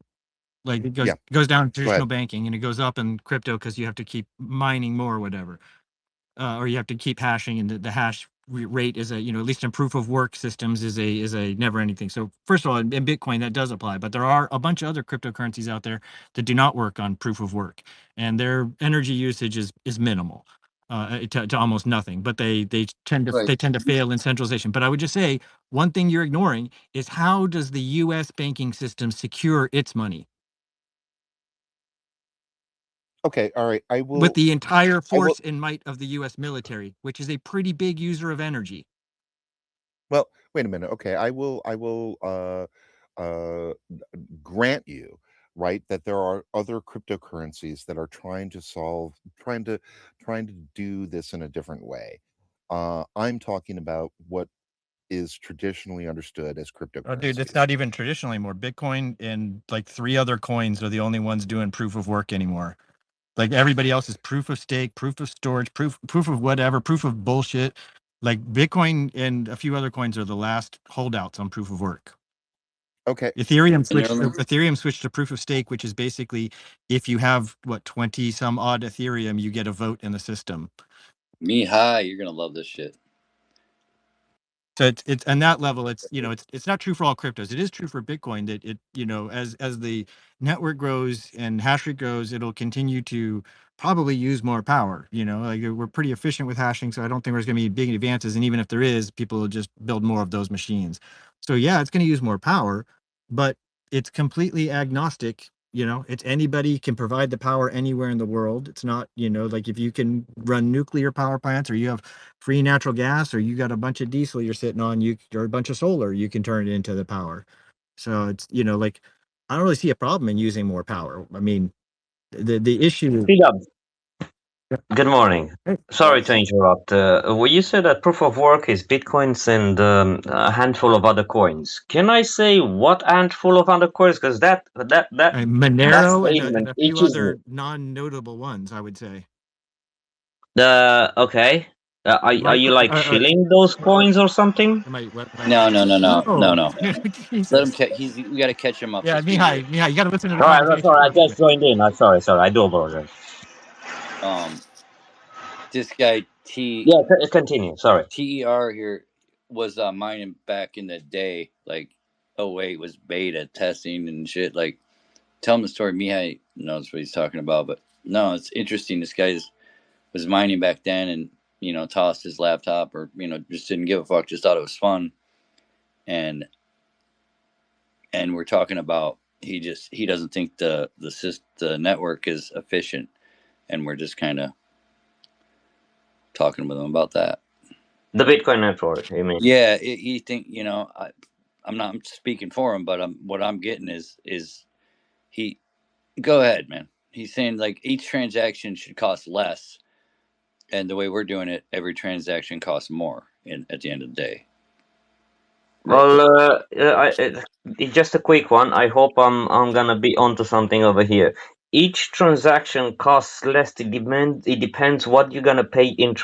Like it Yeah, goes down go traditional ahead. banking and it goes up in crypto because you have to keep mining more or whatever, or you have to keep hashing, and the hash rate is a, at least in proof of work systems is a never ending thing. So first of all, in Bitcoin that does apply, but there are a bunch of other cryptocurrencies out there that do not work on proof of work, and their energy usage is minimal. To almost nothing, but they right. tend to fail in centralization. But I would just say one thing you're ignoring is how does the U.S. banking system secure its money? Okay, all right. With the entire I will. force and might of the U.S. military, which is a pretty big user of energy. Well, wait a minute. Okay, I will grant you, right, that there are other cryptocurrencies that are trying to do this in a different way. I'm talking about what is traditionally understood as Oh, dude, it's cryptocurrencies. not even traditional anymore. Bitcoin and like 3 other coins are the only ones doing proof of work anymore. Like everybody else is proof of stake, proof of storage, proof of whatever, proof of bullshit. Like Bitcoin and a few other coins are the last holdouts on proof of work. Okay, And they're only Ethereum switched to proof of stake, which is basically if you have 20 some odd Ethereum, you get a vote in the system. me high. You're gonna love this shit. So it's on that level, it's not true for all cryptos. It is true for Bitcoin that as the network grows and hash rate grows, it'll continue to probably use more power. Like we're pretty efficient with hashing, so I don't think there's going to be big advances. And even if there is, people will just build more of those machines. So yeah, it's going to use more power, but it's completely agnostic. It's anybody can provide the power anywhere in the world. It's not, like if you can run nuclear power plants or you have free natural gas or you got a bunch of diesel you're sitting on, or a bunch of solar, you can turn it into the power. So it's, like, I don't really see a problem in using more power. I mean, the issue. Speed up. Good morning. Hey, Sorry to interrupt. Well, you said that proof of work is bitcoins and a handful of other coins. Can I say what handful of other coins? Because that Monero and statement a few itches me. other non-notable ones, I would say. Okay. Are Like, you like shilling those coins or something? No, no, no, no, no, no, no. Let him. Jesus. We got to catch him up to Yeah, speed here. Mihai, you got to listen to the All right. That's conversation. all right. I just joined in. I'm sorry. Sorry. I do apologize. This guy Yeah. Continue. Sorry. TER here was mining back in the day, like '08 was beta testing and shit. Like, tell him the story. Mihai knows what he's talking about, but no, it's interesting. This guy was mining back then, and tossed his laptop, or just didn't give a fuck, just thought it was fun, and we're talking about he doesn't think the network is efficient, and we're just kind of talking with him about that. The Bitcoin network. You mean? Yeah, he think I'm not speaking for him, but what I'm getting is he go ahead, man. He's saying like each transaction should cost less, and the way we're doing it, every transaction costs more. At the end of the day, Well, just a quick one. I hope I'm gonna be onto something over here. Each transaction costs less. It depends what you're gonna pay in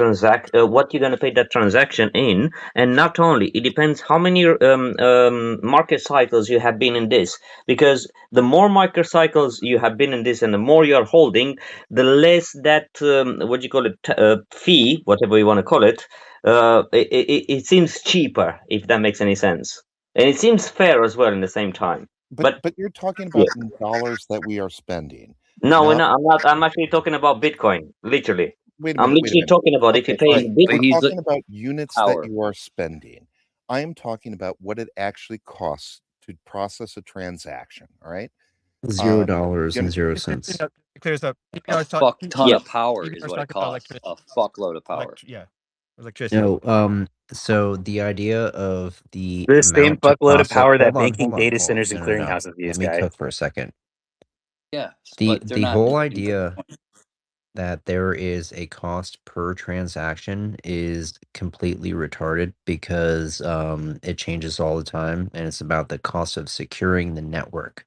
what you're gonna pay that transaction in, and not only it depends how many market cycles you have been in this. Because the more market cycles you have been in this, and the more you're holding, the less that what you call it fee, whatever you want to call it, it seems cheaper, if that makes any sense, and it seems fair as well in the same time. But But you're talking yeah, about in dollars that we are spending, no, we're not. not. I'm not. I'm actually talking about Bitcoin. Literally, Wait a I'm minute. Wait a literally minute. talking about if you Okay, pay all right. in But We're Bitcoin. he's talking about units that power. you are spending. I am talking about what it actually costs to process a transaction. All right. $0 You and know, 0 cents. It clears up. A TBR fuck ton Yeah, of power TBR is was what it talking about costs. electricity. A fuckload of power. Yeah, electricity. No, so the idea of the The same amount to fuckload of process. power that Hold on, banking hold on, data hold on. centers and No, no, no. clearinghouses use, Let me guy. cook for a second. Yes, The but they're the not whole minting idea Bitcoin. that there is a cost per transaction is completely retarded because it changes all the time, and it's about the cost of securing the network.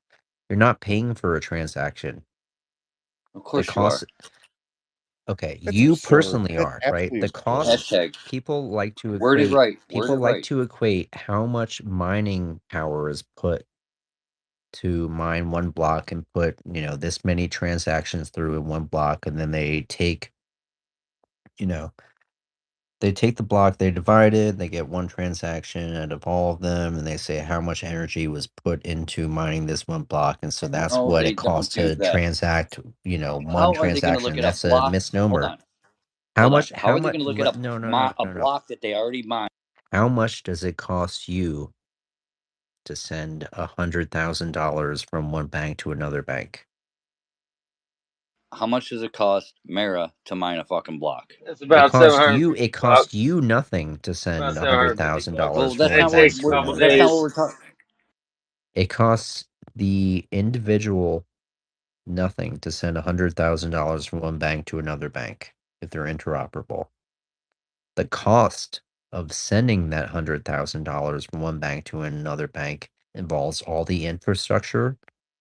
You're not paying for a transaction. Of The course you cost. are. Okay, that's you absurd. personally That's are, right? absolutely The absurd. cost, Hashtag people like to word it equate, right. Word people it like right. to equate how much mining power is put to mine one block and put, this many transactions through in one block, and then you know, they take the block, they divide it, they get one transaction out of all of them, and they say how much energy was put into mining this one block, and so that's No, what they it don't costs do to that. transact, one How are they going to look transaction. at a That's a block? Hold misnomer. on, hold on. How How are they much? going to look at No, no, no, a no, no. block that they already mined? How much does it cost you to send $100,000 from one bank to another bank? How much does it cost Mara to mine a fucking block? It's It about costs 750 you. It costs bucks. you nothing to About send a hundred 750 thousand bucks. dollars Well, from that's one It not what bank takes a to couple another that's not bank. what days. we're talking. It costs the individual nothing to send $100,000 from one bank to another bank if they're interoperable. The cost of sending that $100,000 from one bank to another bank involves all the infrastructure,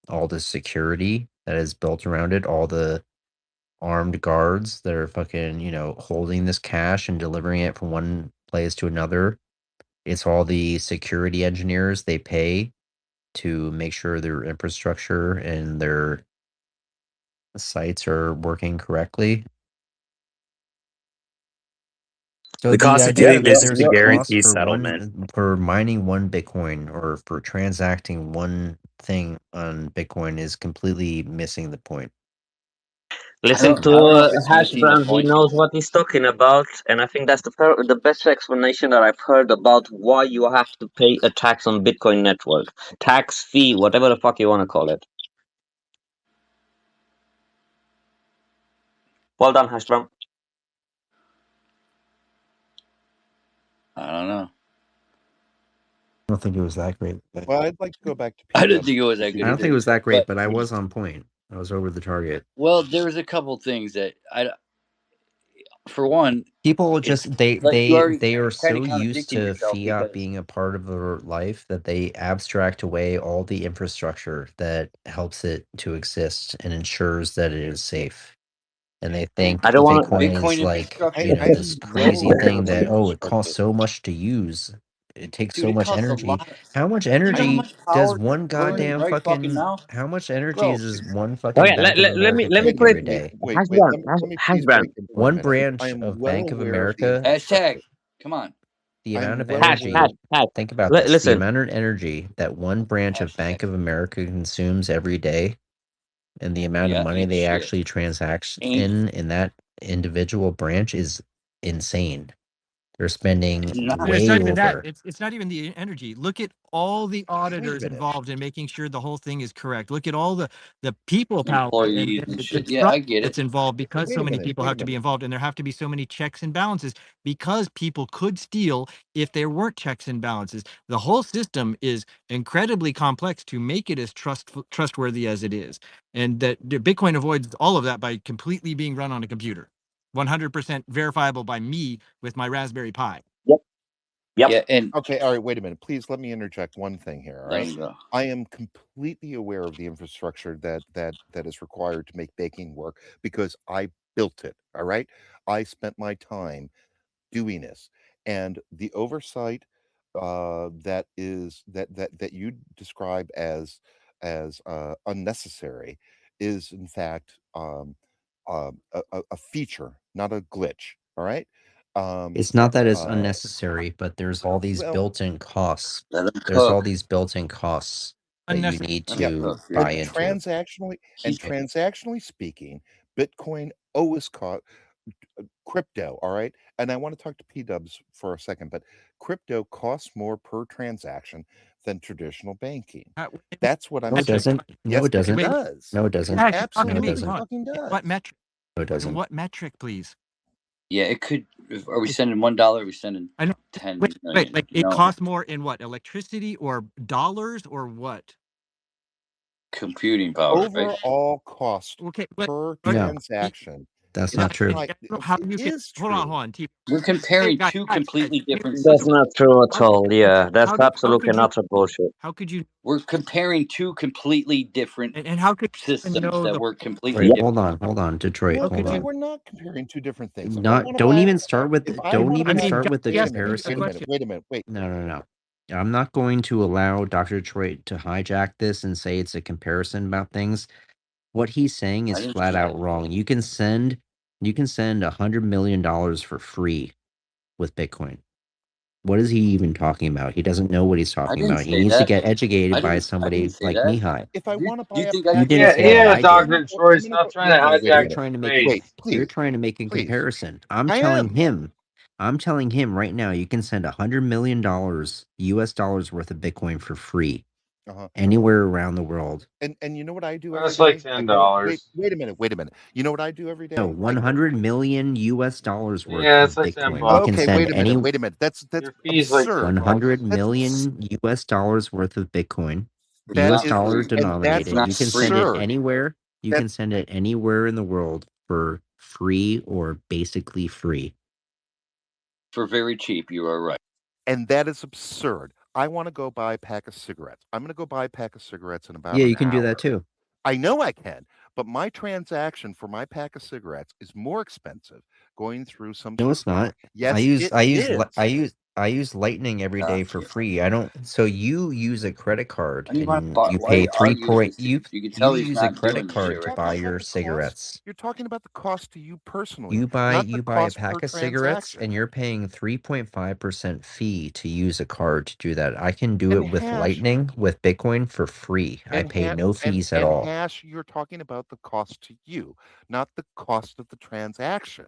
all the security that is built around it, all the armed guards that are fucking, holding this cash and delivering it from one place to another. It's all the security engineers they pay to make sure their infrastructure and their sites are working correctly. So The the cost of idea yeah. doing that business there's to a No, cost guarantee for settlement. mining one Bitcoin or for transacting one thing on Bitcoin is completely missing the point. listen I to don't know if it's Hash missing the Brown. He point. knows what he's talking about, and I think that's the best explanation that I've heard about why you have to pay a tax on Bitcoin network, tax fee, whatever the fuck you want to call it. Well done, Hash Brown. I don't know. I don't think it was that great. Well, I'd like to go back to I didn't think it was PW. that good I don't think it either. was that great, But but I was on point. I was over the target. well, there's a couple things that for one, People it's just they like you they already they are kind so of used contradicting to yourself fiat because being a part of their life that they abstract away all the infrastructure that helps it to exist and ensures that it is safe. And they think I don't want Bitcoin Bitcoin is like, infrastructure, this I'm well crazy aware thing of the that, it costs infrastructure. so much to use. It takes dude. so It much costs a energy. lot. How much You know how energy much does power you're one burning goddamn right fucking fucking, now, how much energy bro? does one Oh fucking yeah, Bank of America let me take put every it. day? Hash Wait. Brown, Let me Hash please Brown. break in for a One minute. I branch am of well Bank of aware of the America, Hashtag. infrastructure. Come on. the amount I'm of well aware. energy, think about this, the Listen, amount of energy that one branch of Hashtag. Bank of America consumes every day and the amount of Yeah, money ain't they shit. actually transact Ain't in that individual branch is insane. They're spending not. And it's way not even that. over. It's not even the energy. Look at all the Wait a auditors minute. involved in making sure the whole thing is correct. Look at all the people power Employees and and the shit. Yeah, trust I get it. that's involved because Wait so a many minute. people Wait a have to be minute. involved, and there have to be so many checks and balances because people could steal if there weren't checks and balances. The whole system is incredibly complex to make it as trustworthy as it is, and that Bitcoin avoids all of that by completely being run on a computer, 100% verifiable by me with my Raspberry Pi. Yep. Yeah, and Okay, all right, wait a minute. Please let me interject one thing here, all there right? we go. I am completely aware of the infrastructure that is required to make baking work because I built it, all right? I spent my time doing this, and the oversight that you describe as unnecessary is in fact a feature, not a glitch, all right? um It's not that it's uh unnecessary, but there's all these well, built-in costs. Let them There's all cook. these built-in costs that you Unnecessary. need Let them yeah, to cook. but buy into. He's transactionally speaking, Bitcoin always cost crypto, all right? And I want to talk to P-dubs for a second, but crypto costs more per transaction than traditional banking. Wait, That's what I'm No, it metric. saying. doesn't. No, Yes, it it doesn't. Wait, does. No, it It doesn't. Hash, you're talking No, to it me. absolutely Hold doesn't. on. fucking In what does. metric? No, it In doesn't. what metric, please? yeah. It could. Are we It's, sending $1? Are we sending I know. 10 Wait. million? Like You it know, costs more in what? Electricity or dollars or what? computing power, right? Overall cost Okay, per but No, transaction that's is not I true. high. don't know how It you can is hold true. on, T. We're Hey, comparing guys, two guys, completely give me different That's systems. not true at how could all. Yeah, that's how absolutely could and you utter bullshit. how could you We're comparing two completely different and how could you even systems know that the work completely Right. Yep. different. Hold on, Detroit. how No, Hold could no, you on. we're not comparing two different things. If I Not. want to Don't buy, even start with. if I Don't want to I even buy, mean start just with the wait a yes minute, comparison. wait a minute, wait. No, no, no. I'm not going to allow Dr. Detroit to hijack this and say it's a comparison about things. What he's saying I is didn't flat say out that. wrong. You can send $100 million for free with Bitcoin. What is he even talking about? He doesn't know what he's I talking didn't about. He say needs to that. get educated by I didn't somebody say like that. Mihai. If I Do want to buy you a think I You pack didn't of Yeah, say yeah, that. cigarettes, I I'm Dr. did. gonna go. Troy, I'm gonna stop go. trying Wait, to wait, wait a You're hijack minute. the trying to make debate. Wait, a you're please, trying to make a please. comparison. I'm I telling am. him right now, you can send $100 million US dollars worth of Bitcoin for free Uh-huh. anywhere around the world. And you know what I do every That's like day? I $10. go, wait a minute, wait a minute. You know what I do every No, day? I go, 100 million US dollars worth Yeah, of it's like 10 Bitcoin. You can bucks. okay, send any wait a minute. That's Your fee's like 10 absurd. 100 bucks. That's million US dollars worth of Bitcoin, it's that US not is, dollar free. and It's that's denominated. not You can send free. it absurd. anywhere. You That can send it anywhere in the world for free or basically free. For very cheap, you are right. and that is absurd. I want to go buy a pack of cigarettes. I'm going to go buy a pack of cigarettes in about Yeah, an you can do that hour. too. I know I can, but my transaction for my pack of cigarettes is more expensive going through some No, sort it's of not. yes, it is. I use Lightning every Yeah. day for free. I don't. So you use a credit card Why do you want to and you why are pay you arguing this you dude? You can you tell he's use a not credit doing this You're shit card to right talking buy now. about your the cost. cigarettes. You're talking about the cost to you personally, You not the buy a cost per pack of cigarettes transaction. and you're paying 3.5% fee to use a card to do that. I can do And it with hash Lightning with Bitcoin for free. I pay no fees at and all. hash, you're talking about the cost to you, not the cost of the transaction.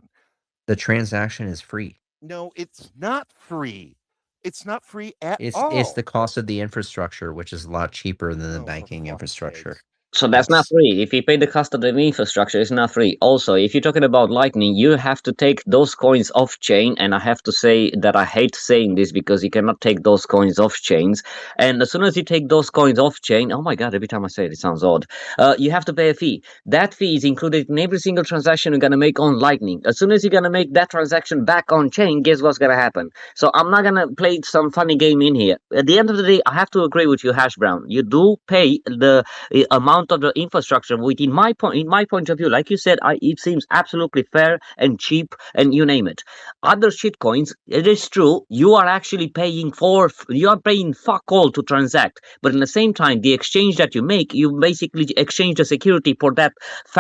The transaction is free. No, it's not free. It's not free at It's all. the cost of the infrastructure, which is a lot cheaper than the Oh, for banking fuck's infrastructure. sakes. So that's not Yes. free. If you pay the cost of the infrastructure, it's not free. Also, if you're talking about Lightning, you have to take those coins off chain. And I have to say that I hate saying this because you cannot take those coins off chains. And as soon as you take those coins off chain, oh my God, every time I say it, it sounds odd. You have to pay a fee. That fee is included in every single transaction you're going to make on Lightning. As soon as you're going to make that transaction back on chain, guess what's going to happen? So I'm not going to play some funny game in here. At the end of the day, I have to agree with you, Hash Brown. You do pay the amount of the infrastructure, which in my point of view, like you said, it seems absolutely fair and cheap, and you name it. Other shitcoins, it is true, you are paying fuck all to transact, but in the same time, the exchange that you make, you basically exchange the security for that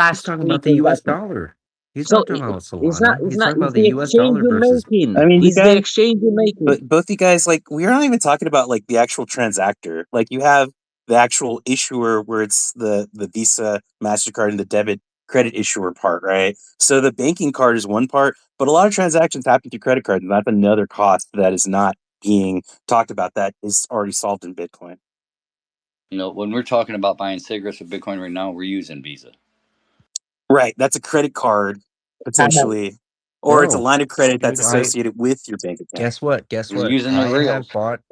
He's fast talking free about the US transaction. dollar. He's So not talking about it's not Solana. it's He's not talking it's about the the US exchange dollar you're versus making. I mean, you It's the guys, exchange you're making. but both you guys, like, we're not even talking about like the actual transactor. Like, you have the actual issuer where it's the Visa, MasterCard, and the debit credit issuer part, right? So the banking card is one part, but a lot of transactions happen through credit cards, and that's another cost that is not being talked about that is already solved in Bitcoin. You know, when we're talking about buying cigarettes with Bitcoin right now, we're using Visa. Right. That's a credit card, potentially, or it's a no, line of credit that's dude. I associated with your bank account. guess what? Guess We're what? using the rails.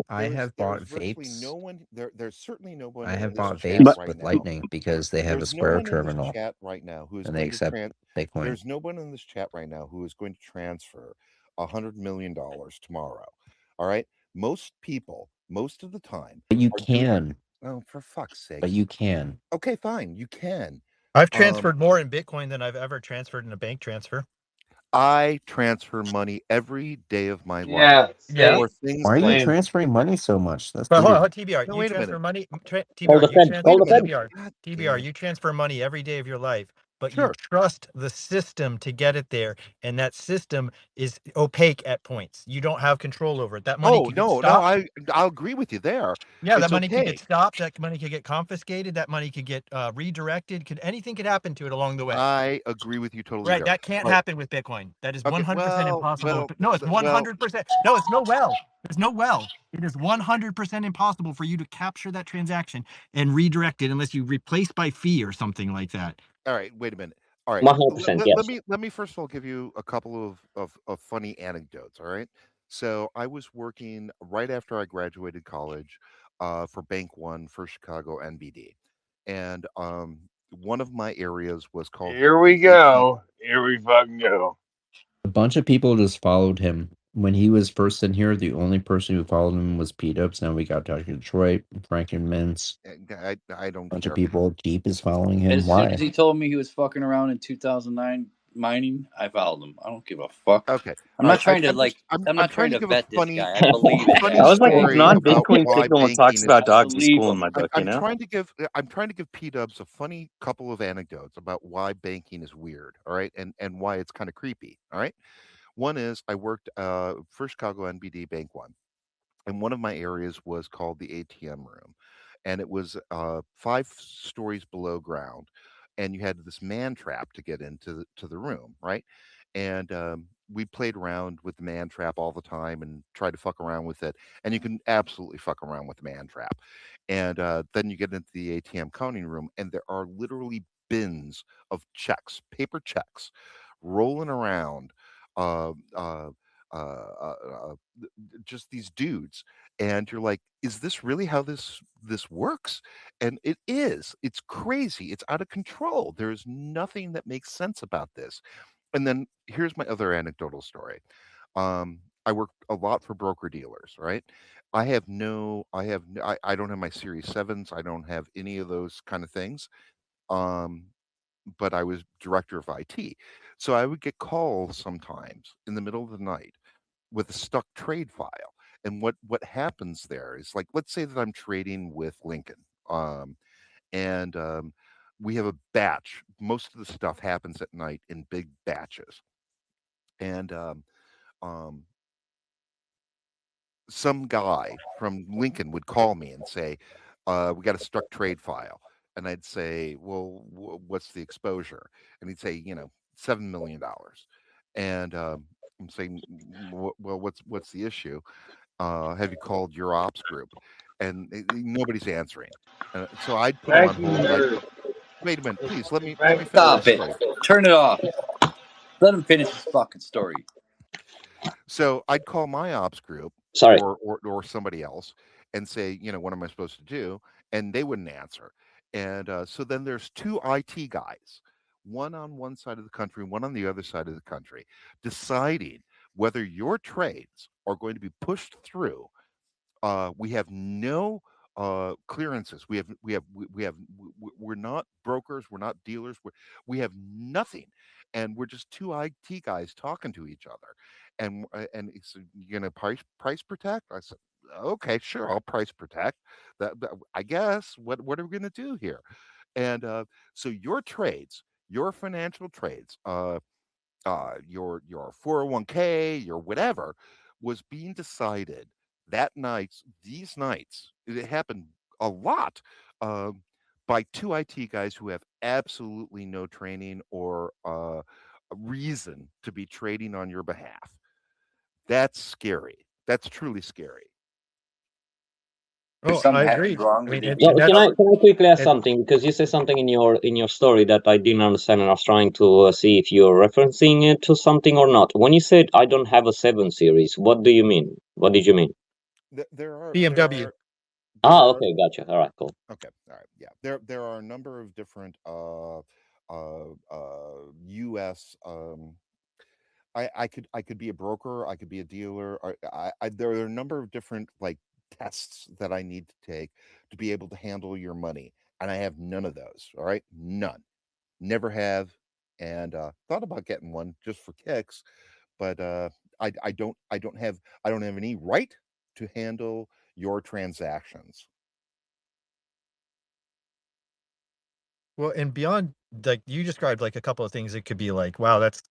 I have There is bought virtually vapes. no one there's certainly no one I have in this bought chat But vapes right with now. Lightning because they have a There's no Square one in this terminal chat right now who is and they going to accept Bitcoin. there's no one in this chat right now who is going to transfer $100 million tomorrow. All right. Most people, most of the time, But you are doing. can. Oh, for fuck's sake! But you can. Okay, fine, you can. I've transferred more in Bitcoin than I've ever transferred in a bank transfer. I transfer money every day of my Yeah, life Yeah. for things Why are you like. same. transferring money so much? That's But hold weird. on, TBR, No, you wait a transfer minute. money. Call TBR, the you Fed. transfer. Wait Call a the Fed. minute. TBR, God damn TBR, it. you transfer money every day of your life, but you Sure. trust the system to get it there, and that system is opaque at points. You don't have control over it. That money Oh could get no, stopped. I'll agree with you there. Yeah, that It's money could get opaque. stopped. That money could get confiscated. That money could get redirected. Anything could happen to it along the way. I agree with you totally Right, there. that can't But happen with Bitcoin. That is okay, 100% impossible. No, it's well, 100%. No, it's no well. There's no well. It is 100% impossible for you to capture that transaction and redirect it unless you replace by fee or something like that. all right, wait a minute. All right, 100%, yes. let me first of all give you a couple of funny anecdotes. All right, so I was working right after I graduated college for Bank One for Chicago NBD, and one of my areas was called Here we the AT. go. Here we fucking go. A bunch of people just followed him. When he was first in here, the only person who followed him was P-Dubs. Now we got Dr. Detroit, Franken Mintz. I don't Bunch of care. people. Jeep is following him. As soon Why? as he told me he was fucking around in 2009 mining, I followed him. I don't give a fuck. Okay, I'm all not right. trying to I'm I'm I'm not trying trying to to give a vet this funny guy. I believe his funny I was ass. like, it's story not about Bitcoin why signal and talks banking is. about I dogs in believe school in him. my book, you I'm know? trying to give P Dubs a funny couple of anecdotes about why banking is weird, all right, and why it's kind of creepy, all right. One is I worked for Chicago NBD Bank One, and one of my areas was called the ATM room, and it was 5 stories below ground, and you had this man trap to get into the room, right? And we played around with the man trap all the time and tried to fuck around with it, and you can absolutely fuck around with the man trap. And then you get into the ATM counting room, and there are literally bins of checks, paper checks, rolling around. Uh, uh, just these dudes, and you're like, is this really how this works? And it is. It's crazy. It's out of control. There's nothing that makes sense about this. And then here's my other anecdotal story. I work a lot for broker dealers, right? I don't have my Series 7s. I don't have any of those kind of things. Um, but I was director of IT. So I would get calls sometimes in the middle of the night with a stuck trade file. And what happens there is, like, let's say that I'm trading with Lincoln, and we have a batch. Most of the stuff happens at night in big batches, and um, some guy from Lincoln would call me and say, "We got a struck trade file," and I'd say, "Well, what's the exposure?" And he'd say, $7 million, and I'm saying, "Well, what's the issue? Have you called your ops group?" And nobody's answering. So I'd put them on Banking hold. Like, nerd. wait a minute, please let me Bank. finish the Stop it. story. Turn it off. Let him finish his fucking story. So I'd call my ops group Sorry. or somebody else and say, what am I supposed to do? And they wouldn't answer. And so then there's 2 IT guys, one on one side of the country, one on the other side of the country, deciding whether your trades are going to be pushed through. We have no clearances. We're not brokers. We're not dealers. We have nothing, and we're just 2 IT guys talking to each other. And he said, "You gonna price protect?" I said, "Okay, sure, I'll price protect. That I guess. What are we gonna do here?" And so your trades, your financial trades, your 401k, your whatever, was being decided that nights these nights. It happened a lot, um, by 2 IT guys who have absolutely no training or a reason to be trading on your behalf. That's scary. That's truly scary. If Oh, I something agree. happened wrong, I they mean, didn't Yeah, get it that's covered. can I quickly ask it, something? Because you said something in your story that I didn't understand, and I was trying to see if you're referencing it to something or not. When you said I don't have a 7 series, what do you mean? What did you mean? BMW. There are Okay, gotcha. All right, cool. Okay, all right, yeah. There are a number of different U.S. I could be a broker, I could be a dealer, or there are a number of different like tests that I need to take to be able to handle your money, and I have none of those. All right, none, never have, and thought about getting one just for kicks, but I don't have any right to handle your transactions. Well, and beyond, like you described, like a couple of things that could be like, wow, that's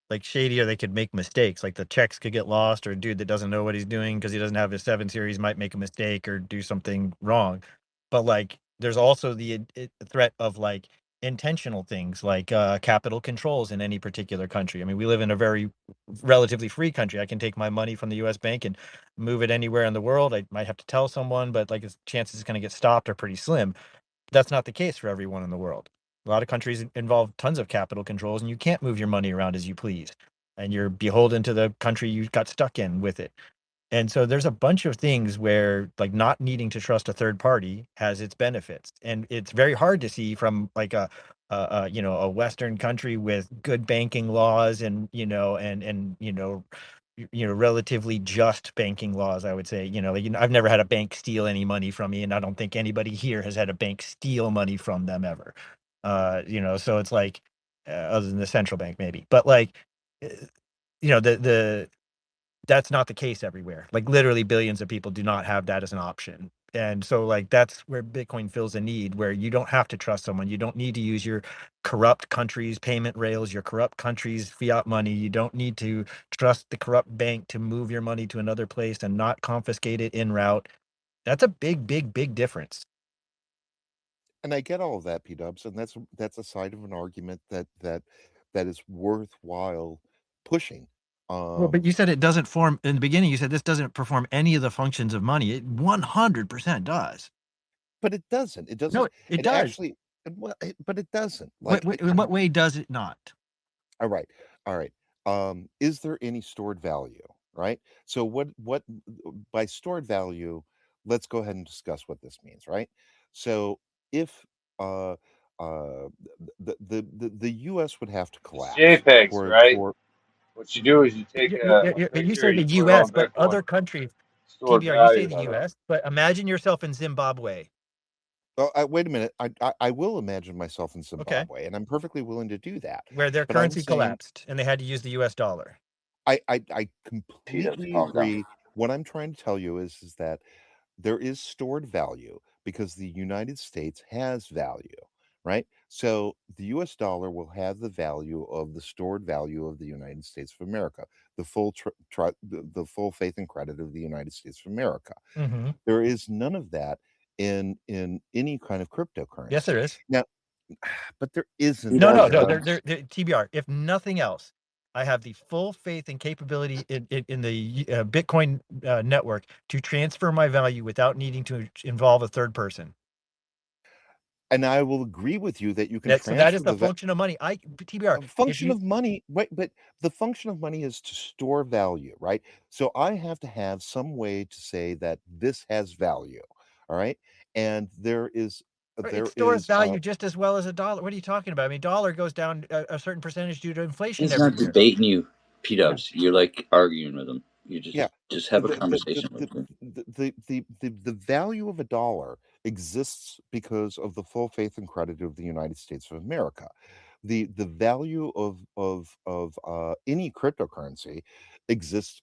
like shady, or they could make mistakes. Like the checks could get lost, or a dude that doesn't know what he's doing because he doesn't have his 7 series might make a mistake or do something wrong. But like, there's also the threat of like intentional things like capital controls in any particular country. I mean, we live in a very relatively free country. I can take my money from the U.S. bank and move it anywhere in the world. I might have to tell someone, but like, its chances it's going to get stopped are pretty slim. That's not the case for everyone in the world. A lot of countries involve tons of capital controls, and you can't move your money around as you please. And you're beholden to the country you got stuck in with it. And so there's a bunch of things where like not needing to trust a third party has its benefits. And it's very hard to see from like a Western country with good banking laws and relatively just banking laws, I would say. I've never had a bank steal any money from me, and I don't think anybody here has had a bank steal money from them ever. So it's like, other than the central bank maybe, but like, uh, the that's not the case everywhere. Like literally billions of people do not have that as an option. And so like that's where Bitcoin fills a need, where you don't have to trust someone. You don't need to use your corrupt country's payment rails, your corrupt country's fiat money. You don't need to trust the corrupt bank to move your money to another place and not confiscate it en route. That's a big, big, big difference. And I get all of that, P Dubs, and that's a side of an argument that is worthwhile pushing. Well, Um, but you said it doesn't form in the beginning. You said this doesn't perform any of the functions of money. It 100% does. but it doesn't. It No, doesn't. it It does. actually, but it doesn't. What, Like, in what way does it not? all right, all right. Is there any stored value? Right. So what by stored value? Let's go ahead and discuss what this means. Right. So if uh the U.S. would have to It's collapse JPEGs, for right? for What you do is you take a You picture, say the you put it U.S., on but Bitcoin, other countries, stored TBR, you say value. the U.S., but imagine yourself in Zimbabwe. Oh, wait a minute. I will imagine myself in Okay. Zimbabwe, and I'm perfectly willing to do that. Where their But I'm currency saying collapsed and they had to use the U.S. dollar. I P-dubs, completely calm down. agree. What I'm trying to tell you is that there is stored value because the United States has value, right? So the US dollar will have the value of the stored value of the United States of America, the the full faith and credit of the United States of America. Mm-hmm. There is none of that in any kind of Yes, cryptocurrency. there is. Now, but there isn't No, P-dubs, no, no. because relax. TBR. If nothing else, I have the full faith and capability in the Bitcoin network to transfer my value without needing to involve a third person. and I will agree with you that you can So that is transfer the the function of money. TBR. If function you of money, right? But the function of money is to store value, right? So I have to have some way to say that this has value, all right? And It there stores is value just as well as a dollar. What are you talking about? I mean, dollar goes down a certain percentage due to inflation He's every not year. debating you, Yeah. P-dubs. You're like arguing with him. You yeah. just have a The conversation with him. the value of a dollar exists because of the full faith and credit of the United States of America. The value of any cryptocurrency exists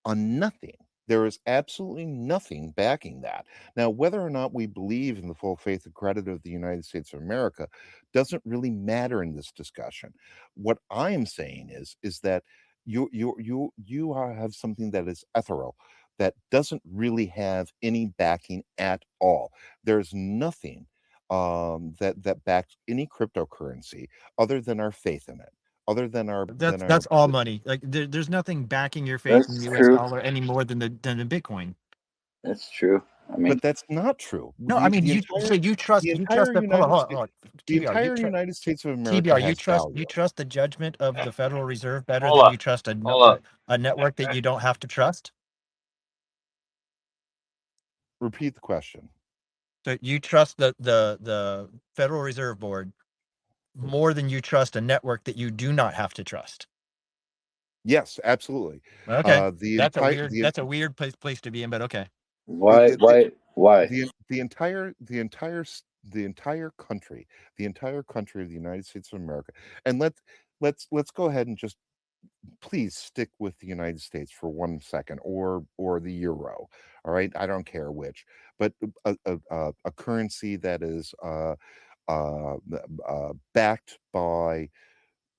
on nothing. There is absolutely nothing backing that. Now, whether or not we believe in the full faith and credit of the United States of America doesn't really matter in this discussion. What I am saying is that have something that is ethereal, that doesn't really have any backing at all. There's nothing that backs any cryptocurrency other than our faith in it, other than our That's all money. Like there's nothing backing your faith in the That's U.S. true. dollar any more than the Bitcoin. That's true. I mean, but that's not true. No, I mean you The trust entire the United States hold on, the TBR. entire United States of America TBR, has you value. trust the judgment of the Federal Reserve better Hold than you up, trust hold up. a network that you don't have to trust. Repeat the question. So you trust the Federal Reserve Board more than you trust a network that you do not have to trust. Yes, absolutely. Okay, The that's a entire weird. the That's a weird place to be in, but okay. Why? the Why? Why? the entire country, the entire country of the United States of America, and let's go ahead and just please stick with the United States for 1 second, or the euro. All right, I don't care which, but a currency that is uh, backed by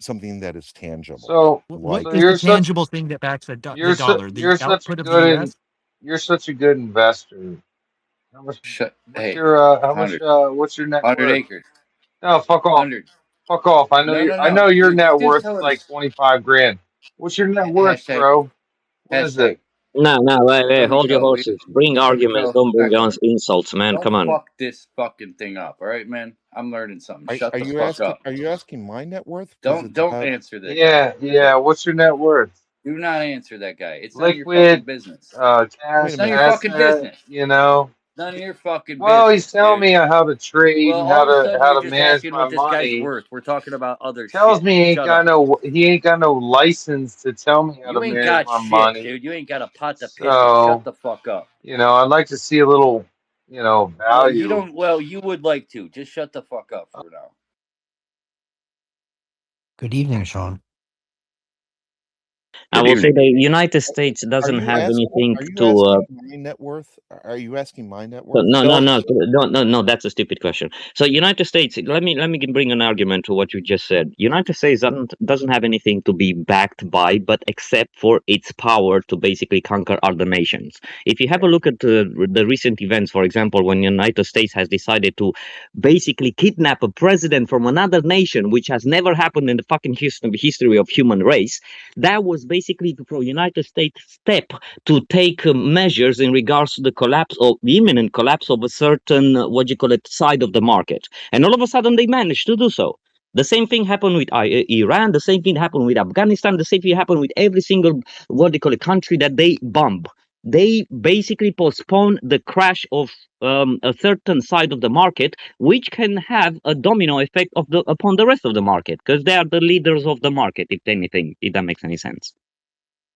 something that is tangible, So, What like so is the you're such tangible thing that backs the you're su- dollar? The you're such a output of the good U.S. you're such a good investor. How much? Shut. What's Hey, your how much? 100. What's your net 100 worth? acres. No, fuck off. 100. Fuck off. No, no, I no. know your net Just worth tell is us. like 25 grand. What's your net worth, Hashtag. bro? What is Hashtag. it? No, wait, There we hold your go. horses. Bring There we arguments, go. don't bring on Excellent. insults, man. Don't Come on. fuck this fucking thing up, all right, man? I'm learning something. Shut the fuck up. are you asking my net worth? Because Don't it's don't about answer that guy. Yeah, yeah. What's your net worth? Do not answer that guy. It's none of your fucking Liquid, business. wait cash, a It's none of minute. your fucking asset. business. You know. None of your fucking Well, he's business, telling dude. me how to trade Well, and all of a sudden how you're to just manage asking my what this guy's money. worth. We're talking about other Tells shit. me Shut up. he ain't got no license to tell me how to You ain't manage got my shit, money. dude. You ain't got a pot to piss in. Shut So, the fuck up. I'd like to see a little, Well, you value. don't. Well, you would like to. Just shut the fuck up for now. Good evening, Sean. I Good will say evening. the United States Are doesn't you have asking? anything Are you to asking my net worth? Are you asking my net So, worth? no, no, Don't. no, no. That's a stupid question. So, United States. Let me bring an argument to what you just said. United States doesn't have anything to be backed by, but except for its power to basically conquer other nations. If you have a look at the recent events, for example, when United States has decided to basically kidnap a president from another nation, which has never happened in the fucking history of human race, that was basically for United States step to take measures in regards to the collapse or imminent collapse of a certain side of the market, and all of a sudden they managed to do so. The same thing happened with Iran. The same thing happened with Afghanistan. The same thing happened with every single country that they bomb. They basically postpone the crash of a certain side of the market, which can have a domino effect upon the rest of the market, because they are the leaders of the market. If anything, if that makes any sense.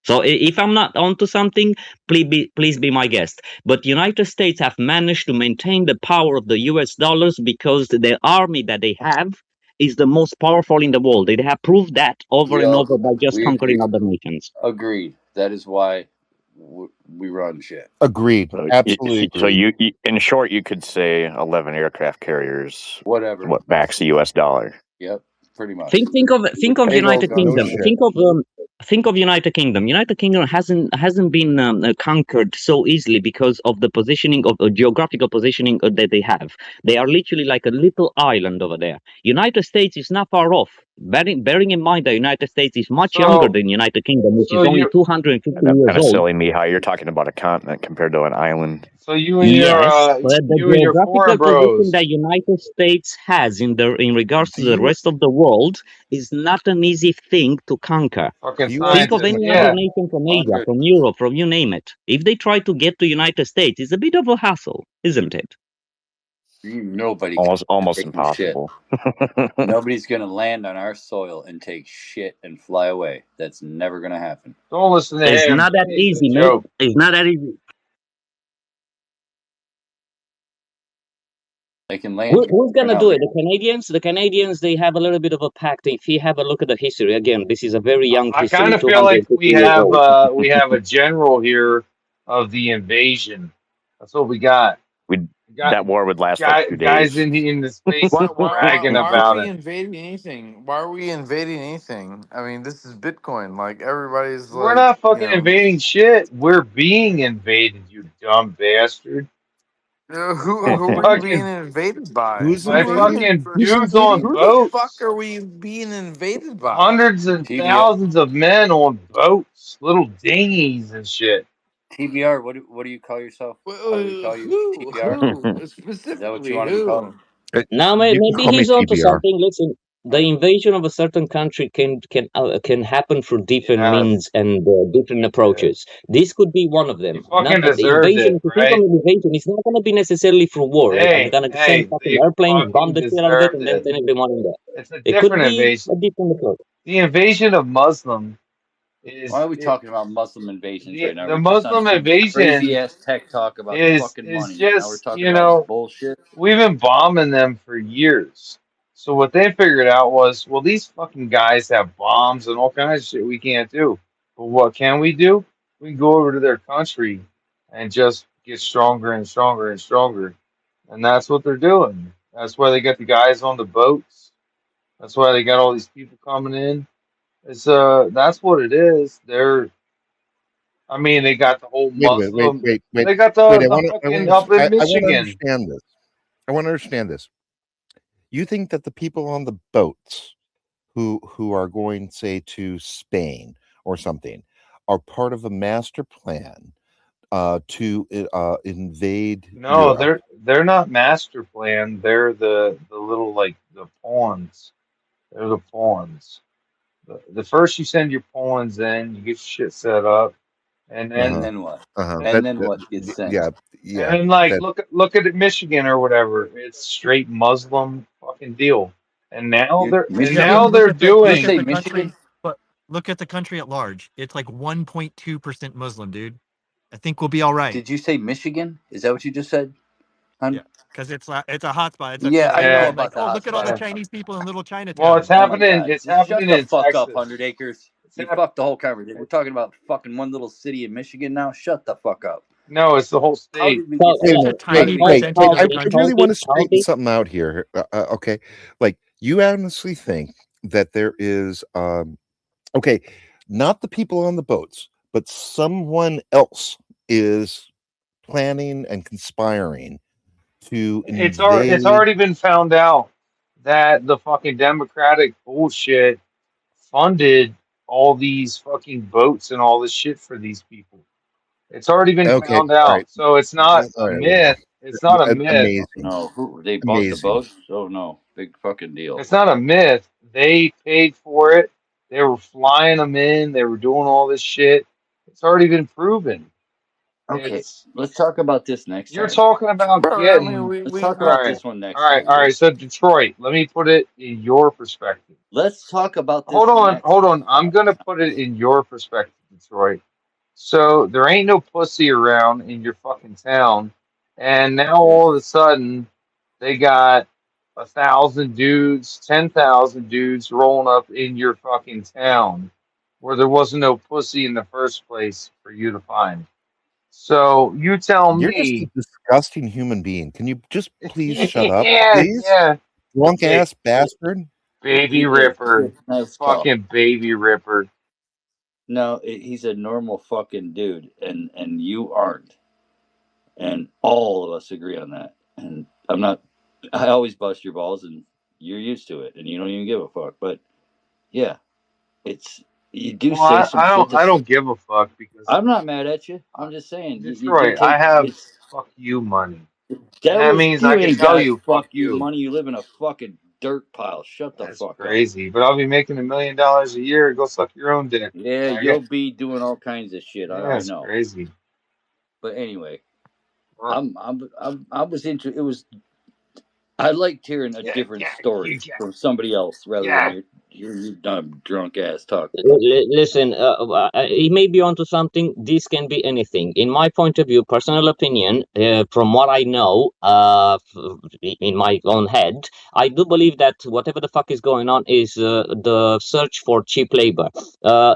So if I'm not onto something, please be my guest. But United States have managed to maintain the power of the US dollars because the army that they have is the most powerful in the world. They have proved that over We and all. over by just We conquering agree. other nations. Agreed. That is why we run shit. Agreed. So, Absolutely agreed. in short, you could say 11 aircraft carriers. Whatever. What backs the U.S. dollar? Yep. Pretty much. Think of Big old United No guns. Kingdom. shit. Think of United Kingdom. United Kingdom hasn't been conquered so easily because of the positioning of geographical positioning that they have. They are literally like a little island over there. United States is not far off. Bearing in mind that United States is much younger So, than United Kingdom, which is so only you 250 That's years kind of old. silly, Mihai. You're talking about a continent compared to an island. so you and your Yes, but the foreign geographical position bros that United States has in regards The to the U. rest of the world is not an easy thing to conquer. fucking The U.S. Think of scientists. any other Yeah. nation from Asia, 100. from Europe, from you name it. If they try to get to United States, it's a bit of a hassle, isn't it? Nobody can Almost take shit. impossible. Nobody's gonna land on our soil and take shit and fly away. That's never gonna happen. Don't listen to It's him. not that He's a easy, mate. joke. It's not that easy. They can land here Who's right gonna now. do it? The Canadians? The Canadians, they have a little bit of a pact. If you have a look at the history, again, this is a very young I kind history, of feel like 250 years old. we have a general here of the invasion. That's what we got. We We got that war would last like 2 guys days. in the spaces bragging Why are about we it. invading anything? Why are we invading anything? I mean, this is Bitcoin. Like everybody's We're like, not fucking invading shit. We're being invaded, you dumb bastard. who are we being Fucking invaded by? Who's by Who are we? invading? fucking Who's dudes on invading? Who the fuck boats. are we being invaded by? Hundreds and TBR, thousands of men on boats, little dinghies and shit. TBR. What do you call yourself? How do we call you? TBR. Who Is that what you specifically? want to be called? Who? Now, You can maybe call me he's onto TBR. something. Listen, the invasion of a certain country can happen through different Yes. means and different Yeah. approaches. This could be one of He them. fucking Not the deserves invasion. it, If you think of right? an invasion, it's not going to be necessarily through war. Like I'm gonna send fucking They airplanes, bomb fucking the shit out of it, deserved and then it. send everyone in there. It's a It could different be invasion. a different approach. The invasion of Muslim Why are we it, talking about Muslim invasions right now? the We're just on Muslim some crazy invasion ass tech talk about fucking is money. Now we're just, talking about bullshit. we've been bombing them for years. So what they figured out was, well, these fucking guys have bombs and all kinds of shit we can't do. But what can we do? We can go over to their country and just get stronger and stronger and stronger. And that's what they're doing. That's why they got the guys on the boats. That's why they got all these people coming in. It's that's what it is. I mean, they got the whole Wait a minute. Wait, Muslim. wait, wait, They got wait. the fucking up in I want to Michigan. understand this. I want to understand this. You think that the people on the boats who are going, say, to Spain or something, are part of a master plan to invade No, Europe? they're not master plan. They're the little, like, the pawns. They're the pawns. The first you send your pawns in, you get your shit set up, and And Uh-huh. then then what? Uh-huh. And then what gets sent? Yeah, and yeah. then like That look at it, Michigan or whatever. It's straight Muslim fucking deal. And now You, Yeah, but now Michigan? they're You look at say doing. the country, Michigan? but look at the country at large. It's like 1.2% Muslim, dude. I think we'll be all right. Did you say Michigan? Is that what you just said? Yeah, because it's a hotspot. Yeah, It's I know Yeah, everyone like, about the oh, look at all the hotspot. Chinese people in little well, Chinatown. Oh my God! it's Just shut happening the in fuck up, Texas. 100 acres. It's You hap- fucked the whole conversation. We're talking about fucking one little city in Michigan now. Shut the fuck up. no, it's the whole How state. did we So, get Wait a there? Such a minute. How did tiny we get percentage Wait. of I, the Halsey, I really country. want to straighten Halsey, something out here. Okay, like you honestly think that there is okay, not the people on the boats, but someone else is planning and conspiring to It's invade. already been found out that the fucking Democratic bullshit funded all these fucking boats and all this shit for these people. It's already been Okay, found all right, out. So it's not all a right, whatever. myth. It's not a myth. Amazing, No, who they bought the amazing. boat? Oh no, big fucking deal. It's not a myth. They paid for it. They were flying them in. They were doing all this shit. It's already been proven. Okay, It's let's talk about this next You're time. talking about Bro, I mean, getting. Let's talk All about right. this one All next right. time, All right. dude. So Detroit, let me put it in your perspective. Let's talk about Hold this on, next hold on. I'm time. gonna put it in your perspective, Detroit. So there ain't no pussy around in your fucking town, and now all of a sudden they got 1,000 dudes, 10,000 dudes rolling up in your fucking town, where there wasn't no pussy in the first place for you to find. So you tell You're just a me, disgusting human being. Can you just please shut up, yeah, please? yeah, Drunk ba- ass bastard. baby He's a ripper, you nice call. fucking baby ripper. No, he's a normal fucking dude, and you aren't, and all of us agree on that. And I'm not. I always bust your balls, and you're used to it, and you don't even give a fuck. But yeah, it's you do Well, say some shit I that's. don't give a fuck because I'm not mad at you. uh, I'm just saying you do Detroit, I take have it's. fuck you money, and That that was means I you can ain't tell got you fuck fuck you you. money. You live in a fucking dirt pile. Shut the That's fuck up. crazy, but I'll be making $1 million a year. Go suck your own dick. Yeah, Faggot. you'll be doing all kinds of shit. Yeah, I that's know. crazy. But anyway, Uh, I was into it was I liked hearing a yeah, different yeah, story yeah, from somebody else rather than yeah. your dumb drunk ass talk. Listen, he may be onto something. This can be anything. In my point of view, personal opinion, from what I know, in my own head, I do believe that whatever the fuck is going on is the search for cheap labor.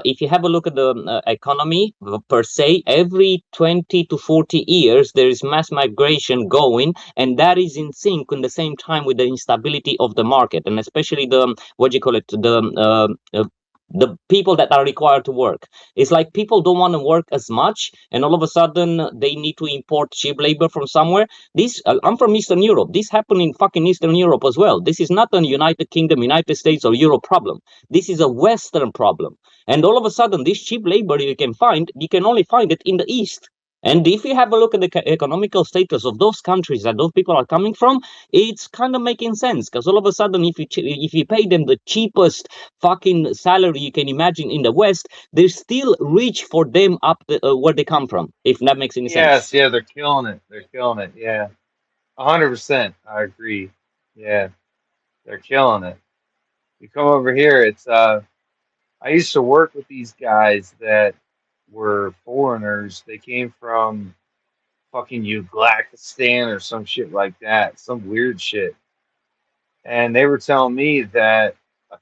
If you have a look at the economy per se, every 20 to 40 years, there is mass migration going, and that is in sync in the same time with the instability of the market, and especially the, what do you call it, the people that are required to work. It's like people don't want to work as much, and all of a sudden they need to import cheap labor from somewhere. This I'm from Eastern Europe. This happened in fucking Eastern Europe as well. This is not a United Kingdom, United States, or Europe problem. This is a Western problem. And all of a sudden, this cheap labor you can find, you can only find it in the East. And if you have a look at the economical status of those countries that those people are coming from, it's kind of making sense, because all of a sudden, if you pay them the cheapest fucking salary you can imagine in the West, they're still rich for them up where they come from. If that makes any sense. Yes, yeah, they're killing it. They're killing it. Yeah, 100%. I agree. Yeah, they're killing it. You come over here, it's I used to work with these guys that were foreigners. They came from fucking Uzbekistan or some shit like that, some weird shit. And they were telling me that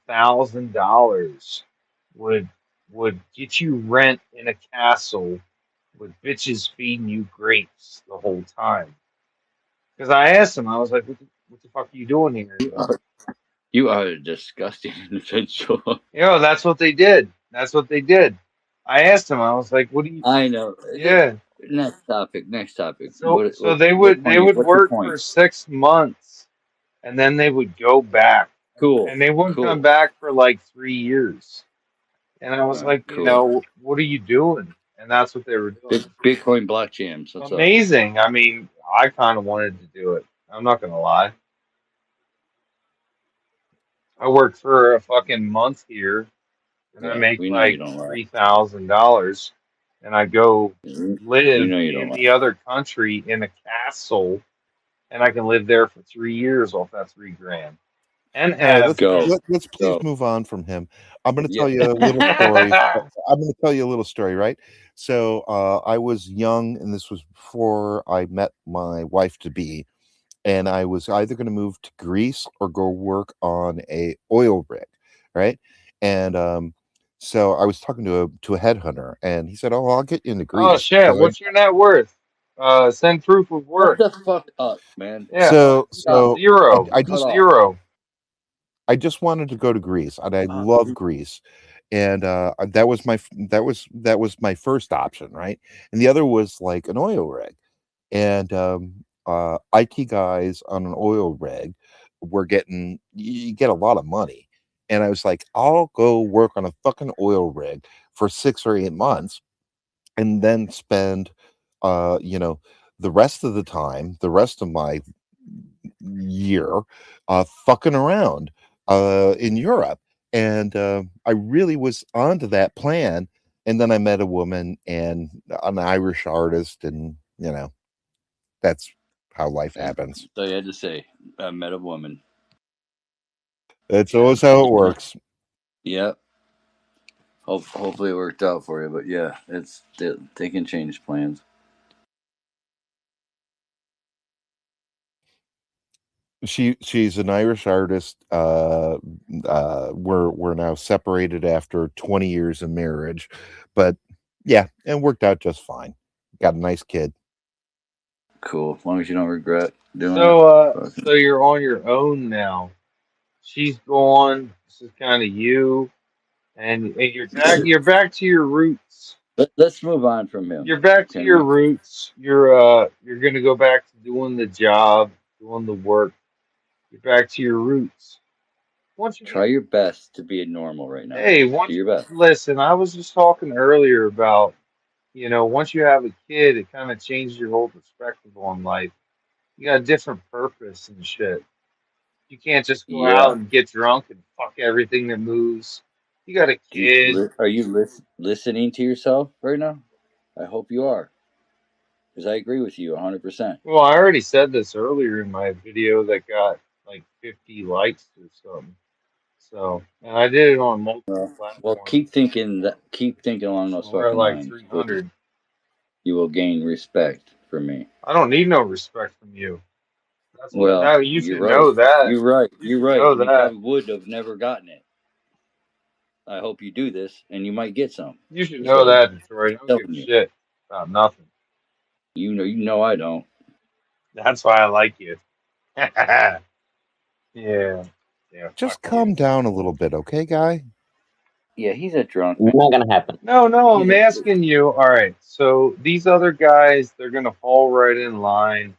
$1,000 would get you rent in a castle with bitches feeding you grapes the whole time. Because I asked them, I was like, what the fuck are you doing here? You are a disgusting individual. That's what they did. That's what they did. I asked him, I was like, what do you, I know. yeah. Next topic. Next topic. So they What would point? What's your work point? for 6 months and then they would go back. Cool. And they wouldn't come Cool. back for like 3 years. And I was like, Cool. what are you doing? And that's what they were doing. Bitcoin blockchains. What's up? Amazing. I mean, I kind of wanted to do it. I'm not going to lie. I worked for a fucking month here and I Yeah, make we know you like don't lie. $3,000 and I go We live know you don't in lie. the other country in a castle and I can live there for 3 years off that $3,000 and All right, have let's please Go. move on from him. I'm going to Yeah. tell you a little story. I'm going to tell you a little story, right? So I was young, and this was before I met my wife to be, and I was either going to move to Greece or go work on a oil rig, right? And so I was talking to a headhunter, and he said, "Oh, I'll get you into Oh Greece." shit, what's your net worth? Send proof of Shut work. the fuck up, man. Yeah. So Stop it. Zero. I Cut just off. Zero. I just wanted to go to Greece, and I love Greece, and that was my first option, right? And the other was like an oil rig, and IT guys on an oil rig were getting you get a lot of money, and I was like, I'll go work on a fucking oil rig for 6 or 8 months, and then spend, you know, the rest of the time, the rest of my year, fucking around in Europe. And I really was onto that plan. And then I met a woman and an Irish artist, and that's how life happens. So you had to say, I met a woman. That's always how it works. Yep. Hopefully it worked out for you, but yeah, they can change plans. She's an Irish artist. We're now separated after 20 years of marriage, but yeah, it worked out just fine. Got a nice kid. Cool. As long as you don't regret doing it. So you're on your own now. She's gone. This is kind of you, and You're back to your roots. Let's move on from him. You're back to Can your we? roots. You're gonna go back to doing the job, doing the work. You're back to your roots. Once you Try get, your best to be normal right now. hey, Do once your best. listen, I was just talking earlier about, once you have a kid, it kind of changes your whole perspective on life. You got a different purpose and shit. You can't just go out Yeah. and get drunk and fuck everything that moves. You got a kid. Are you listening to yourself right now? I hope you are, because I agree with you 100%. Well, I already said this earlier in my video that got like 50 likes or something. So, and I did it on multiple Well, platforms. keep thinking along those So we're at fucking like lines. 300. You will gain respect from me. I don't need no respect from you. That's what Well, that you you're should right. know that. You're right. You You're should right. know And you that. probably would have never gotten it. I hope you do this, and you might get some. You should Just know saying. that, Detroit. I don't give Telling a you. shit about nothing. You know I don't. That's why I like you. Yeah. Yeah, fuck Just you. calm down a little bit, okay, guy? Yeah, he's a drunk man. Not gonna happen. No, He's I'm asking you. All right, so these other guys, they're gonna fall right in line.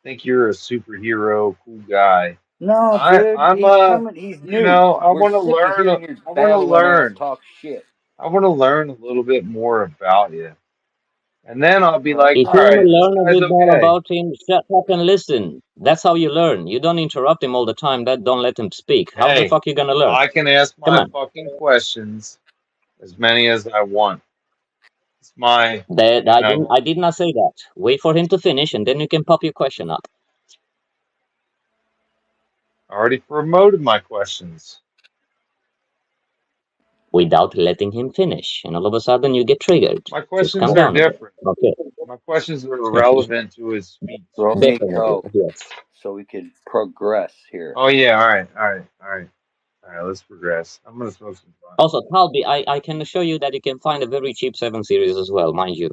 Think you're a superhero, cool guy. No, I, dude, I'm he's coming. He's new. I We're want to sick of learn. hearing his I want to babbling ass learn. talk shit. I want to learn a little bit more about you, and then I'll be like, If all you want right, to this learn a guy's bit more okay. about him, shut up and listen. That's how you learn. You don't interrupt him all the time. Don't let him speak. How the Hey, fuck you gonna learn? I can ask Come my on. fucking questions, as many as I want. It's my, I did not say that. Wait for him to finish, and then you can pop your question up. I already promoted my questions. without letting him finish, and all of a sudden you get triggered. My Just questions calm are down a bit. different. Okay. My questions are relevant to his speech. Throw me Definitely, coke yes. so we can progress here. Oh yeah, all right, all right, all right, all right. Let's progress. I'm gonna smoke some pot. Also, Talby, I can assure you that you can find a very cheap 7 Series as well, mind you.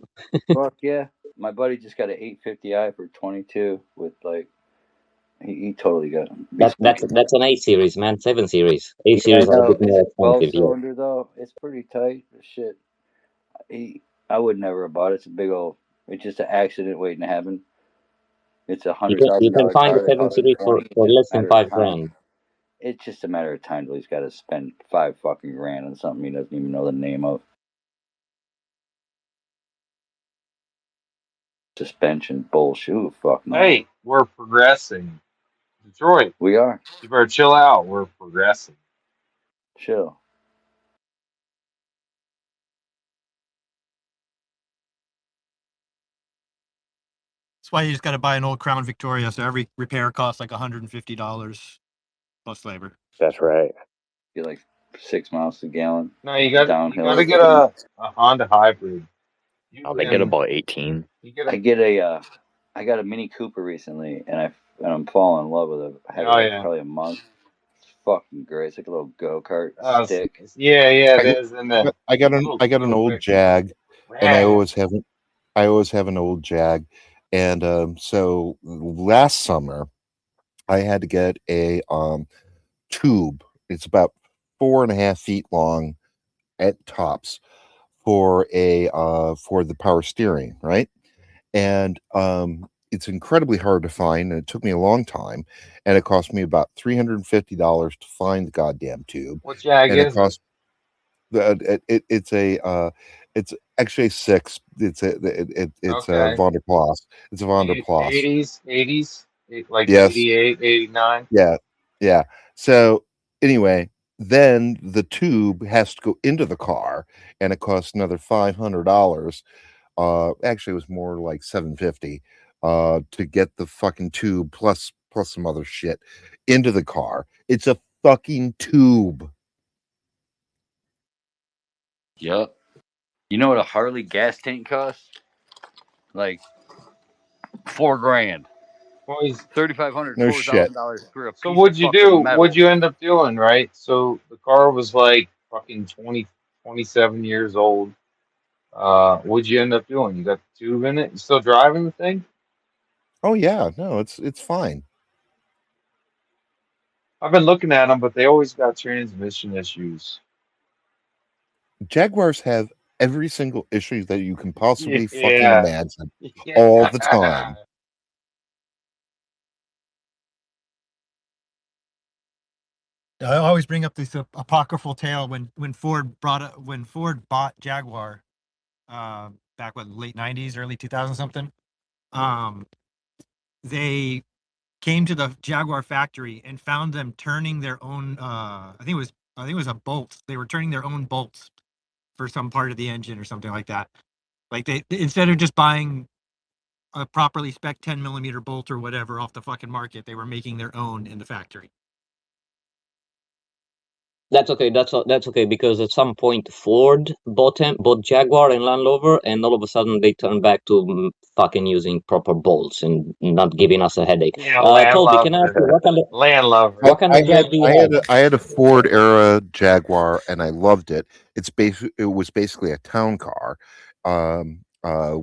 Fuck yeah. My buddy just got an 850i for 22 with like, he totally got him. That's an 8 Series, man. 7 Series. 8 Yeah, I Series are a know. bit Is more it 12 expensive, yeah. cylinder though? It's pretty tight. But shit. I would never have bought it. It's a big old, it's just an accident waiting to happen. It's a You $100,000 can find car the that 7 costs him Series 20. for It's just less a than matter of 5 time. grand. It's just a matter of time till he's got to spend 5 fucking grand on something he doesn't even know the name of. Suspension bullshit. Ooh, fuck no. Hey, we're progressing. Detroit, We are. you better chill out. We're progressing. Chill. That's why you just got to buy an old Crown Victoria. So every repair costs like $150 plus labor. That's right. Get like 6 miles a gallon. No, you got Downhill. to get a Honda hybrid. You Oh, they get can about 18. you get I a get a I got a Mini Cooper recently, and I'm falling in love with it. I had it oh like yeah. probably a month. It's fucking great. It's like a little go kart stick. Yeah, yeah, it I, is. And the little I got an old quick Jag, and rad. I always have an old Jag, and so last summer I had to get a tube. It's about 4.5 feet long at tops for the power steering, right? And it's incredibly hard to find, and it took me a long time, and it cost me about $350 to find the goddamn tube, What Jag and it is it? cost it's actually 6. It's a Okay. Vonderplas. It's a Vonderplas. 80s, like Yes. 88, 89. Yeah. Yeah. So anyway, then the tube has to go into the car, and it costs another $500. Actually, it was more like 750 to get the fucking tube plus some other shit into the car. It's a fucking tube. Yup. You know what a Harley gas tank costs? Like $4 grand. Well, he's, $3,500, No shit. $4,000 for a so piece of what'd you do? fucking What'd metal. you end up doing, right? So the car was like fucking 20, 27 years old. What'd you end up doing? You got the tube in it? You still driving the thing? Oh yeah, no, it's fine. I've been looking at them, but they always got transmission issues. Jaguars have every single issue that you can possibly fucking Yeah. imagine Yeah. all the time. I always bring up this apocryphal tale when Ford bought Jaguar, back what, late '90s, early 2000 something. They came to the Jaguar factory and found them turning their own. I think it was a bolt. They were turning their own bolts for some part of the engine or something like that. Like they instead of just buying a properly spec 10 millimeter bolt or whatever off the fucking market, they were making their own in the factory. That's okay. That's okay because at some point Ford bought Jaguar and Land Rover, and all of a sudden they turned back to fucking using proper bolts and not giving us a headache. Yeah, Land Toby, can I ask you Lover. Land Lover. what kind of Jag do you have? I had a Ford era Jaguar, and I loved it. It was basically a town car,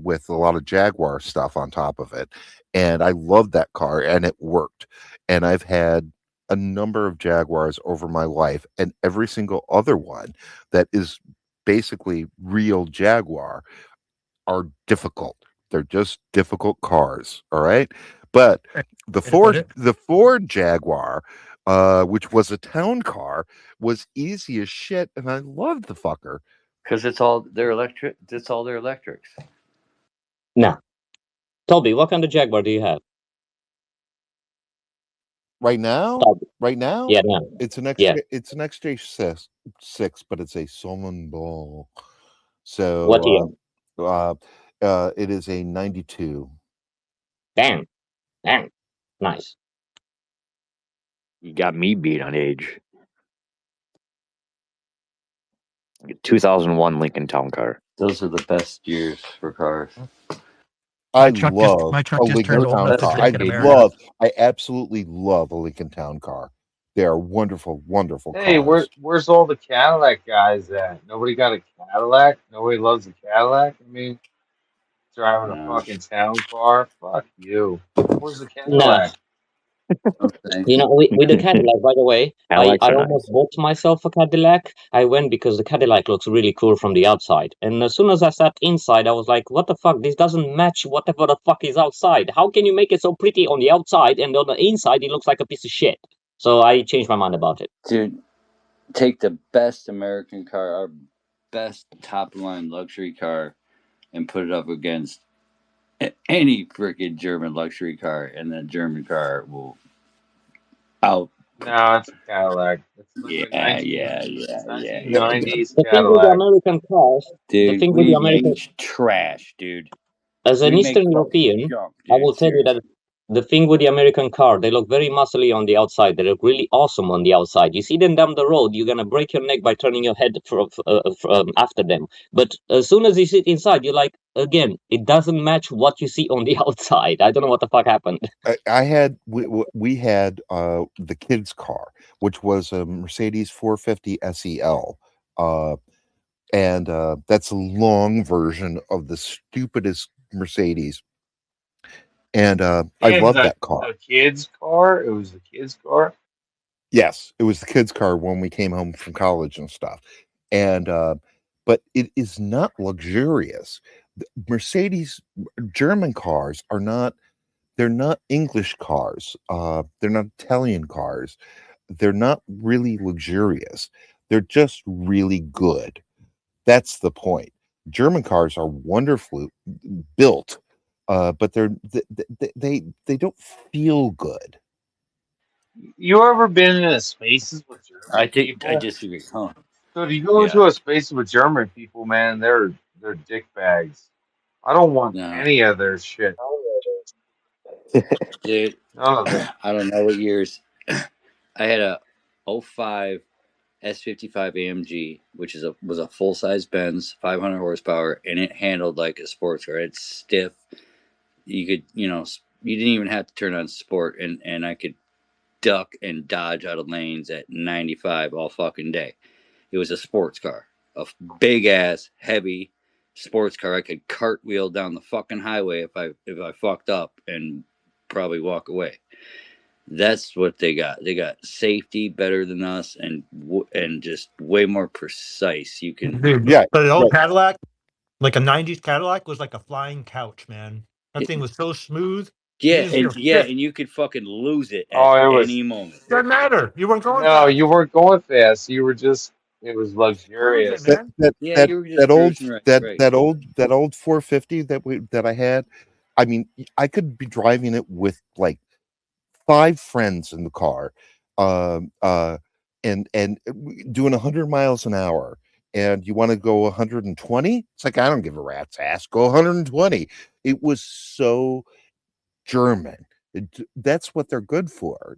with a lot of Jaguar stuff on top of it, and I loved that car, and it worked. And I've had a number of Jaguars over my life, and every single other one that is basically real Jaguar are difficult. They're just difficult cars, all right? But Way to put it. The Ford Jaguar, which was a town car, was easy as shit, and I loved the fucker. Because it's all their electric. It's all their electrics. No, Toby, what kind of Jaguar do you have? Right now, Toby. right now, Yeah, no. it's an Yeah. XJ6, but it's a Solomon Ball. What year? So it is a 92. Damn. Nice. You got me beat on age. 2001 Lincoln Town Car. Those are the best years for cars. I My truck a just turned Lincoln old Town enough to car. drink in America. I absolutely love a Lincoln Town car. They are wonderful, wonderful Hey, cars. where's all the Cadillac guys at? Nobody got a Cadillac? Nobody loves a Cadillac? I mean, driving a No. fucking town car? Fuck you. Where's the Nah, Cadillac? Okay. you know, with the Cadillac, by the way, I Cadillacs are almost nice. bought myself a Cadillac. I went because the Cadillac looks really cool from the outside. And as soon as I sat inside, I was like, what the fuck? This doesn't match whatever the fuck is outside. How can you make it so pretty on the outside and on the inside it looks like a piece of shit? So I changed my mind about it. Dude, take the best American car, our best top line luxury car, and put it up against any freaking German luxury car, and that German car will out. No, it's a Cadillac. It's like a Yeah. 1990s The thing with the Cadillac. American cars, the Dude, thing with the we American, make trash, dude. as an We make Eastern fucking European, junk, I dude. will tell you that Seriously. the thing with the American car, they look very muscly on the outside. They look really awesome on the outside. You see them down the road, you're gonna break your neck by turning your head after them. But as soon as you sit inside, you're like, again, it doesn't match what you see on the outside. I don't know what the fuck happened. We had the kids' car, which was a Mercedes 450 SEL, and that's a long version of the stupidest Mercedes. And I And love that car. the kid's car? It was the kid's car? Yes, it was the kids' car when we came home from college and stuff. And but it is not luxurious. Mercedes German cars are not. They're not English cars. They're not Italian cars. They're not really luxurious. They're just really good. That's the point. German cars are wonderfully built, but they don't feel good. You ever been in a spaces with I German think I people? disagree. Huh? So if you go Yeah. into a space with German people, man, they're dick bags. I don't want No. any of their shit. Dude, None of it. I don't know what years. I had a 05 S55 AMG, which was a full size Benz, 500 horsepower, and it handled like a sports car. It's stiff. You could, you didn't even have to turn on sport, and I could duck and dodge out of lanes at 95 all fucking day. It was a sports car, a big ass, heavy sports car. I could cartwheel down the fucking highway if I fucked up and probably walk away. That's what they got. They got safety better than us, and just way more precise. You can, Dude, Yeah, but the old right. Cadillac, like a '90s Cadillac, was like a flying couch, man. That thing was so smooth. You yeah, didn't feel shit. and you could fucking lose it at Oh, it was any moment. Doesn't matter. You weren't going no, fast. you weren't going fast. You were just it was Cruising, luxurious. That man. that Yeah, that you were that just old cruising right, that right. that old 450 that I had. I mean, I could be driving it with like 5 friends in the car, um, uh, and doing 100 miles an hour. And you want to go 120? It's like I don't give a rat's ass. Go 120. It was so German. That's what they're good for.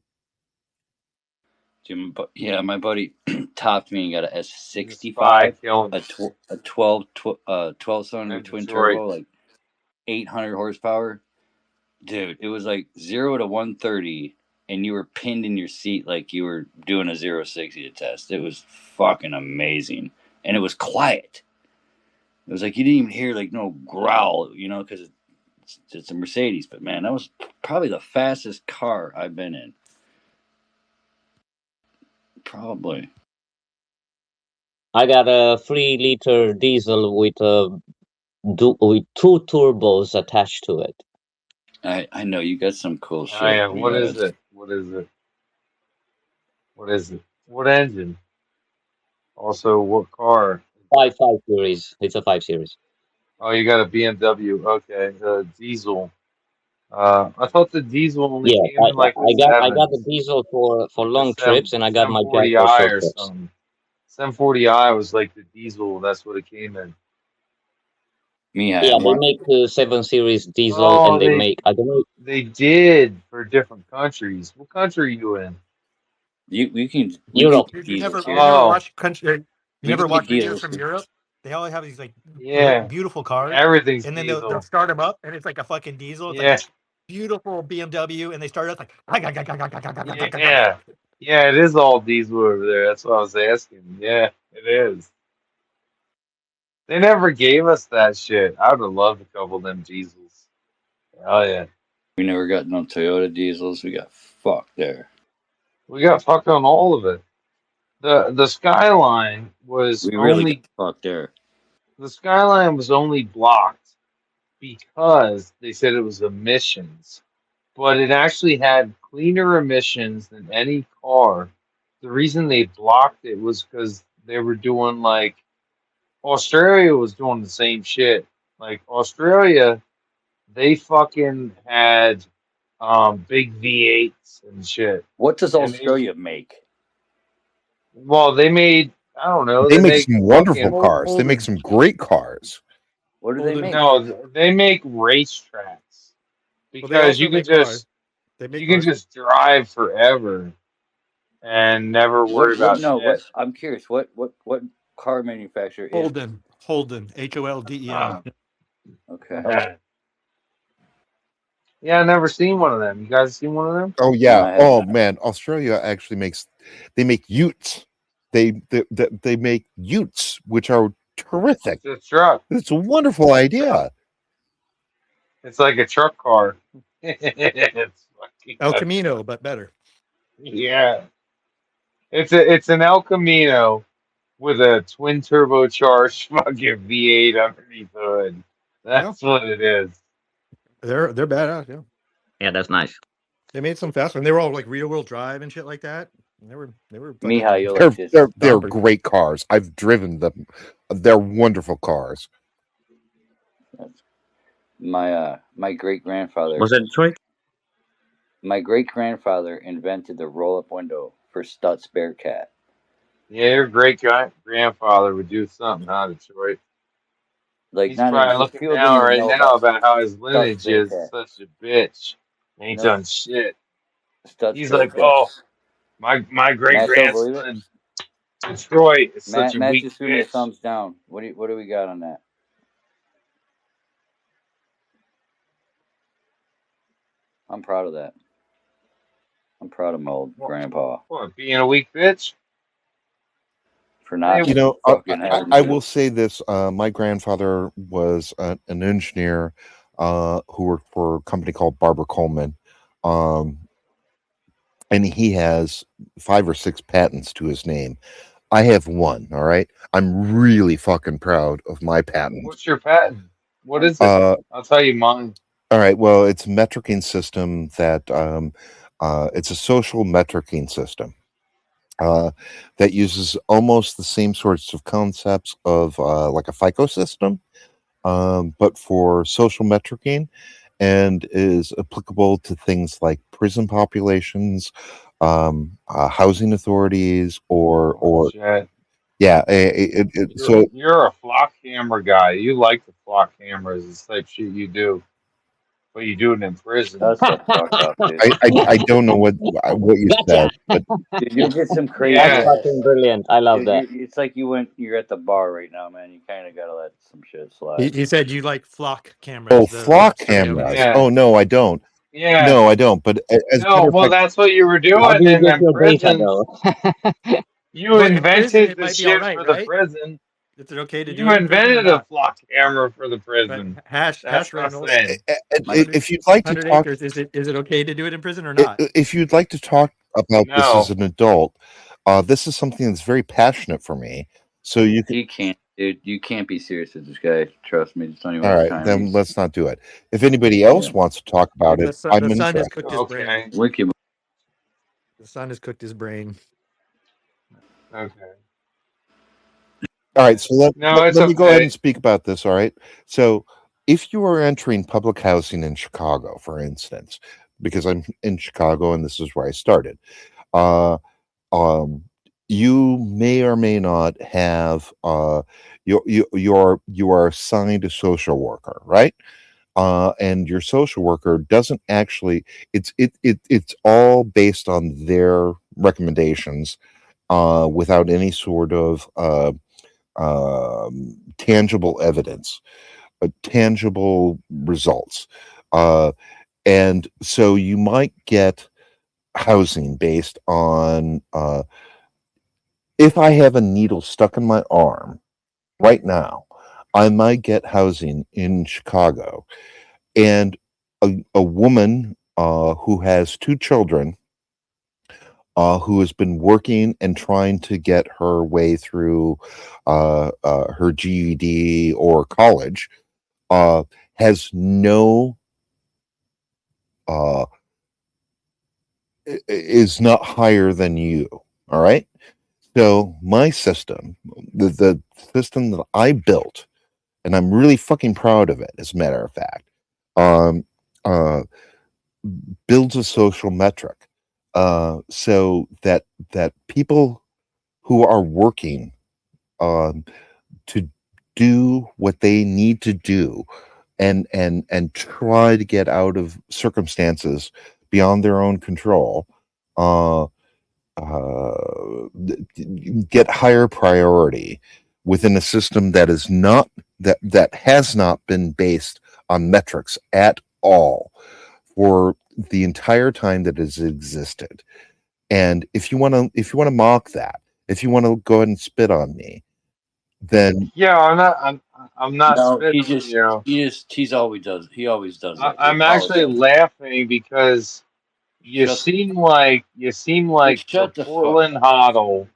Jim, yeah, my buddy topped me and got a He was spy S65, killing a 12 cylinder in twin Detroit. turbo, like 800 horsepower. Dude, it was like 0 to 130, and you were pinned in your seat like you were doing a 0 to 60 test. It was fucking amazing, and it was quiet. It was like you didn't even hear like no growl, because it's a Mercedes. But man, that was probably the fastest car I've been in. Probably. I got a 3-liter diesel with 2 turbos attached to it. I know you got some cool Oh shit. yeah, what is it? What is it? What is it? What engine? Also, what car? 5 series. It's a 5 series. Oh, you got a BMW. Okay, the diesel. I thought the diesel only Yeah, came in like the I got the sevens, diesel for like the long trips, and I got Sem my Jag for 40i short or trips. something. Sem 40i was like the diesel. That's what it came in. Yeah, they make the 7 series diesel, Oh, and they make, I don't know. they did for different countries. What country are you in? We can Europe. get diesel You here. never Oh, watched country. You We never can watch get videos deals. from Europe? They all have these like Yeah, beautiful cars, everything's and then they'll diesel. start them up, and it's like a fucking diesel. It's like Yeah, beautiful BMW, and they start up like yeah, yeah. It is all diesel over there. That's what I was asking. Yeah, it is. They never gave us that shit. I would have loved a couple of them diesels. Hell yeah. We never got no Toyota diesels. We got fucked there. We got fucked on all of it. The Skyline was We really got only fucked there. the Skyline was only blocked because they said it was emissions, but it actually had cleaner emissions than any car. The reason they blocked it was because they were doing like Australia was doing the same shit. Like Australia, they fucking had big V8s and shit. What does And they Australia make? well, they made I don't know, They they make make some wonderful fucking cars. They make some great cars. What do they Holden. make? no, they make racetracks Well, they because also make cars. They make you can cars. just drive forever and never worry What? about No. What? shit. I'm curious. What car manufacturer is? Holden, Holden. Okay. Yeah, I never seen one of them. You guys seen one of them? Oh No, yeah. I have Oh not. man, Australia actually they make utes. They make utes, which are terrific. It's a truck. It's a wonderful idea. It's like a truck car. It's fucking El a Camino, truck. but better. Yeah. It's an El Camino with a twin turbocharged fucking V8 underneath the hood. Yeah, That's what it is. they're badass. Yeah, Yeah, that's nice. they made some fast ones. They were all like rear wheel drive and shit like that. They were Mihai, fucking you'll like this. They're stompers. great cars. I've driven them. They're wonderful cars. My great grandfather. Was that Detroit? My great grandfather invented the roll up window for Stutz Bearcat. Yeah, your great grandfather would do something, huh, Detroit? Like He's not probably even looking people don't down even right know now about about how his Stutz lineage is Bearcat. such a bitch. Ain't No, done shit. Stutz He's like, Bearcat. oh, my great Matt don't believe it. grandson Detroit is such a Matt weak just threw me a bitch. thumbs down. What do we got on that? I'm proud of that. I'm proud of my old grandpa What, being a weak bitch? for not You know, fucking having I to. will say this. My grandfather was an engineer who worked for a company called Barber Coleman. And he has 5 or 6 patents to his name. I have one. All right. I'm really fucking proud of my patent. What's your patent? What is it? I'll tell you mine. All right. Well, it's a metricing system that it's a social metricing system that uses almost the same sorts of concepts of like a FICO system, but for social metricing, and is applicable to things like prison populations, housing authorities, or Shit. yeah. You're a flock camera guy. You like the flock cameras. It's the type shit you do, but you do it in prison. That's the fuck up, dude. I don't know what you said, but Dude, you'll get some crazy That's Yeah. fucking brilliant. I love that. It's like you're at the bar right now, man. You kind of gotta let some shit slide. He said you like flock cameras. flock surveillance. cameras. Yeah. Oh no, I don't. Yeah. No, I don't. But as a No, matter of well, fact, that's what you were How do doing you in get them your data prisons. though? You But in prison, invented it the might be all shit right, for the right? prison. Is it okay to do You it in prison or invented a not? flock camera for the But prison. hash That's what I'm Reynolds, saying. if you'd like to 100 talk, acres. Is it okay to do it in prison or not? if you'd like to talk about this as No. an adult, this is something that's very passionate for me. So you can. He can't, dude. You can't be serious with this guy. Trust me. Just don't even All waste right, time. then let's not do it. If anybody else wants to talk about it, I'm The son has interested. cooked his brain. Okay. Wicked. The son has cooked his brain. Okay. All right, so let it's me go ahead okay. and speak about this. All right, so if you are entering public housing in Chicago, for instance, because I'm in Chicago and this is where I started, uh, you may or may not have you are assigned a social worker, right? And your social worker doesn't actually. It's all based on their recommendations, without any sort of tangible evidence, tangible results. And so you might get housing based on if I have a needle stuck in my arm right now, I might get housing in Chicago. And a woman who has 2 children, who has been working and trying to get her way through her GED or college, has no uh, is not higher than you. All right. So my system, the system that I built, and I'm really fucking proud of it, as a matter of fact, um, uh, builds a social metric, so that people who are working um, to do what they need to do and try to get out of circumstances beyond their own control, uh, get higher priority within a system that is not that has not been based on metrics at all for the entire time that has existed. And if you want to mock that, if you want to go ahead and spit on me, then Yeah, I'm not No, spitting on you. he always does that. He I'm actually apologizes. laughing because Shut you seem like just the shut the fuck. Portland Hoddle.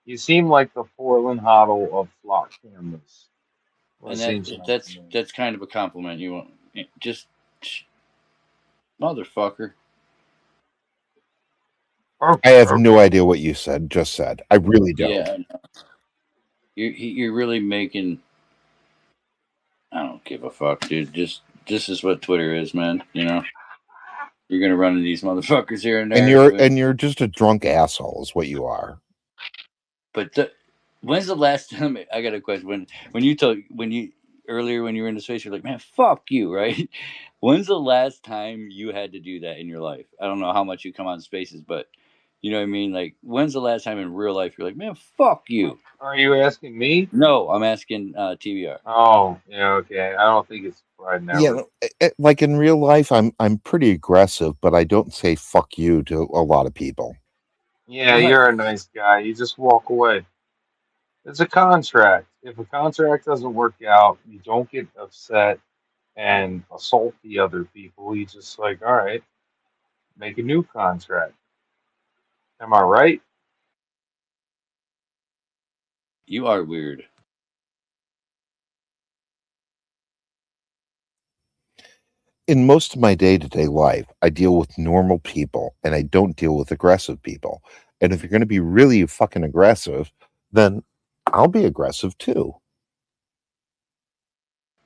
You seem like the Portland Hoddle of flock cameras. What it And seems like to me. that's kind of a compliment. You want just motherfucker. I have no idea what you just said. I really don't. Yeah, you're really making. I don't give a fuck, dude. Just this is what Twitter is, man. You know, you're gonna run into these motherfuckers here and And there. you're just a drunk asshole, is what you are. But when's the last time? I got a question. When you earlier when you were in the space, you're like, man, fuck you, right? When's the last time you had to do that in your life? I don't know how much you come on spaces, but you know what I mean. Like, when's the last time in real life you're like, man, fuck you? Are you asking me? No, I'm asking TBR. Oh, yeah, okay. I don't think it's right Yeah, never. like in real life, I'm pretty aggressive, but I don't say "fuck you" to a lot of people. Yeah, Well, you're a nice guy. You just walk away. It's a contract. If a contract doesn't work out, you don't get upset and assault the other people. You just like, all right, make a new contract. Am I right? you are weird. In most of my day-to-day life, I deal with normal people and I don't deal with aggressive people. And if you're going to be really fucking aggressive, then I'll be aggressive too.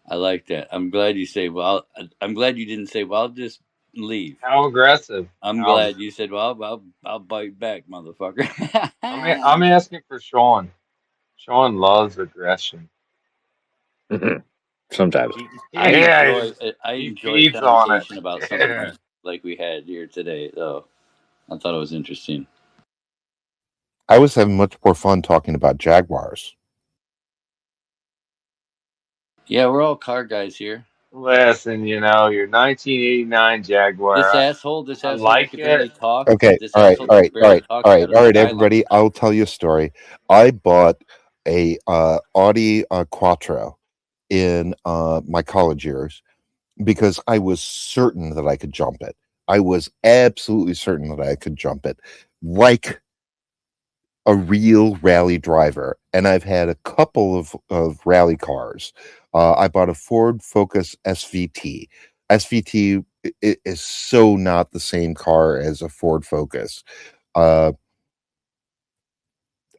I like that. I'm glad you say. Well, I'm glad you didn't say. Well, I'll just leave. How aggressive? I'm How glad you said. Well, I'll bite back, motherfucker. I'm asking for Sean. Sean loves aggression. Sometimes. Yeah, I he enjoy a feeds on it. conversation about something Yeah. like we had here today. Though I thought it was interesting. I was having much more fun talking about Jaguars. Yeah, we're all car guys here. Listen, your 1989 Jaguar. This I asshole that like could it. barely talk. Okay, This all right, asshole all that could right, all barely right, talk. all He's right, got all a right, dialogue. everybody. I'll tell you a story. I bought a Audi Quattro in my college years because I was certain that I could jump it. I was absolutely certain that I could jump it, like a real rally driver. And I've had a couple of rally cars. I bought a Ford Focus SVT. SVT is so not the same car as a Ford Focus. Uh,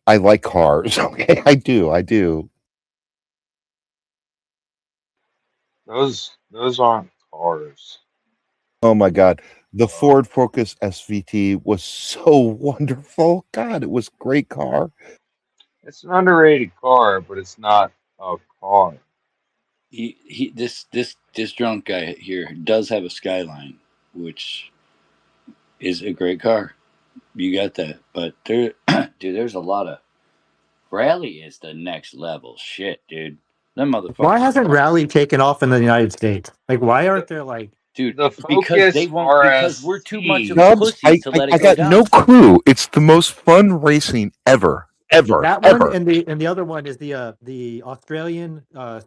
I like cars. Okay, I do. Those aren't cars. Oh my God. The Oh, Ford Focus SVT was so wonderful. God, it was a great car. it's an underrated car, but it's not a car. This drunk guy here does have a Skyline, which is a great car. You got that, but there, dude, there's a lot of Rally is the next level shit, dude. Them motherfuckers. Why hasn't Rally taken off in the United States? Like, why aren't there like, dude? The Because they Focus won't. Because we're too much of RSC. Dubs, pussies to let it I go got down. no clue. It's the most fun racing ever. that one and the other one is the Australian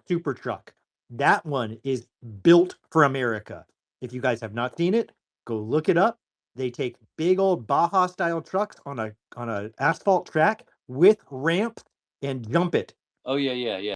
super truck. That one is built for America. If you guys have not seen it, go look it up. They take big old Baja style trucks on a asphalt track with ramps and jump it. Oh yeah.